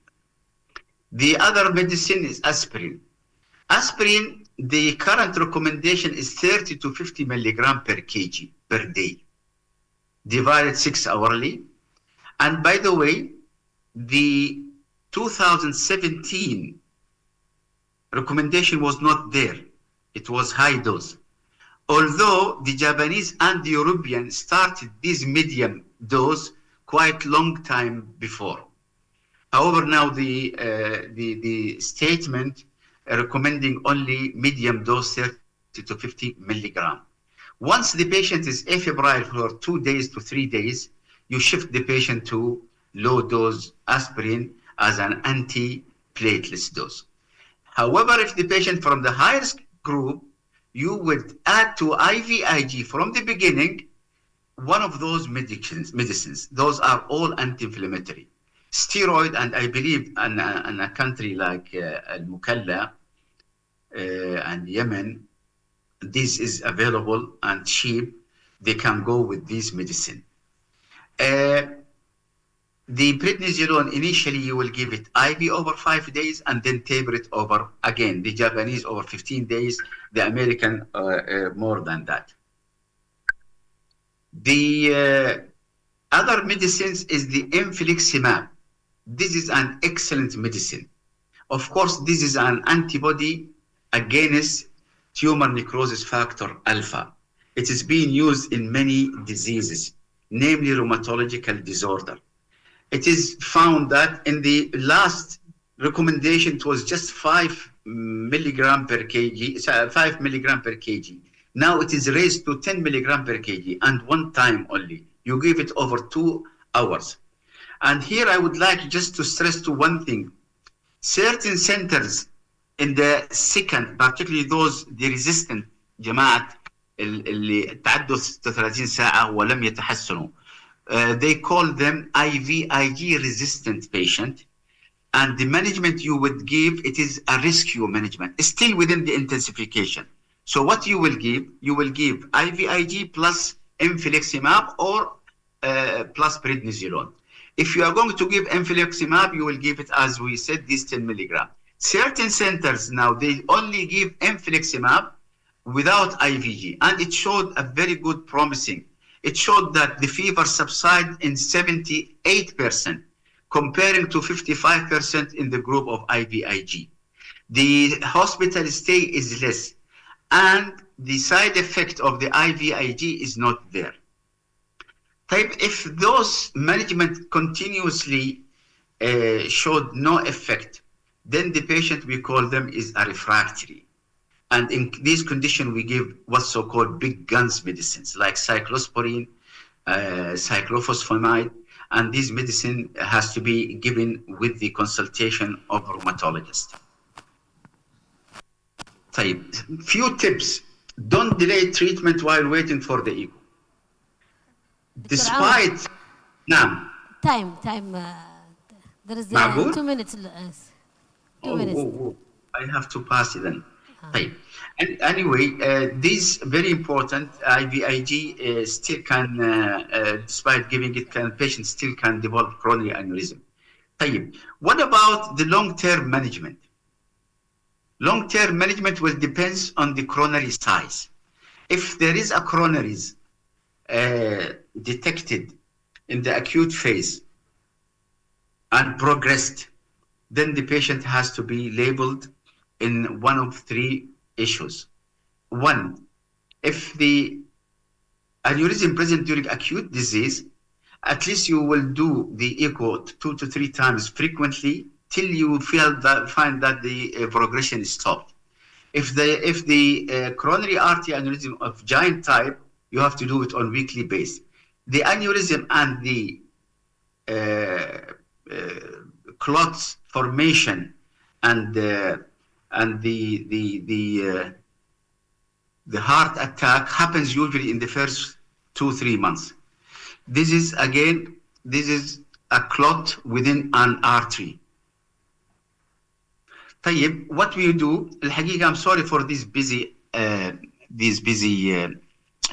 The other medicine is aspirin. Aspirin, the current recommendation is 30 to 50 milligram per kg per day, divided 6 hourly. And by the way, the 2017 recommendation was not there. It was high dose. Although the Japanese and the European started this medium dose quite long time before. However, now the statement recommending only medium dose 30 to 50 milligram. Once the patient is afebrile for 2 days to 3 days, you shift the patient to low dose aspirin as an anti-platelet dose. However, if the patient from the high risk group, you would add to IVIG from the beginning one of those medicines. Those are all anti-inflammatory. Steroid, and I believe in a country like Al-Mukalla and Yemen, this is available and cheap. They can go with this medicine. The prednisolone, initially you will give it IV over 5 days and then taper it over, again, the Japanese over 15 days, the American more than that. The other medicines is the infliximab. This is an excellent medicine. Of course, this is an antibody against tumor necrosis factor alpha. It is being used in many diseases, namely rheumatological disorder. It is found that in the last recommendation, it was just 5 milligram per kg, 5 milligram per kg. Now it is raised to 10 milligram per kg, and one time only. You give it over 2 hours. And here I would like just to stress to one thing. Certain centers in the second, particularly those the resistant جماعة اللي تعدوا 36 ساعة ولم يتحسنوا, they call them IVIG resistant patient, and the management you would give, it is a rescue management, still within the intensification. So what you will give IVIG plus infliximab or plus prednisolone. If you are going to give infliximab, you will give it, as we said, this 10 milligram. Certain centers now, they only give infliximab without IVG, and it showed a very good promising. It showed that the fever subsided in 78%, comparing to 55% in the group of IVIG. The hospital stay is less, and the side effect of the IVIG is not there. If those management continuously showed no effect, then the patient, we call them, is a refractory. And in this condition, we give what's so-called big guns medicines like cyclosporine, cyclophosphamide, and this medicine has to be given with the consultation of a rheumatologist. Few tips. Don't delay treatment while waiting for the echo. Despite نعم time there is 2 minutes. 2 minutes. I have to pass it then. And anyway, this very important. IVIG still can, despite giving it, patients still can develop coronary aneurysm. What about the long-term management? Long-term management will depend on the coronary size. If there is a coronaries detected in the acute phase and progressed, then the patient has to be labeled in one of three issues. One, if the aneurysm present during acute disease, at least you will do the echo 2 to 3 times frequently till you find that the progression is stopped. If the coronary artery aneurysm of giant type, you have to do it on weekly basis. The aneurysm and the clots formation and the heart attack happens usually in the first 2-3 months. This is a clot within an artery. What we do, الحقيقة, I'm sorry for this busy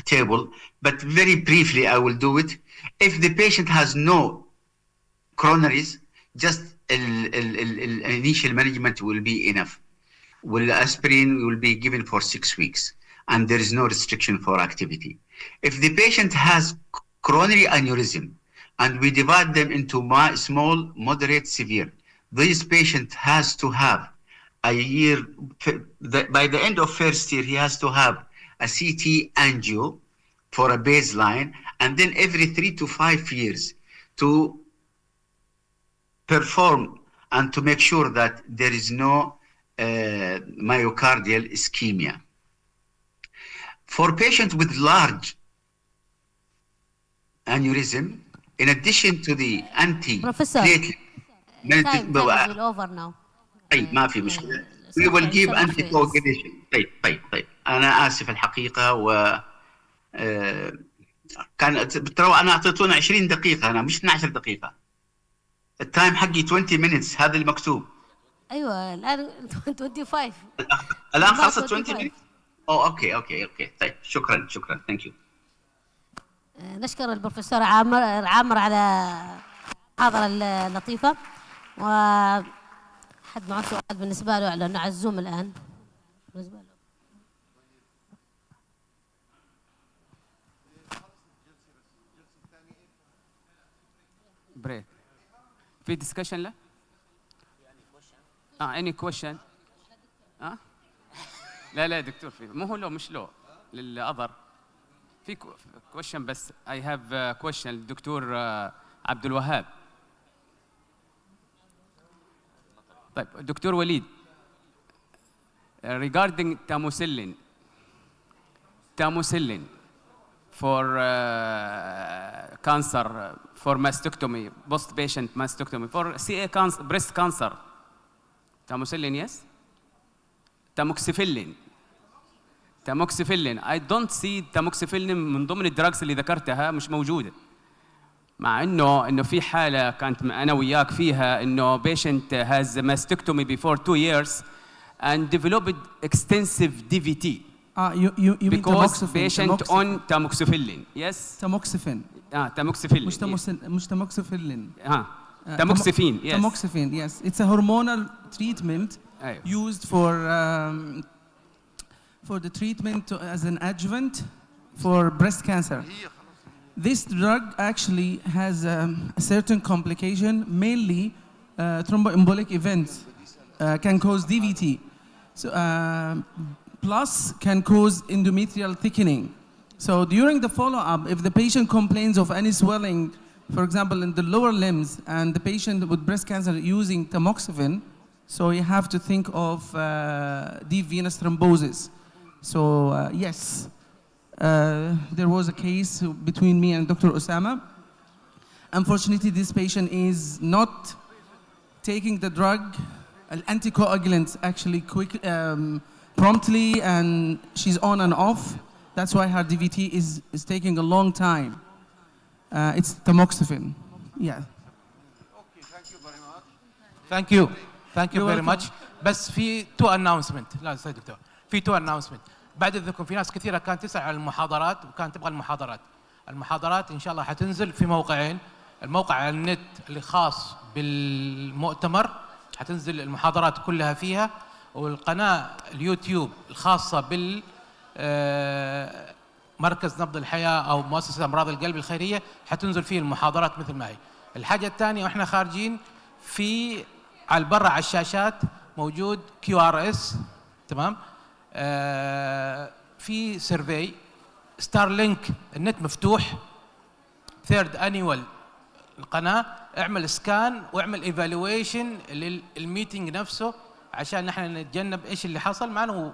table, but very briefly I will do it. If the patient has no coronaries, just initial management will be enough. Aspirin will be given for 6 weeks, and there is no restriction for activity. If the patient has coronary aneurysm, and we divide them into small, moderate, severe, this patient has to have a year, by the end of first year, he has to have a CT angio for a baseline, and then every 3 to 5 years to perform and to make sure that there is no myocardial ischemia. For patients with large aneurysm, in addition to the anti-platelet, time is over now. ما في مشكلة. We will give anticoagulation. طيب. أنا آسف الحقيقة، و ترى أنا أعطيتونا 20 دقيقة، أنا مش 12 دقيقة. التايم حقي 20 minutes، هذا المكتوب. أيوة الآن 25. الآن خلصت 20 minutes. أوكي. طيب شكرا. Thank you. نشكر البروفيسور عامر على المحاضرة اللطيفة، حد معه سؤال بالنسبة له لأنه على الزوم الآن بالنسبة له. بريك. في discussion له؟ any question؟ لا دكتور، في مو هو مش للأذر. في question بس. I have a question للدكتور عبد الوهاب. طيب دكتور وليد، regarding tamoxifene for cancer, for mastectomy, post-patient mastectomy, for CA cancer, breast cancer. Tamoxifene, yes? Tamoxifene. I don't see tamoxifene من ضمن الدراجز اللي ذكرتها مش موجودة. مع إنه في حالة كانت أنا وياك فيها إنه patient has mastectomy before 2 years and developed extensive DVT. You mean because tamoxifen. patient on tamoxifene. Yes. Tamoxifen. Tamoxifene. مش tamoxifene. Tamoxifene. Yes. Tamoxifene. Yes. It's a hormonal treatment used for the treatment as an adjuvant for breast cancer. This drug actually has a certain complication, mainly thromboembolic events can cause DVT. So, plus can cause endometrial thickening. So during the follow-up, if the patient complains of any swelling, for example, in the lower limbs, and the patient with breast cancer using tamoxifen, so you have to think of deep venous thrombosis. So yes, there was a case between me and Dr. Osama. Unfortunately, this patient is not taking the drug, anticoagulants actually promptly, and she's on and off. That's why her DVT is taking a long time. It's tamoxifen. Yeah. Okay, thank you very much. Thank you. Thank you You're very welcome. much. بس في تو announcement. لا استاذ دكتور. في تو announcement. بعد اذنكم في ناس كثيره كانت تسال عن المحاضرات وكانت تبغى المحاضرات. المحاضرات ان شاء الله حتنزل في موقعين. الموقع على النت اللي خاص بالمؤتمر حتنزل المحاضرات كلها فيها، والقناه اليوتيوب الخاصه بال مركز نبض الحياه او مؤسسه امراض القلب الخيريه حتنزل فيه المحاضرات مثل ما هي. الحاجه الثانيه واحنا خارجين في على برا على الشاشات موجود QRS، تمام؟ في سيرفي ستار لينك، النت مفتوح، ثيرد انيوال القناه، اعمل سكان واعمل ايفالويشن للميتنج نفسه عشان نحن نتجنب ايش اللي حصل معنا